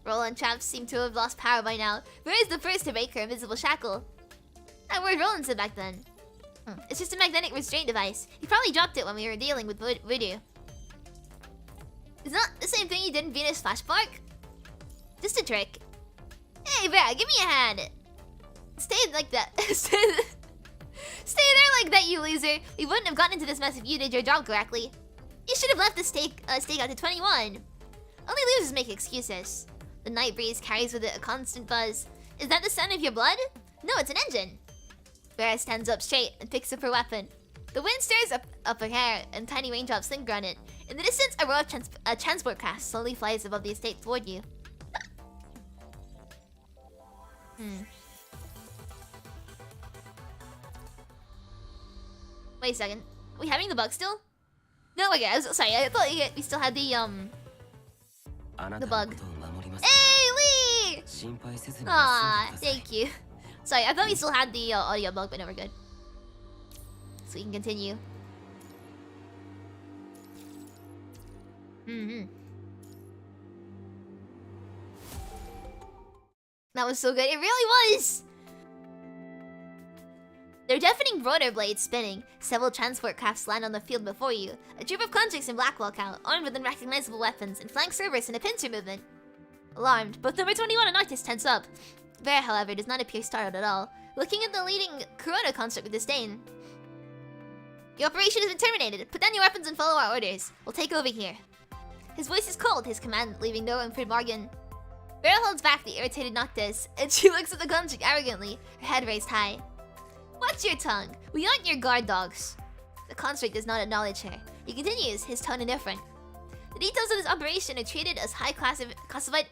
Roland traps seem to have lost power by now. Vera's the first to break her invisible shackle. That word Roland said back then. It's just a magnetic restraint device. He probably dropped it when we were dealing with Voodoo. It's not the same thing you did in Venus Flashmark? Just a trick. Hey, Vera, give me a hand. Stay like that. Stay there like that, you loser! We wouldn't have gotten into this mess if you did your job correctly. You should have left the stake out to 21. Only losers make excuses. The night breeze carries with it a constant buzz. Is that the sound of your blood? No, it's an engine. Vera stands up straight and picks up her weapon. The wind stirs up her hair, and tiny raindrops linger on it. In the distance, a row of transport craft slowly flies above the estate toward you. Wait a second. Are we having the bug still? No, okay, sorry, I thought we still had the bug. Hey, Lee! Aw, thank you. Sorry, I thought we still had the audio bug, but no, we're good. So we can continue. That was so good. It really was! Their deafening rotor blades spinning, several transport crafts land on the field before you. A troop of convicts in black walk out, armed with unrecognizable weapons, and flank Cerberus in a pincer movement. Alarmed, both number 21 and Noctis tense up. Vera, however, does not appear startled at all, looking at the leading Corona construct with disdain. Your operation has been terminated. Put down your weapons and follow our orders. We'll take over here. His voice is cold, his command leaving no room for bargain. Vera holds back the irritated Noctis, and she looks at the construct arrogantly, her head raised high. Watch your tongue. We aren't your guard dogs. The construct does not acknowledge her. He continues, his tone indifferent. The details of this operation are treated as highly classified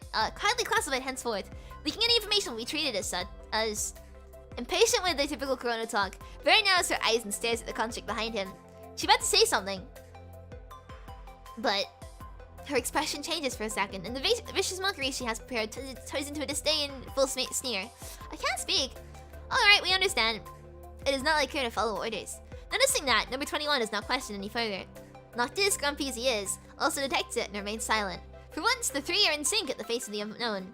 henceforth. Leaking any information will be treated as such. Impatient with their typical Corona talk, Vera narrows her eyes and stares at the construct behind him. She's about to say something, but her expression changes for a second, and the vicious mockery she has prepared turns into a disdainful sneer. I can't speak. Alright, we understand. It is not like her to follow orders. Noticing that, number 21 does not question any further. Noctis, grumpy as he is, also detects it and remains silent. For once, the three are in sync at the face of the unknown.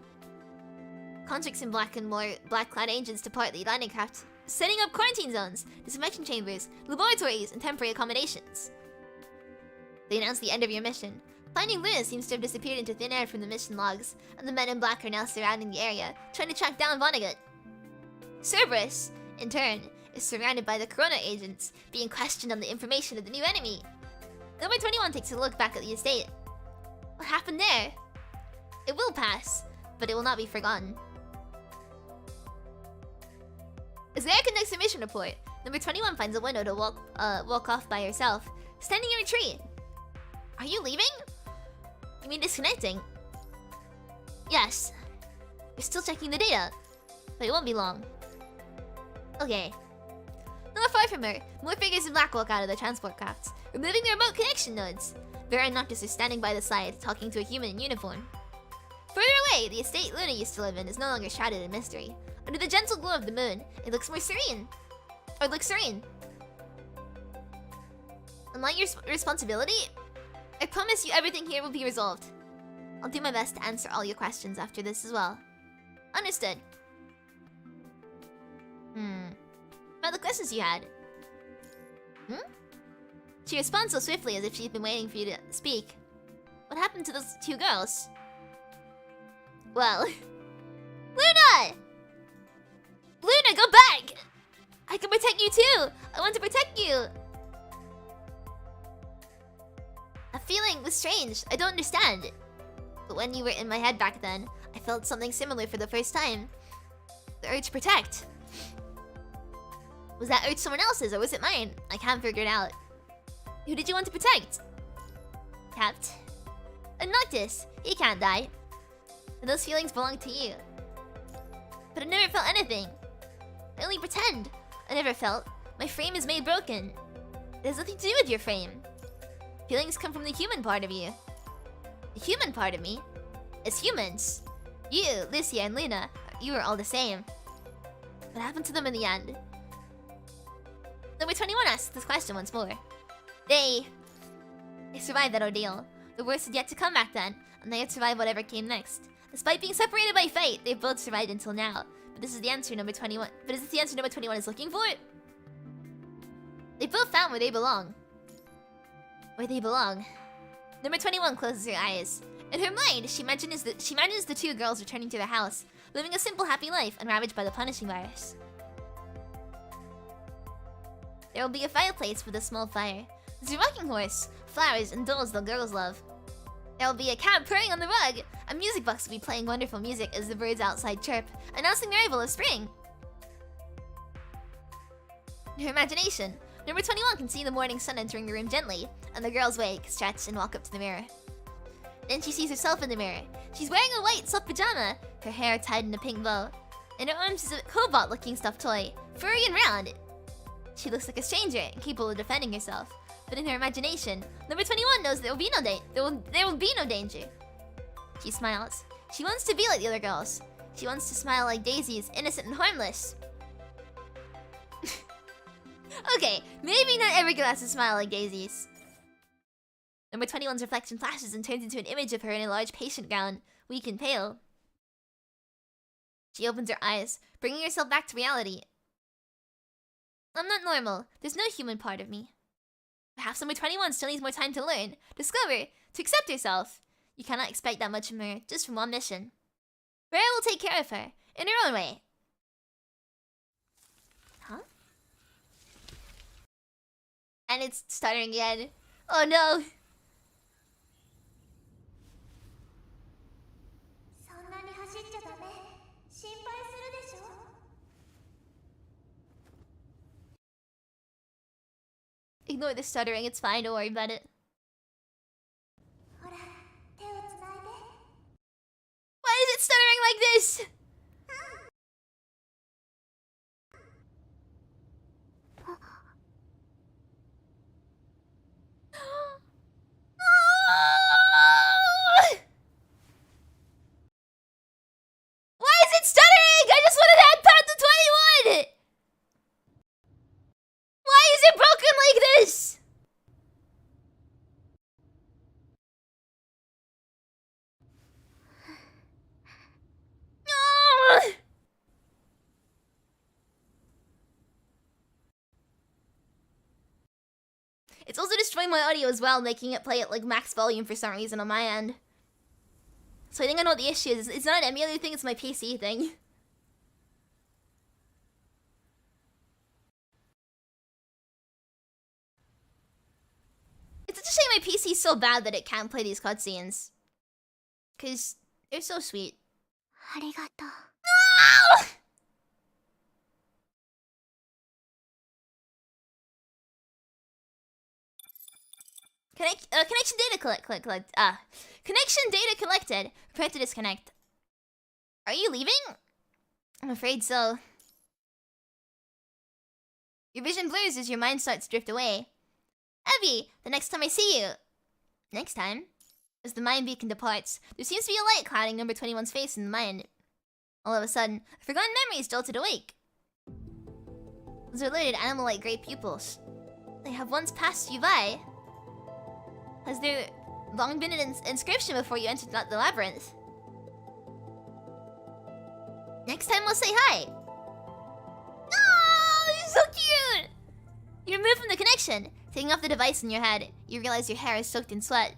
Contracts in black and more black-clad agents depart the landing craft, setting up quarantine zones, disinfection chambers, laboratories, and temporary accommodations. They announce the end of your mission. Finding Luna seems to have disappeared into thin air from the mission logs, and the men in black are now surrounding the area, trying to track down Vonnegut. Cerberus, in turn, is surrounded by the Corona agents, being questioned on the information of the new enemy. Number 21 takes a look back at the estate. What happened there? It will pass, but it will not be forgotten. As Vera conducts her mission report, number 21 finds a window to walk off by herself, standing in retreat. Are you leaving? You mean disconnecting? Yes. We're still checking the data, but it won't be long. Okay. Not far from her, more figures in black walk out of the transport crafts, removing their remote connection nodes. Vera and Noctis are standing by the side, talking to a human in uniform. Further away, the estate Luna used to live in is no longer shrouded in mystery. Under the gentle glow of the moon, it looks more serene. Or looks serene. Am I your responsibility? I promise you everything here will be resolved. I'll do my best to answer all your questions after this as well. Understood. About the questions you had. She responds so swiftly as if she's been waiting for you to speak. What happened to those two girls? Well... Luna! Luna, go back! I can protect you too! I want to protect you! That feeling was strange. I don't understand. But when you were in my head back then, I felt something similar for the first time. The urge to protect. Was that urge someone else's or was it mine? I can't figure it out. Who did you want to protect? Capt. And Noctis. He can't die. And those feelings belong to you. But I never felt anything. I only pretend. I never felt. My frame is made broken. It has nothing to do with your frame. Feelings come from the human part of you. The human part of me? As humans. You, Lucia, and Luna, you are all the same. What happened to them in the end? Number 21 asks this question once more. They survived that ordeal. The worst had yet to come back then, and they had survived whatever came next. Despite being separated by fate, they've both survived until now. But this is the answer number 21. But is this the answer number 21 is looking for? They both found where they belong. Where they belong. Number 21 closes her eyes. In her mind, she imagines the two girls returning to their house, living a simple, happy life, unravaged by the punishing virus. There will be a fireplace with a small fire. There's a rocking horse, flowers, and dolls the girls love. There will be a cat purring on the rug. A music box will be playing wonderful music as the birds outside chirp, announcing the arrival of spring. Her imagination. Number 21 can see the morning sun entering the room gently, and the girls wake, stretch, and walk up to the mirror. Then she sees herself in the mirror. She's wearing a white soft pajama, her hair tied in a pink bow. In her arms is a cobalt-looking stuffed toy, furry and round. She looks like a stranger, incapable of defending herself. But in her imagination, number 21 knows there will be no danger. She smiles. She wants to be like the other girls. She wants to smile like daisies, innocent and harmless. Okay, maybe not every girl has to smile like daisies. Number 21's reflection flashes and turns into an image of her in a large patient gown, weak and pale. She opens her eyes, bringing herself back to reality. I'm not normal. There's no human part of me. Perhaps number 21 still needs more time to learn, discover, to accept herself. You cannot expect that much from her, just from one mission. Rhea will take care of her, in her own way. Huh? And it's stuttering again. Oh no! Ignore the stuttering, it's fine, don't worry about it. Why is it stuttering like this? Why is it stuttering? I just wanted to add part to 21! Why is it broken like this? It's also destroying my audio as well, making it play at like max volume for some reason on my end. So I think I know what the issue is. It's not an emulator thing, it's my PC thing. It's such a shame my PC's so bad that it can't play these cutscenes. Cause they're so sweet. Arigato. No! Connection data connection data collected. Prepare to disconnect. Are you leaving? I'm afraid so. Your vision blurs as your mind starts to drift away. Abby, the next time I see you. Next time? As the mind beacon departs, there seems to be a light clouding number 21's face in the mind. All of a sudden, forgotten memories jolted awake. Those are alerted animal-like gray pupils. They have once passed you by. Has there long been an inscription before you entered the labyrinth? Next time we'll say hi. Oh, you're so cute! You remove from the connection. Taking off the device in your head, you realize your hair is soaked in sweat.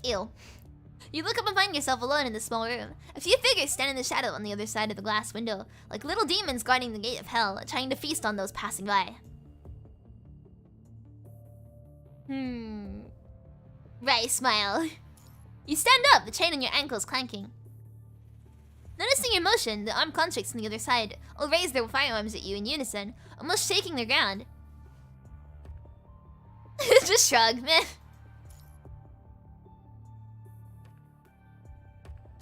Ew. You look up and find yourself alone in the small room. A few figures stand in the shadow on the other side of the glass window, like little demons guarding the gate of hell, trying to feast on those passing by. Right, smile. You stand up, the chain on your ankle is clanking. Noticing your motion, the armed constructs on the other side all raise their firearms at you in unison, almost shaking their ground. Just shrug, meh.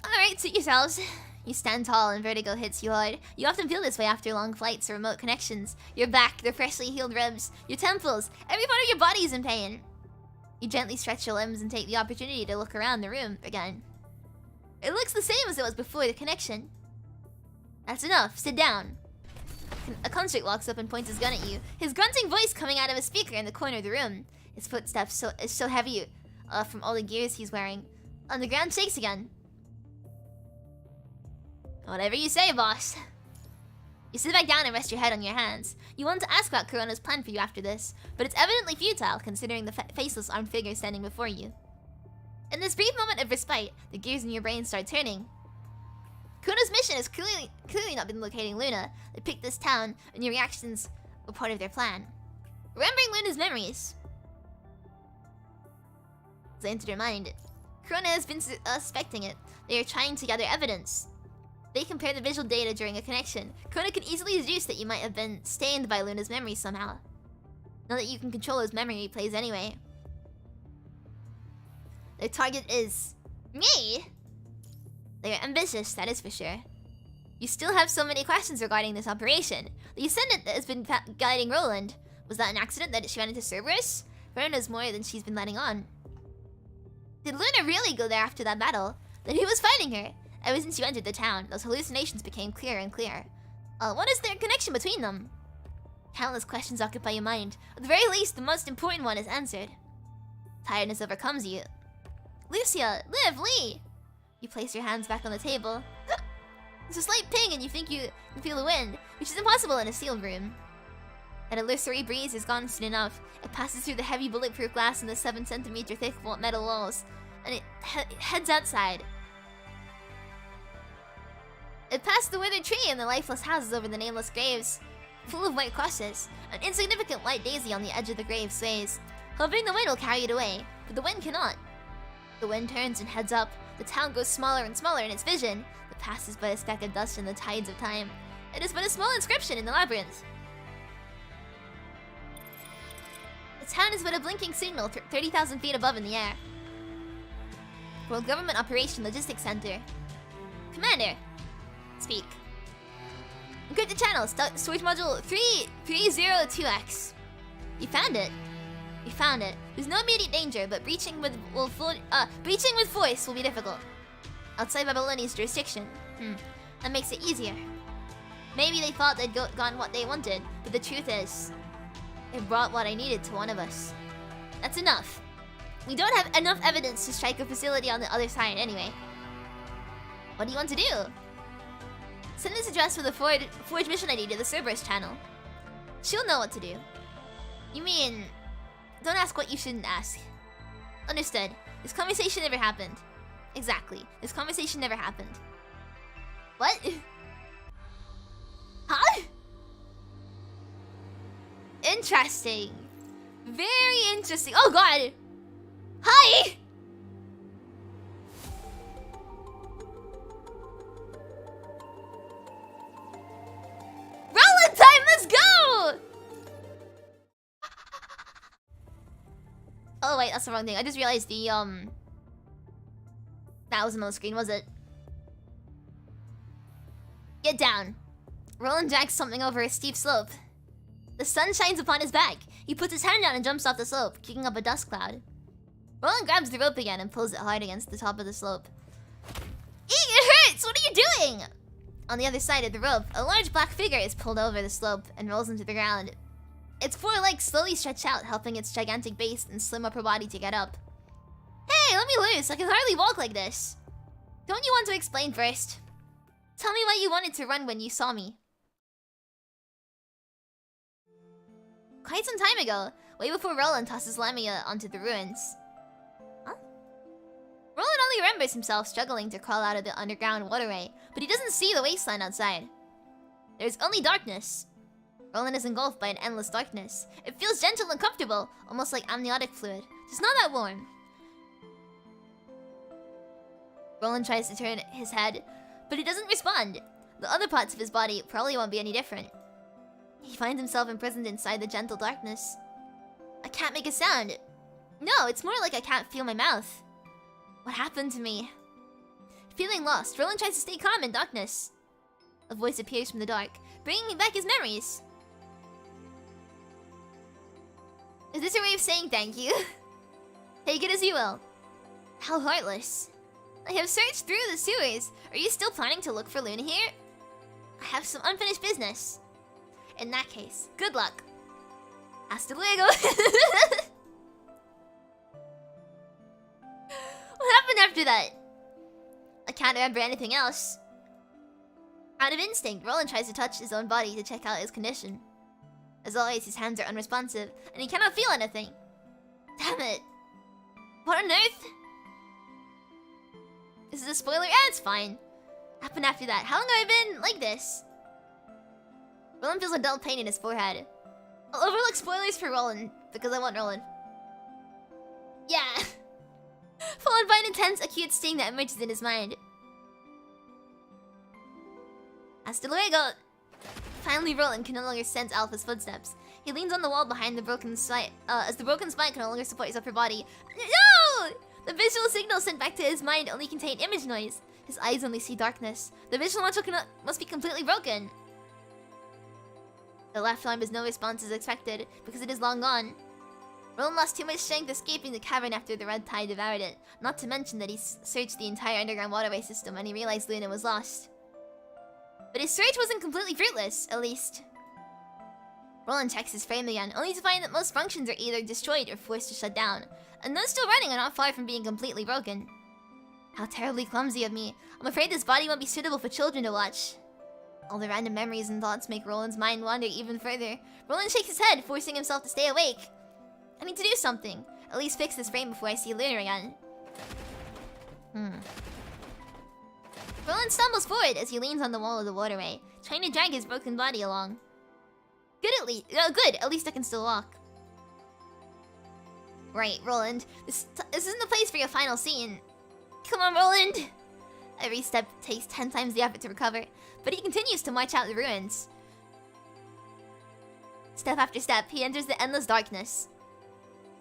Alright, suit yourselves. You stand tall and vertigo hits you hard. You often feel this way after long flights or remote connections. Your back, the freshly healed ribs, your temples, every part of your body is in pain. You gently stretch your limbs and take the opportunity to look around the room again. It looks the same as it was before the connection. That's enough, sit down. A construct walks up and points his gun at you, his grunting voice coming out of a speaker in the corner of the room. His footsteps so heavy from all the gears he's wearing. On the ground shakes again. Whatever you say, boss. You sit back down and rest your head on your hands. You want to ask about Corona's plan for you after this, but it's evidently futile considering the faceless armed figure standing before you. In this brief moment of respite, the gears in your brain start turning. Kuno's mission has clearly not been locating Luna. They picked this town, and your reactions were part of their plan. Remembering Luna's memories. As I entered her mind, Corona has been suspecting it. They are trying to gather evidence. They compare the visual data during a connection. Corona can easily deduce that you might have been stained by Luna's memories somehow. Now that you can control his memory replays anyway. Their target is... me! They are ambitious, that is for sure. You still have so many questions regarding this operation. The ascendant that has been guiding Roland. Was that an accident that she ran into Cerberus? Verona knows more than she's been letting on. Did Luna really go there after that battle? Then who was fighting her? Ever since you entered the town, those hallucinations became clearer and clearer. What is their connection between them? Countless questions occupy your mind. At the very least, the most important one is answered. Tiredness overcomes you. Lucia, Liv, Lee! You place your hands back on the table. It's a slight ping and you think you can feel the wind, which is impossible in a sealed room. An illusory breeze is gone soon enough. It passes through the heavy bulletproof glass and the 7-centimeter thick metal walls, and it heads outside. It passed the withered tree and the lifeless houses over the nameless graves, full of white crosses. An insignificant white daisy on the edge of the grave sways. Hoping the wind will carry it away, but the wind cannot. The wind turns and heads up. The town grows smaller and smaller in its vision. The past is but a speck of dust in the tides of time. It is but a small inscription in the labyrinth. The town is but a blinking signal 30,000 feet above in the air. World Government Operation Logistics Center. Commander. Speak. Encrypted channel, storage module 3302X. You found it. You found it. There's no immediate danger, but breaching with force will be difficult. Outside Babylonia's jurisdiction. That makes it easier. Maybe they thought they'd gotten what they wanted, but the truth is, it brought what I needed to one of us. That's enough. We don't have enough evidence to strike a facility on the other side anyway. What do you want to do? Send this address with a forge mission ID to the Cerberus channel. She'll know what to do. You mean... Don't ask what you shouldn't ask. Understood. This conversation never happened. Exactly. This conversation never happened. What? Huh? Interesting. Very interesting. Oh god! Hi! Roland time, let's go! Oh wait, that's the wrong thing. I just realized the that wasn't on the screen, was it? Get down. Roland drags something over a steep slope. The sun shines upon his back. He puts his hand down and jumps off the slope, kicking up a dust cloud. Roland grabs the rope again and pulls it hard against the top of the slope. Eek, it hurts! What are you doing? On the other side of the rope, a large black figure is pulled over the slope and rolls into the ground. Its four legs slowly stretch out, helping its gigantic base and slim upper body to get up. Hey, let me loose! I can hardly walk like this! Don't you want to explain first? Tell me why you wanted to run when you saw me. Quite some time ago, way before Roland tosses Lamia onto the ruins. Huh? Roland only remembers himself struggling to crawl out of the underground waterway, but he doesn't see the wasteland outside. There's only darkness. Roland is engulfed by an endless darkness. It feels gentle and comfortable, almost like amniotic fluid. It's not that warm. Roland tries to turn his head, but he doesn't respond. The other parts of his body probably won't be any different. He finds himself imprisoned inside the gentle darkness. I can't make a sound. No, it's more like I can't feel my mouth. What happened to me? Feeling lost, Roland tries to stay calm in darkness. A voice appears from the dark, bringing back his memories. Is this a way of saying thank you? Take it as you will. How heartless. I have searched through the sewers. Are you still planning to look for Luna here? I have some unfinished business. In that case, good luck. Hasta luego. What happened after that? I can't remember anything else. Out of instinct, Roland tries to touch his own body to check out his condition. As always, his hands are unresponsive, and he cannot feel anything. Damn it. What on earth? This is a spoiler? Yeah, it's fine. Happened after that. How long have I been like this? Roland feels a dull pain in his forehead. I'll overlook spoilers for Roland, because I want Roland. Yeah! Followed by an intense, acute sting that emerges in his mind. Hasta luego! Finally, Roland can no longer sense Alpha's footsteps. He leans on the wall behind the broken spine, as the broken spine can no longer support his upper body. No! The visual signal sent back to his mind only contained image noise. His eyes only see darkness. The visual module must be completely broken. The left arm has no response as expected, because it is long gone. Roland lost too much strength escaping the cavern after the red tide devoured it, not to mention that he searched the entire underground waterway system when he realized Luna was lost. But his search wasn't completely fruitless, at least. Roland checks his frame again, only to find that most functions are either destroyed or forced to shut down, and those still running are not far from being completely broken. How terribly clumsy of me. I'm afraid this body won't be suitable for children to watch. All the random memories and thoughts make Roland's mind wander even further. Roland shakes his head, forcing himself to stay awake. I need to do something. At least fix this frame before I see Luna again. Roland stumbles forward as he leans on the wall of the waterway, trying to drag his broken body along. Good, at least I can still walk. Right, Roland. This isn't the place for your final scene. Come on, Roland! Every step takes 10 times the effort to recover, but he continues to march out the ruins. Step after step, he enters the endless darkness.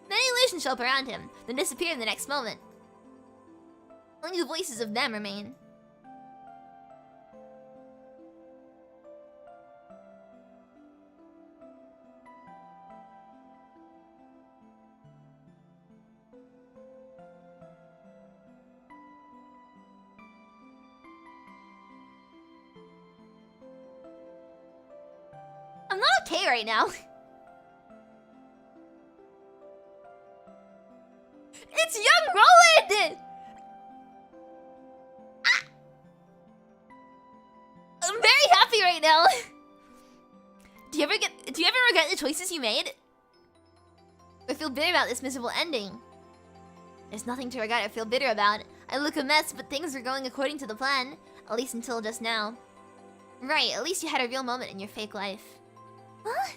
Many illusions show up around him, then disappear in the next moment. Only the voices of them remain. I'm not okay right now. It's young Roland! Ah! I'm very happy right now. Do you ever regret the choices you made? Or feel bitter about this miserable ending? There's nothing to regret or feel bitter about. I look a mess, but things are going according to the plan. At least until just now. Right, at least you had a real moment in your fake life. Huh?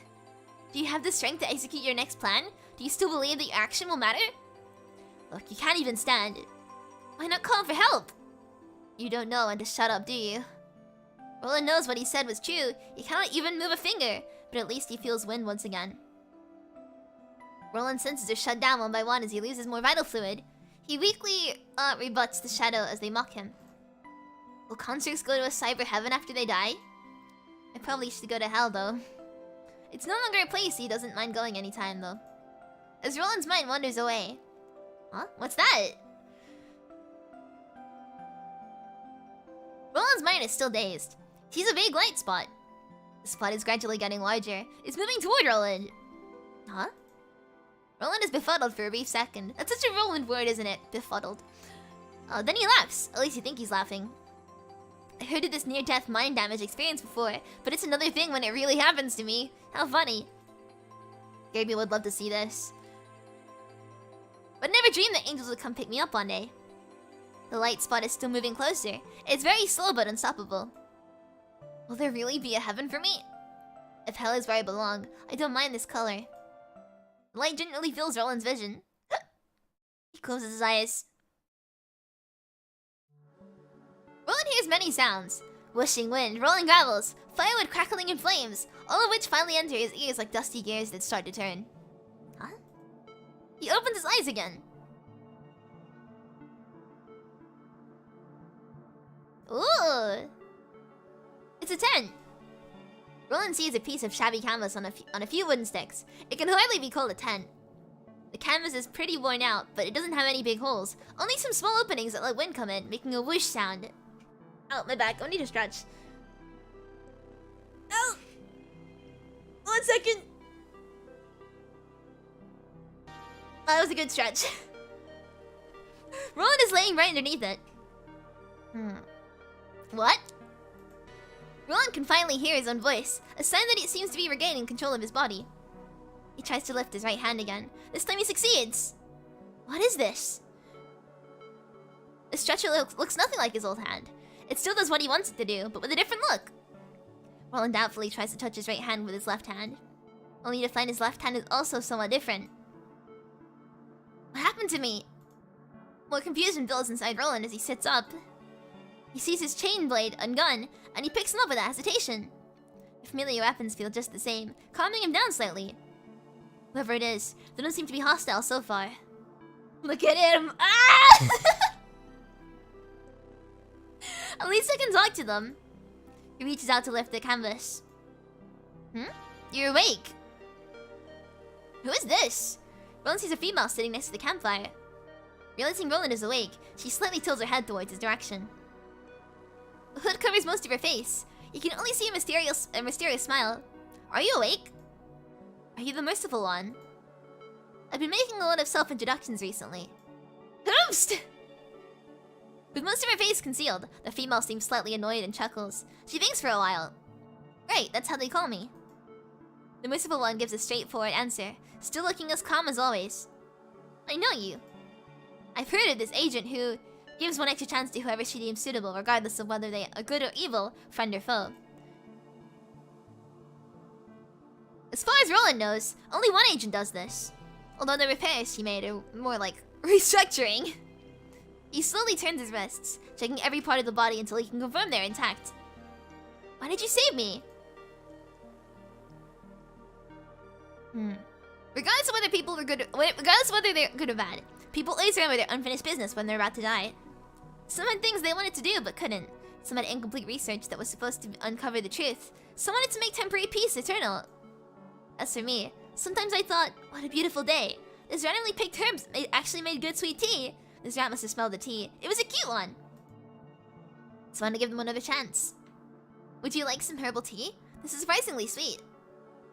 Do you have the strength to execute your next plan? Do you still believe that your action will matter? Look, you can't even stand. Why not call for help? You don't know when to shut up, do you? Roland knows what he said was true. He cannot even move a finger, but at least he feels wind once again. Roland's senses are shut down one by one as he loses more vital fluid. He weakly rebuts the shadow as they mock him. Will constructs go to a cyber heaven after they die? I probably should go to hell, though. It's no longer a place he doesn't mind going anytime, though. As Roland's mind wanders away. Huh? What's that? Roland's mind is still dazed. He sees a vague light spot. The spot is gradually getting larger. It's moving toward Roland. Huh? Roland is befuddled for a brief second. That's such a Roland word, isn't it? Befuddled. Then he laughs. At least you think he's laughing. I heard of this near-death mind damage experience before, but it's another thing when it really happens to me. How funny. Gabriel would love to see this. But never dreamed that angels would come pick me up one day. The light spot is still moving closer. It's very slow but unstoppable. Will there really be a heaven for me? If hell is where I belong, I don't mind this color. The light gently fills Roland's vision. He closes his eyes. Roland hears many sounds. Whooshing wind, rolling gravels, firewood crackling in flames, all of which finally enter his ears like dusty gears that start to turn. Huh? He opens his eyes again. Ooh! It's a tent. Roland sees a piece of shabby canvas on a few wooden sticks. It can hardly be called a tent. The canvas is pretty worn out, but it doesn't have any big holes. Only some small openings that let wind come in, making a whoosh sound. Ow, my back. I need to stretch. Ow! 1 second. Oh, that was a good stretch. Roland is laying right underneath it. What? Roland can finally hear his own voice, a sign that he seems to be regaining control of his body. He tries to lift his right hand again. This time he succeeds. What is this? The stretcher looks nothing like his old hand. It still does what he wants it to do, but with a different look. Roland doubtfully tries to touch his right hand with his left hand. only to find his left hand is also somewhat different. What happened to me? More confusion builds inside Roland as he sits up. He sees his chain blade undone, and he picks him up without hesitation. The familiar weapons feel just the same, calming him down slightly. Whoever it is, they don't seem to be hostile so far. Look at him! Ah! At least I can talk to them. He reaches out to lift the canvas. You're awake. Who is this? Roland sees a female sitting next to the campfire. Realizing Roland is awake, she slightly tilts her head towards his direction. The hood covers most of her face. You can only see a mysterious smile. Are you awake? Are you the merciful one? I've been making a lot of self-introductions recently. Host! With most of her face concealed, the female seems slightly annoyed and chuckles. She thinks for a while. Right, that's how they call me. The merciful one gives a straightforward answer, still looking as calm as always. I know you. I've heard of this agent who gives one extra chance to whoever she deems suitable, regardless of whether they are good or evil, friend or foe. As far as Roland knows, only one agent does this. Although the repairs she made are more like restructuring. He slowly turns his wrists, checking every part of the body until he can confirm they're intact. Why did you save me? Regardless of whether they're good or bad, people always remember their unfinished business when they're about to die. Some had things they wanted to do but couldn't. Some had incomplete research that was supposed to uncover the truth. Some wanted to make temporary peace eternal. As for me, sometimes I thought, what a beautiful day. This randomly picked herbs actually made good sweet tea. This rat must have smelled the tea. It was a cute one. So I wanted to give them another chance. Would you like some herbal tea? This is surprisingly sweet.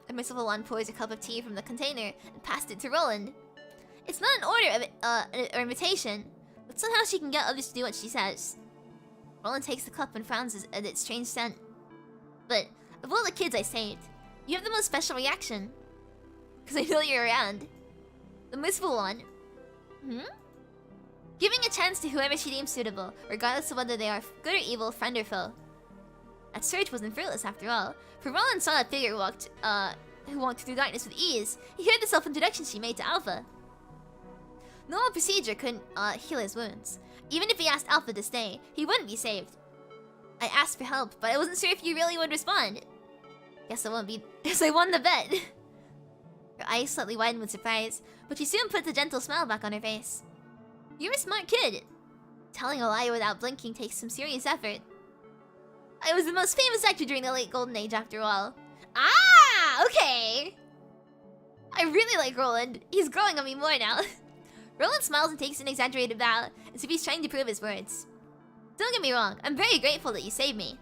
The merciful one pours a cup of tea from the container and passed it to Roland. It's not an order of or invitation, but somehow she can get others to do what she says. Roland takes the cup and frowns at its strange scent. But of all the kids I saved, you have the most special reaction. Because I know you're around. The merciful one. Giving a chance to whoever she deems suitable, regardless of whether they are good or evil, friend or foe. That search wasn't fruitless after all, for Roland saw that figure who walked through darkness with ease. He heard the self-introduction she made to Alpha. Normal procedure couldn't heal his wounds. Even if he asked Alpha to stay, he wouldn't be saved. I asked for help, but I wasn't sure if you really would respond. Guess I won the bet. Her eyes slightly widened with surprise, but she soon put the gentle smile back on her face. You're a smart kid. Telling a lie without blinking takes some serious effort. I was the most famous actor during the late golden age after all. Ah, okay. I really like Roland. He's growing on me more now. Roland smiles and takes an exaggerated bow, as if he's trying to prove his words. Don't get me wrong, I'm very grateful that you saved me.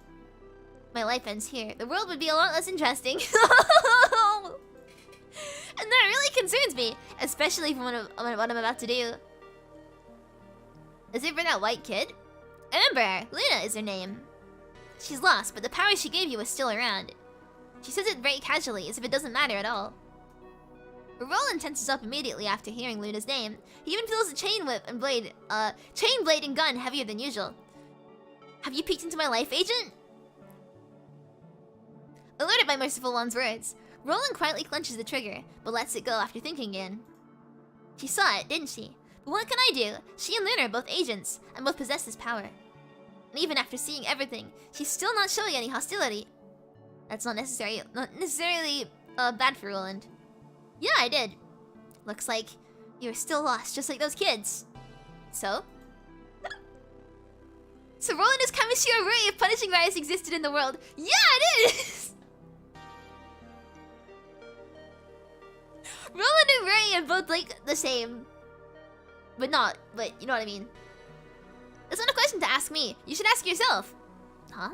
My life ends here. The world would be a lot less interesting. And that really concerns me, especially from what I'm about to do. Is it for that white kid? I remember her. Luna is her name. She's lost, but the power she gave you is still around. She says it very casually, as if it doesn't matter at all. But Roland tenses up immediately after hearing Luna's name. He even feels the chain blade and gun heavier than usual. Have you peeked into my life, agent? Alerted by Merciful One's words, Roland quietly clenches the trigger, but lets it go after thinking again. She saw it, didn't she? But what can I do? She and Luna are both agents, and both possess this power. And even after seeing everything, she's still not showing any hostility. That's not necessarily bad for Roland. Yeah, I did. Looks like you're still lost, just like those kids. So? So Roland is kind of sure a array if punishing virus existed in the world. Yeah, it is! Roland and Ray are both like the same. But you know what I mean. That's not a question to ask me. You should ask yourself. Huh?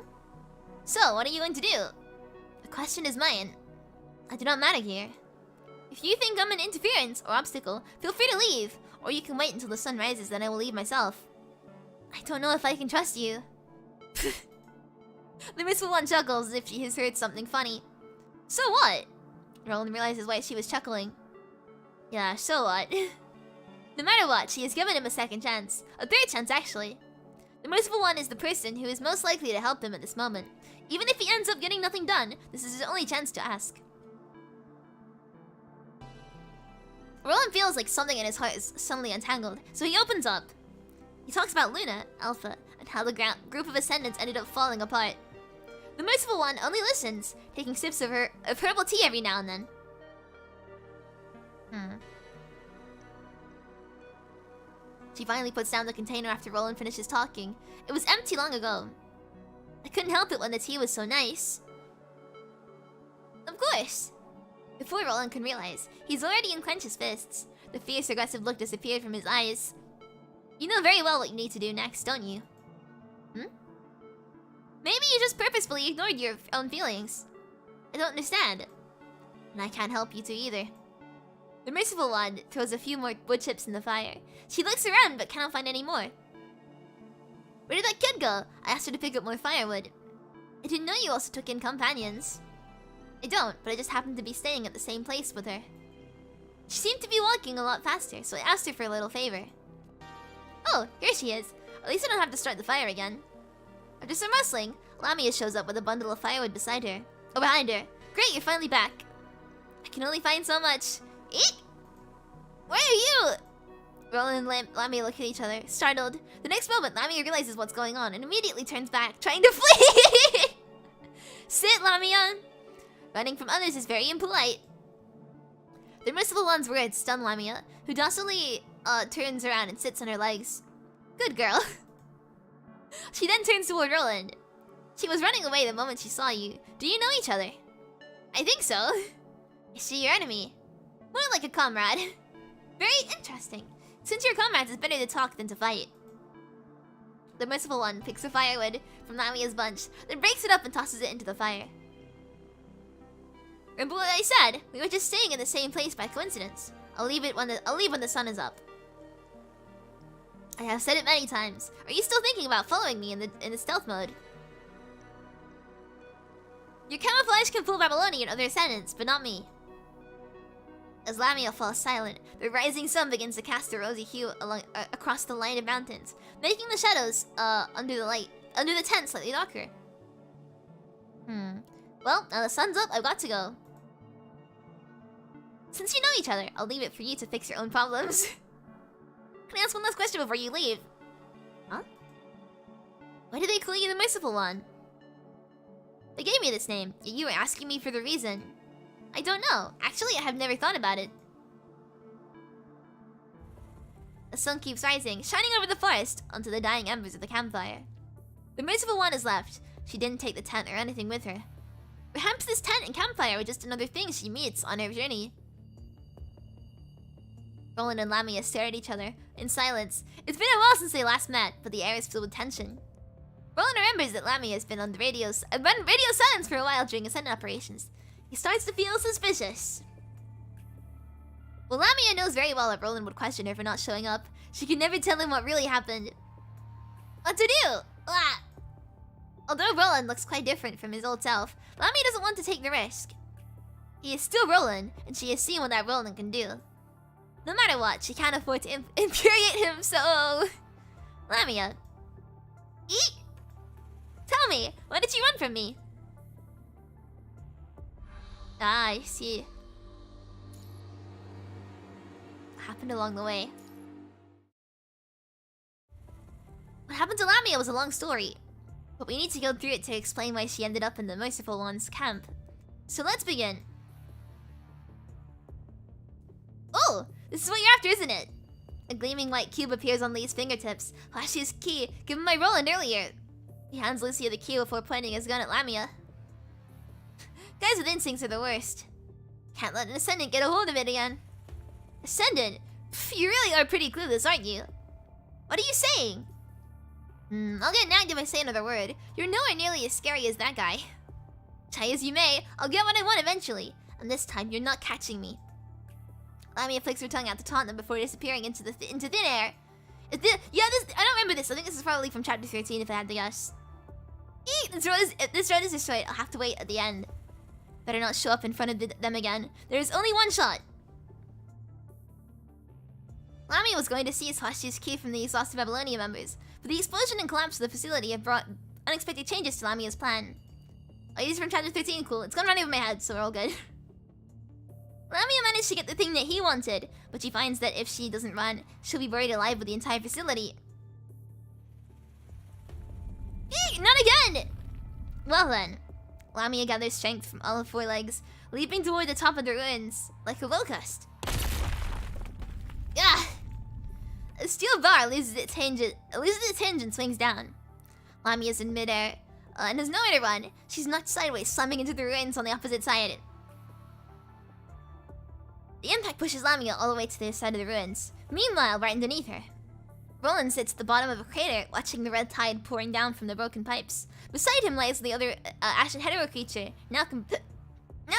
So, what are you going to do? The question is mine. I do not matter here. If you think I'm an interference or obstacle, feel free to leave. Or you can wait until the sun rises, then I will leave myself. I don't know if I can trust you. The Merciful One chuckles as if she has heard something funny. So what? Roland realizes why she was chuckling. Yeah, so what? No matter what, she has given him a second chance. A third chance, actually. The Merciful One is the person who is most likely to help him at this moment. Even if he ends up getting nothing done, this is his only chance to ask. Roland feels like something in his heart is suddenly untangled, so he opens up. He talks about Luna, Alpha, and how the group of Ascendants ended up falling apart. The Merciful One only listens, taking sips of herbal tea every now and then. She finally puts down the container after Roland finishes talking. It was empty long ago. I couldn't help it when the tea was so nice. Of course! Before Roland can realize, he's already unclenched his fists. The fierce, aggressive look disappeared from his eyes. You know very well what you need to do next, don't you? Maybe you just purposefully ignored your own feelings. I don't understand. And I can't help you to either. The Merciful One throws a few more wood chips in the fire. She looks around but cannot find any more. Where did that kid go? I asked her to pick up more firewood. I didn't know you also took in companions. I don't, but I just happened to be staying at the same place with her. She seemed to be walking a lot faster, so I asked her for a little favor. Oh, here she is. At least I don't have to start the fire again. After some rustling, Lamia shows up with a bundle of firewood beside her. Oh, behind her. Great, you're finally back. I can only find so much. Eek! Where are you? Roland and Lamia look at each other, startled. The next moment, Lamia realizes what's going on and immediately turns back, trying to flee! Sit, Lamia! Running from others is very impolite. The Merciful One's words stun Lamia, who docilely turns around and sits on her legs. Good girl. She then turns toward Roland. She was running away the moment she saw you. Do you know each other? I think so. Is she your enemy? More like a comrade. Very interesting. Since you're comrades, it's better to talk than to fight. The Merciful One picks the firewood from Lamia's bunch, then breaks it up and tosses it into the fire. Remember what I said? We were just staying in the same place by coincidence. I'll leave when the sun is up. I have said it many times. Are you still thinking about following me in the stealth mode? Your camouflage can fool Babylonian and other ascendants, but not me. As Lamia falls silent, the rising sun begins to cast a rosy hue across the line of mountains, making the shadows under the tent slightly darker. Well, now the sun's up, I've got to go. Since you know each other, I'll leave it for you to fix your own problems. Can I ask one last question before you leave? Huh? Why do they call you the Merciful One? They gave me this name, yet you were asking me for the reason. I don't know. Actually, I have never thought about it. The sun keeps rising, shining over the forest onto the dying embers of the campfire. The Merciful One is left. She didn't take the tent or anything with her. Perhaps this tent and campfire were just another thing she meets on her journey. Roland and Lamia stare at each other in silence. It's been a while since they last met, but the air is filled with tension. Roland remembers that Lamia has been on the radio silence for a while during ascendant operations. He starts to feel suspicious. Well, Lamia knows very well that Roland would question her for not showing up. She can never tell him what really happened. What to do? Although Roland looks quite different from his old self, Lamia doesn't want to take the risk. He is still Roland, and she has seen what that Roland can do. No matter what, she can't afford to infuriate him, so... Lamia. Eek! Tell me, why did you run from me? Ah, I see. What happened along the way? What happened to Lamia was a long story, but we need to go through it to explain why she ended up in the Merciful One's camp. So let's begin. Oh! This is what you're after, isn't it? A gleaming white cube appears on Lee's fingertips. Flashes key, given by Roland earlier. He hands Lucia the key before pointing his gun at Lamia. Guys with instincts are the worst. Can't let an Ascendant get a hold of it again. Ascendant? Pff, you really are pretty clueless, aren't you? What are you saying? I'll get nagged if I say another word. You're nowhere nearly as scary as that guy. Try as you may, I'll get what I want eventually. And this time, you're not catching me. Lamia flicks her tongue out to taunt them before disappearing into thin air. I don't remember this. I think this is probably from chapter 13 if I had to guess. Eek! If this road is destroyed, I'll have to wait at the end. Better not show up in front of them again. There is only one shot. Lamia was going to seize Hoshi's key from the exhausted Babylonian members, but the explosion and collapse of the facility have brought unexpected changes to Lamia's plan. Oh, this is from chapter 13, cool. It's gonna run over my head, so we're all good. Lamia managed to get the thing that he wanted, but she finds that if she doesn't run, she'll be buried alive with the entire facility. Eek, not again! Well then, Lamia gathers strength from all of 4 legs, leaping toward the top of the ruins, like a locust. Ah! A steel bar loses its hinge and swings down. Lamia's in midair, and has nowhere to run. She's knocked sideways, slamming into the ruins on the opposite side. The impact pushes Lamia all the way to the other side of the ruins. Meanwhile, right underneath her, Roland sits at the bottom of a crater, watching the red tide pouring down from the broken pipes. Beside him lies the other ashen hetero creature, now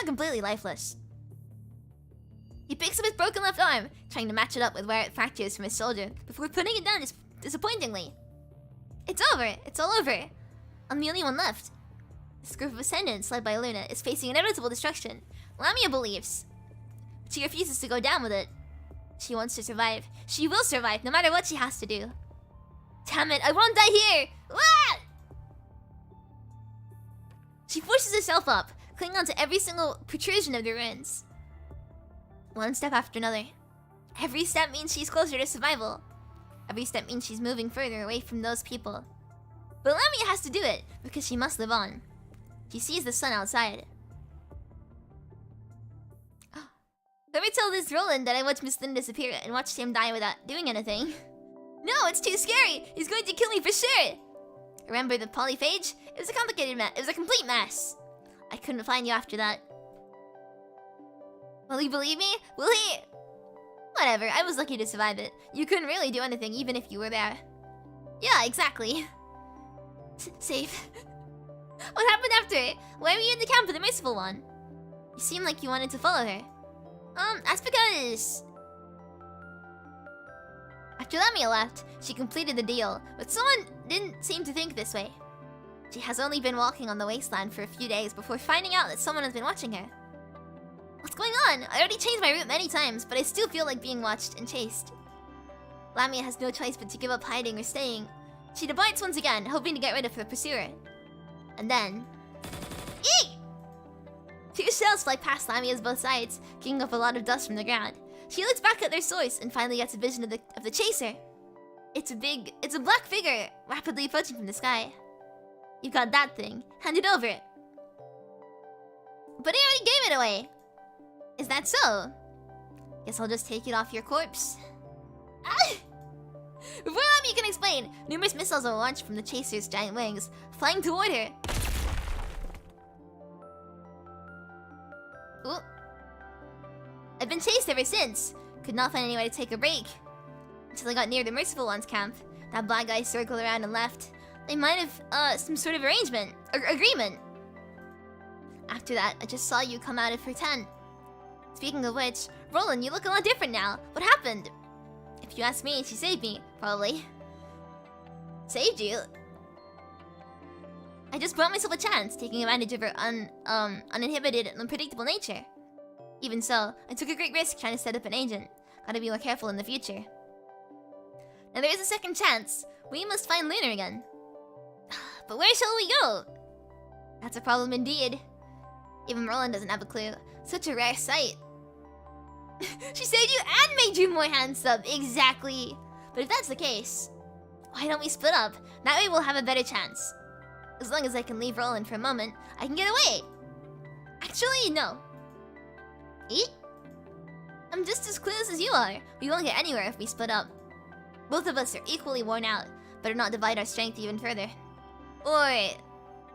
completely lifeless. He picks up his broken left arm, trying to match it up with where it fractures from his shoulder, before putting it down disappointingly. It's over! It's all over! I'm the only one left. This group of ascendants, led by Luna, is facing inevitable destruction. Lamia believes, but she refuses to go down with it. She wants to survive. She will survive, no matter what she has to do. Damn it, I won't die here! Ah! She forces herself up, clinging onto every single protrusion of the ruins. One step after another. Every step means she's closer to survival. Every step means she's moving further away from those people. But Lamia has to do it, because she must live on. She sees the sun outside. Let me tell this Roland that I watched Miss Lynn disappear and watched him die without doing anything. No, it's too scary! He's going to kill me for sure! Remember the polyphage? It was a complicated mess. It was a complete mess. I couldn't find you after that. Will he believe me? Will he? Whatever, I was lucky to survive it. You couldn't really do anything even if you were there. Yeah, exactly. Safe. What happened after it? Why were you in the camp with the merciful one? You seemed like you wanted to follow her. That's because... After Lamia left, she completed the deal, but someone didn't seem to think this way. She has only been walking on the wasteland for a few days before finding out that someone has been watching her. What's going on? I already changed my route many times, but I still feel like being watched and chased. Lamia has no choice but to give up hiding or staying. She departs once again, hoping to get rid of the pursuer. And then... Eek! 2 shells fly past Lamia's both sides, kicking up a lot of dust from the ground. She looks back at their source and finally gets a vision of the chaser. It's a black figure, rapidly approaching from the sky. You've got that thing. Hand it over. But I already gave it away. Is that so? Guess I'll just take it off your corpse. Ah! Before Lamia can explain, numerous missiles are launched from the chaser's giant wings, flying toward her. Ooh. I've been chased ever since. Could not find any way to take a break. Until I got near the Merciful One's camp. That black guy circled around and left. They might have, some sort of agreement. After that, I just saw you come out of her tent. Speaking of which, Roland, you look a lot different now. What happened? If you ask me, she saved me, probably. Saved you? I just brought myself a chance, taking advantage of her uninhibited and unpredictable nature. Even so, I took a great risk trying to set up an agent. Gotta be more careful in the future. Now there is a second chance. We must find Luna again. But where shall we go? That's a problem indeed. Even Roland doesn't have a clue. Such a rare sight. She saved you and made you more handsome. Exactly. But if that's the case, why don't we split up? That way we'll have a better chance. As long as I can leave Roland for a moment, I can get away. Actually, no. Eat? I'm just as clueless as you are. We won't get anywhere if we split up. Both of us are equally worn out. Better not divide our strength even further. Or...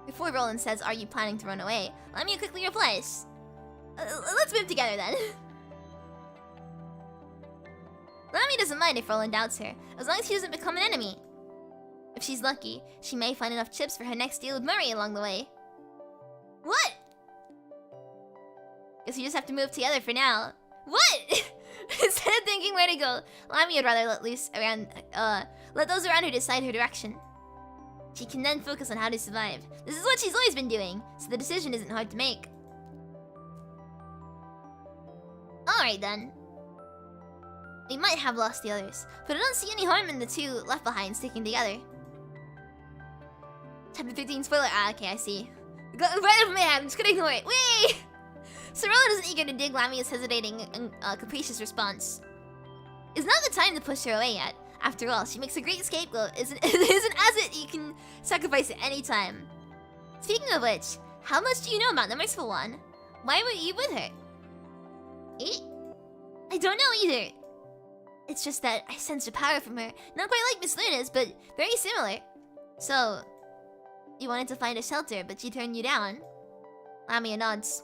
Before Roland says, "Are you planning to run away?" Lamia quickly replies, let's move together then. Lamia doesn't mind if Roland doubts her, as long as he doesn't become an enemy. If she's lucky, she may find enough chips for her next deal with Murray along the way. What? Guess we just have to move together for now. What? Instead of thinking where to go, Lamia would rather let those around her decide her direction. She can then focus on how to survive. This is what she's always been doing, so the decision isn't hard to make. Alright then. We might have lost the others, but I don't see any harm in the 2 left behind sticking together. Chapter 13 spoiler. Ah, okay, I see. Right over my head, I'm just gonna ignore it. Whee! So Roland isn't eager to dig Lamia's hesitating and capricious response. It's not the time to push her away yet. After all, she makes a great scapegoat. Isn't an asset you can sacrifice at any time. Speaking of which, how much do you know about the Merciful One? Why were you with her? I don't know either. It's just that I sensed a power from her. Not quite like Miss Luna's, but very similar. So, you wanted to find a shelter, but she turned you down? Lamia nods.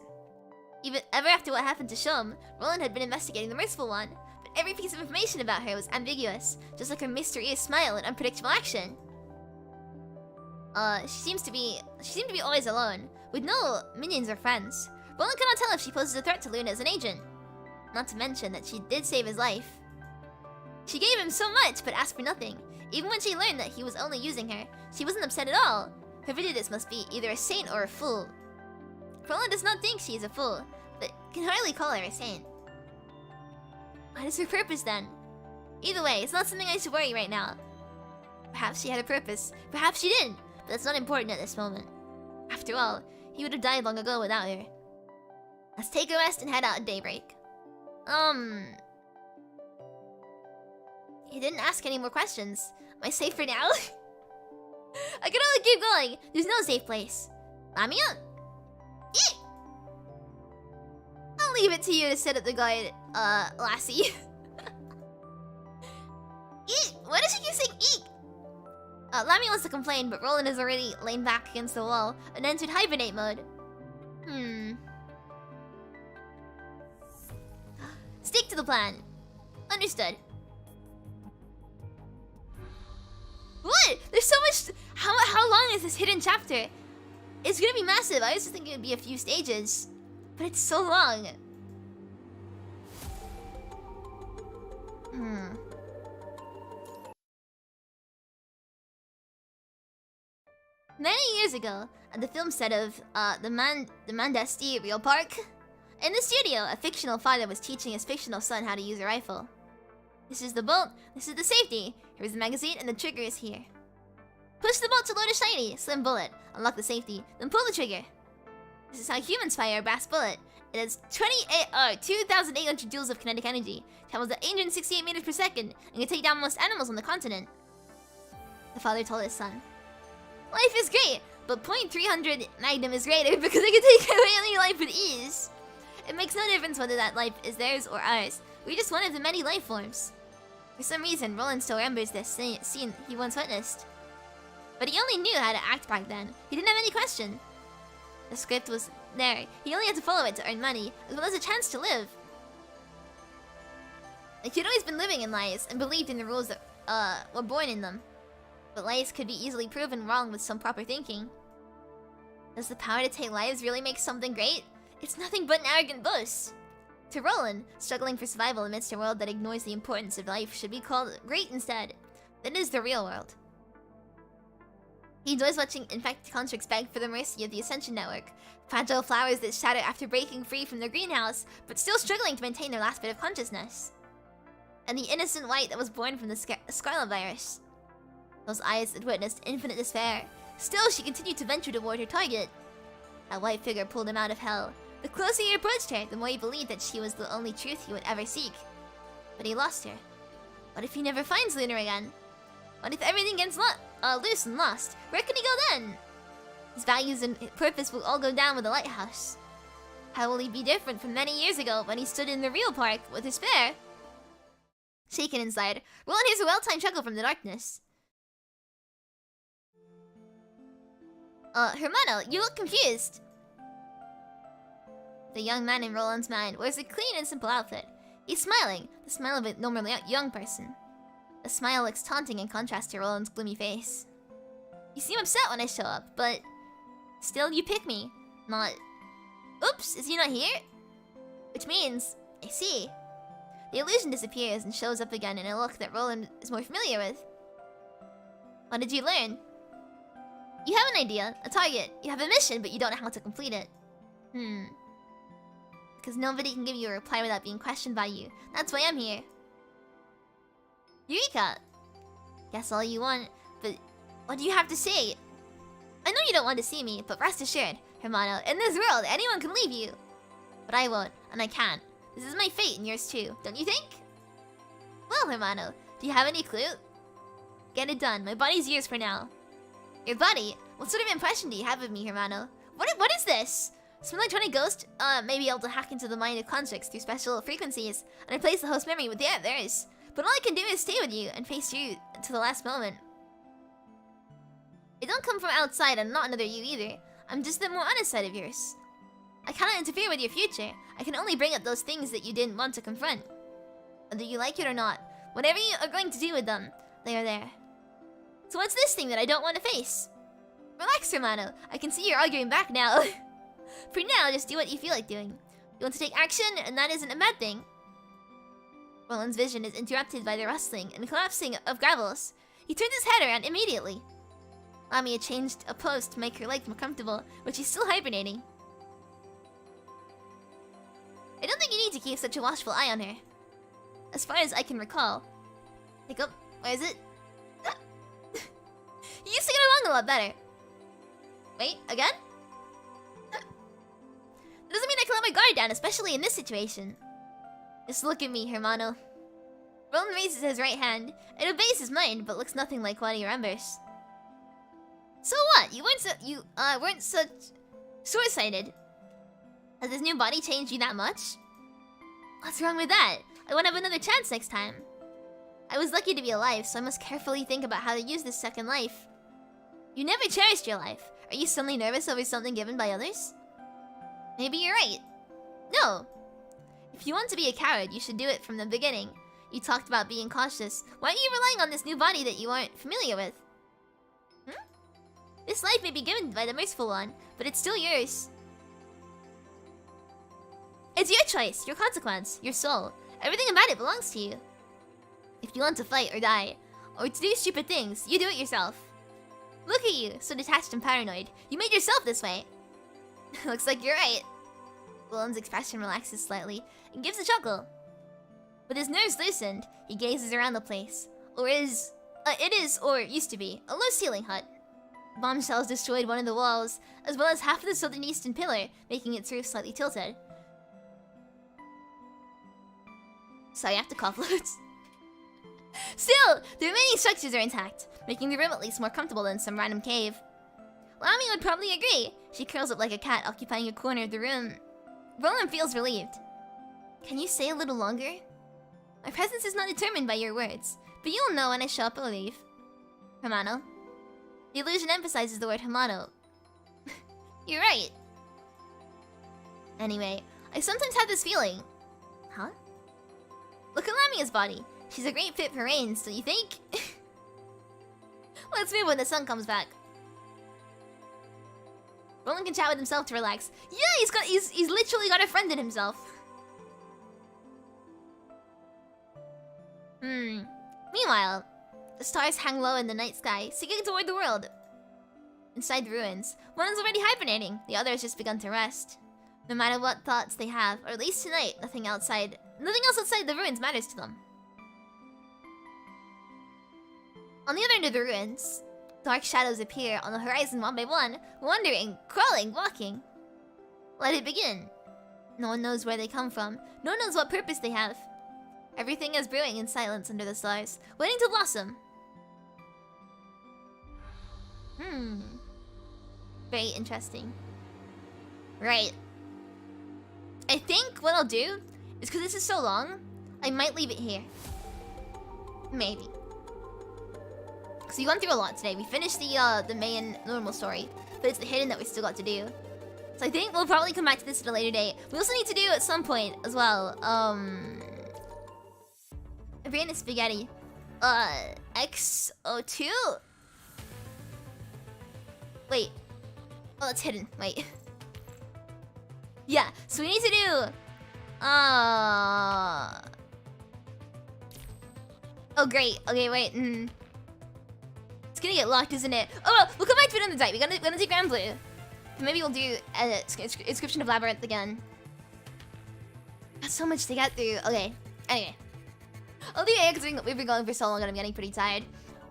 Ever after what happened to Shom, Roland had been investigating the Merciful One, but every piece of information about her was ambiguous, just like her mysterious smile and unpredictable action. She seemed to be always alone, with no minions or friends. Roland cannot tell if she poses a threat to Luna as an agent. Not to mention that she did save his life. She gave him so much, but asked for nothing. Even when she learned that he was only using her, she wasn't upset at all. Her Voodoo must be either a saint or a fool. Roland does not think she is a fool, but can hardly call her a saint. What is her purpose then? Either way, it's not something I should worry right now. Perhaps she had a purpose, perhaps she didn't, but that's not important at this moment. After all, he would have died long ago without her. Let's take a rest and head out at daybreak. He didn't ask any more questions. Am I safe for now? I can only keep going. There's no safe place. Lamia? Eek! I'll leave it to you to set up the guide, lassie. Eek! Why does she keep saying eek? Lamia wants to complain, but Roland is already laid back against the wall and entered hibernate mode. Stick to the plan. Understood. What? There's so much. How long is this hidden chapter? It's gonna be massive. I was just thinking it'd be a few stages, but it's so long. Many years ago, at the film set of the Mandesti Real Park, in the studio, a fictional father was teaching his fictional son how to use a rifle. This is the bolt, this is the safety. Here's the magazine and the trigger is here. Push the bolt to load a shiny, slim bullet. Unlock the safety, then pull the trigger. This is how humans fire a brass bullet. It has 2,800 joules of kinetic energy, travels at 868 meters per second, and can take down most animals on the continent. The father told his son. Life is great, but .300 Magnum is greater because it can take away any life with ease. It makes no difference whether that life is theirs or ours. We're just one of the many life forms. For some reason, Roland still remembers this scene he once witnessed. But he only knew how to act back then. He didn't have any question. The script was there. He only had to follow it to earn money, as well as a chance to live. Like, he'd always been living in lies and believed in the rules that were born in them. But lies could be easily proven wrong with some proper thinking. Does the power to take lives really make something great? It's nothing but an arrogant boast. To Roland, struggling for survival amidst a world that ignores the importance of life should be called great instead. That is the real world. He enjoys watching infected constructs beg for the mercy of the Ascension Network. Fragile flowers that shatter after breaking free from their greenhouse, but still struggling to maintain their last bit of consciousness. And the innocent white that was born from the Scarlet virus. Those eyes had witnessed infinite despair. Still, she continued to venture toward her target. That white figure pulled him out of hell. The closer he approached her, the more he believed that she was the only truth he would ever seek. But he lost her. What if he never finds Luna again? What if everything gets loose and lost? Where can he go then? His values and purpose will all go down with the lighthouse. How will he be different from many years ago when he stood in the real park with his bear? Shaken inside, Roland hears a well-timed chuckle from the darkness. Hermano, you look confused. The young man in Roland's mind wears a clean and simple outfit. He's smiling, the smile of a normally young person. The smile looks taunting in contrast to Roland's gloomy face. You seem upset when I show up, but still you pick me. Not... Oops, is he not here? Which means, I see. The illusion disappears and shows up again in a look that Roland is more familiar with. What did you learn? You have an idea, a target. You have a mission, but you don't know how to complete it. Because nobody can give you a reply without being questioned by you. That's why I'm here. Eureka! Guess all you want, but what do you have to say? I know you don't want to see me, but rest assured, Hermano, in this world, anyone can leave you. But I won't, and I can't. This is my fate and yours too, don't you think? Well, hermano, do you have any clue? Get it done. My body's yours for now. Your body? What sort of impression do you have of me, hermano? What is this? Some electronic ghost may be able to hack into the mind of constructs through special frequencies and replace the host memory with theirs. But all I can do is stay with you and face you to the last moment. It don't come from outside and not another you either. I'm just the more honest side of yours. I cannot interfere with your future. I can only bring up those things that you didn't want to confront. Whether you like it or not, whatever you are going to do with them, they are there. So what's this thing that I don't want to face? Relax, hermano. I can see you're arguing back now. For now, just do what you feel like doing. You want to take action, and that isn't a bad thing. Roland's vision is interrupted by the rustling and collapsing of gravels. He turns his head around immediately. Lamia changed a post to make her legs more comfortable, but she's still hibernating. I don't think you need to keep such a watchful eye on her. As far as I can recall. Pick up. Where is it? You used to get along a lot better. Wait, again? That doesn't mean I can let my guard down, especially in this situation. Just look at me, hermano. Roland raises his right hand. It obeys his mind, but looks nothing like what he remembers. So what? You weren't such short-sighted. Has this new body changed you that much? What's wrong with that? I want to have another chance next time. I was lucky to be alive, so I must carefully think about how to use this second life. You never cherished your life. Are you suddenly nervous over something given by others? Maybe you're right. No. If you want to be a coward, you should do it from the beginning. You talked about being cautious. Why are you relying on this new body that you aren't familiar with? This life may be given by the merciful one, but it's still yours. It's your choice, your consequence, your soul. Everything about it belongs to you. If you want to fight or die, or to do stupid things, you do it yourself. Look at you, so detached and paranoid. You made yourself this way. Looks like you're right. Roland's expression relaxes slightly and gives a chuckle. With his nerves loosened, he gazes around the place. It is, or used to be, a low-ceiling hut. Bomb shells destroyed one of the walls, as well as half of the southern-eastern pillar, making its roof slightly tilted. Sorry, I have to cough loads. Still, the remaining structures are intact, making the room at least more comfortable than some random cave. Lami would probably agree. She curls up like a cat, occupying a corner of the room. Roland feels relieved. Can you stay a little longer? My presence is not determined by your words, but you'll know when I show up or leave. Hermano. The illusion emphasizes the word hermano. You're right. Anyway, I sometimes have this feeling. Huh? Look at Lamia's body. She's a great fit for Reigns, don't you think? Let's move when the sun comes back. Roland can chat with himself to relax. Yeah, he's literally got a friend in himself. Meanwhile, the stars hang low in the night sky, sinking toward the world. Inside the ruins, one is already hibernating, the other has just begun to rest. No matter what thoughts they have, or at least tonight, nothing else outside the ruins matters to them. On the other end of the ruins, dark shadows appear on the horizon one by one, wandering, crawling, walking. Let it begin. No one knows where they come from. No one knows what purpose they have. Everything is brewing in silence under the stars, waiting to blossom. Very interesting. Right. I think what I'll do is, because this is so long, I might leave it here. Maybe. Because we've gone through a lot today. We finished the main normal story, but it's the hidden that we still got to do. So I think we'll probably come back to this at a later date. We also need to do at some point as well, brain is spaghetti. XO2? Wait. Oh, it's hidden. Wait. Yeah, so we need to do... Oh, great. Okay, wait. It's gonna get locked, isn't it? Oh, well, we'll come back to it on the night. We're gonna take Grand Blue. Maybe we'll do Inscription of Labyrinth again. Got so much to get through. Okay, anyway. I'll do it because we've been going for so long and I'm getting pretty tired.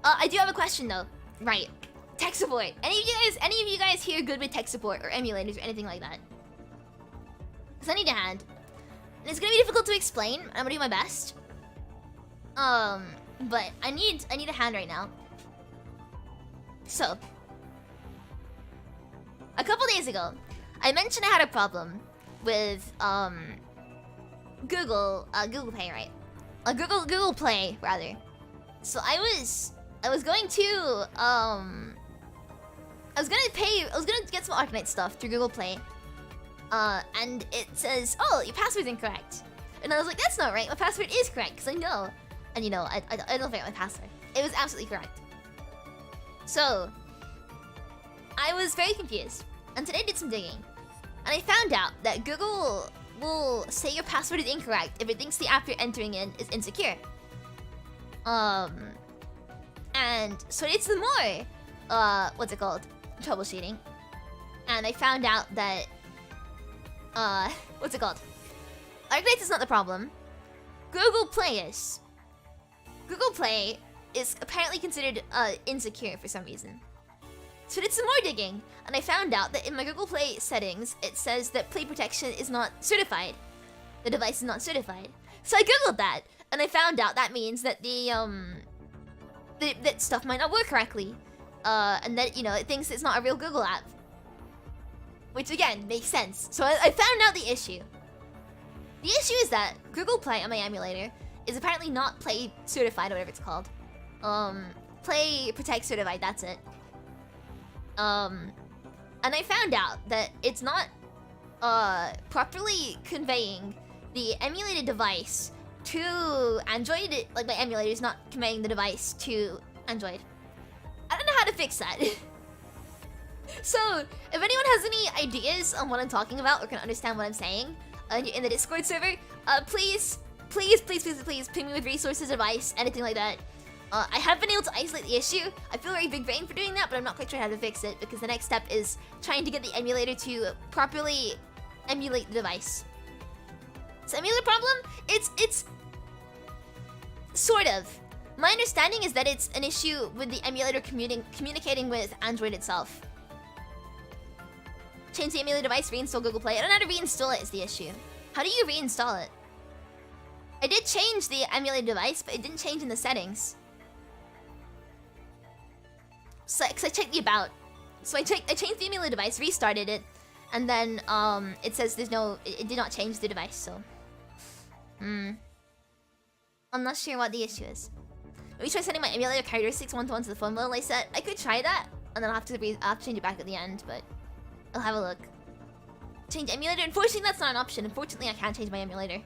I do have a question though. Right. Tech support. Any of you guys here good with tech support or emulators or anything like that? Because I need a hand. And it's gonna be difficult to explain. I'm gonna do my best. But I need a hand right now. So, a couple days ago, I mentioned I had a problem with Google Pay, right? Google Play rather. So I was going to I was gonna get some Arcanite stuff through Google Play. And it says, oh, your password's incorrect. And I was like, that's not right, my password is correct, because I know. And you know, I don't forget my password. It was absolutely correct. So, I was very confused. And today I did some digging. And I found out that Google will say your password is incorrect if it thinks the app you're entering in is insecure. And so it's some more, what's it called? Troubleshooting. And I found out that, what's it called? Arcanite is not the problem. Google Play is. Google Play is apparently considered insecure for some reason. So I did some more digging, and I found out that in my Google Play settings, it says that Play Protection is not certified. The device is not certified. So I googled that, and I found out that means that that stuff might not work correctly, and that, you know, it thinks it's not a real Google app. Which again makes sense. So I found out the issue. The issue is that Google Play on my emulator is apparently not Play certified, or whatever it's called. Play Protect certified, that's it. And I found out that it's not properly conveying the emulated device to Android. Like, my emulator is not conveying the device to Android. I don't know how to fix that. So, if anyone has any ideas on what I'm talking about or can understand what I'm saying, and you're in the Discord server, please ping me with resources, advice, anything like that. I have been able to isolate the issue. I feel very big brain for doing that, but I'm not quite sure how to fix it, because the next step is trying to get the emulator to properly emulate the device. So, emulator problem? It's sort of. My understanding is that it's an issue with the emulator communicating with Android itself. Change the emulator device, reinstall Google Play. I don't know how to reinstall it is the issue. How do you reinstall it? I did change the emulator device, but it didn't change in the settings. So, cause I checked the about. So I changed the emulator device, restarted it, and then it says there's no, it did not change the device. So, I'm not sure what the issue is. Maybe try sending my emulator characteristics one-to-one to the phone model I set. I could try that, and then I'll have to change it back at the end, but I'll have a look. Change emulator. Unfortunately, that's not an option. Unfortunately, I can't change my emulator.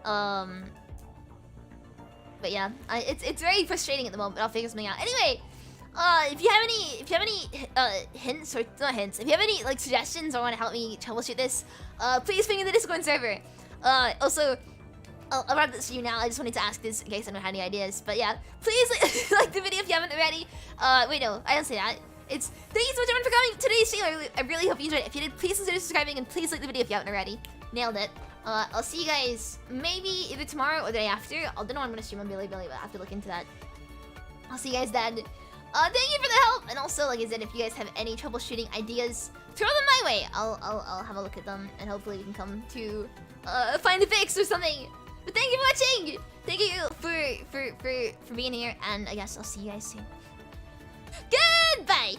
But yeah, it's very frustrating at the moment. But I'll figure something out. Anyway, if you have any hints, or not hints, if you have any like suggestions or want to help me troubleshoot this, please ping in the Discord server. Also, I'll wrap this stream now. I just wanted to ask this in case anyone had any ideas. But yeah, please like the video if you haven't already. Wait, no, I don't say that. Thank you so much everyone for coming to today's stream. I really hope you enjoyed it. If you did, please consider subscribing and please like the video if you haven't already. Nailed it. I'll see you guys maybe either tomorrow or the day after. I don't know when I'm gonna stream on Billy, but I have to look into that. I'll see you guys then. Thank you for the help, and also, like I said, if you guys have any troubleshooting ideas, throw them my way. I'll have a look at them, and hopefully we can come to find a fix or something. But thank you for watching. Thank you for being here, and I guess I'll see you guys soon. Goodbye.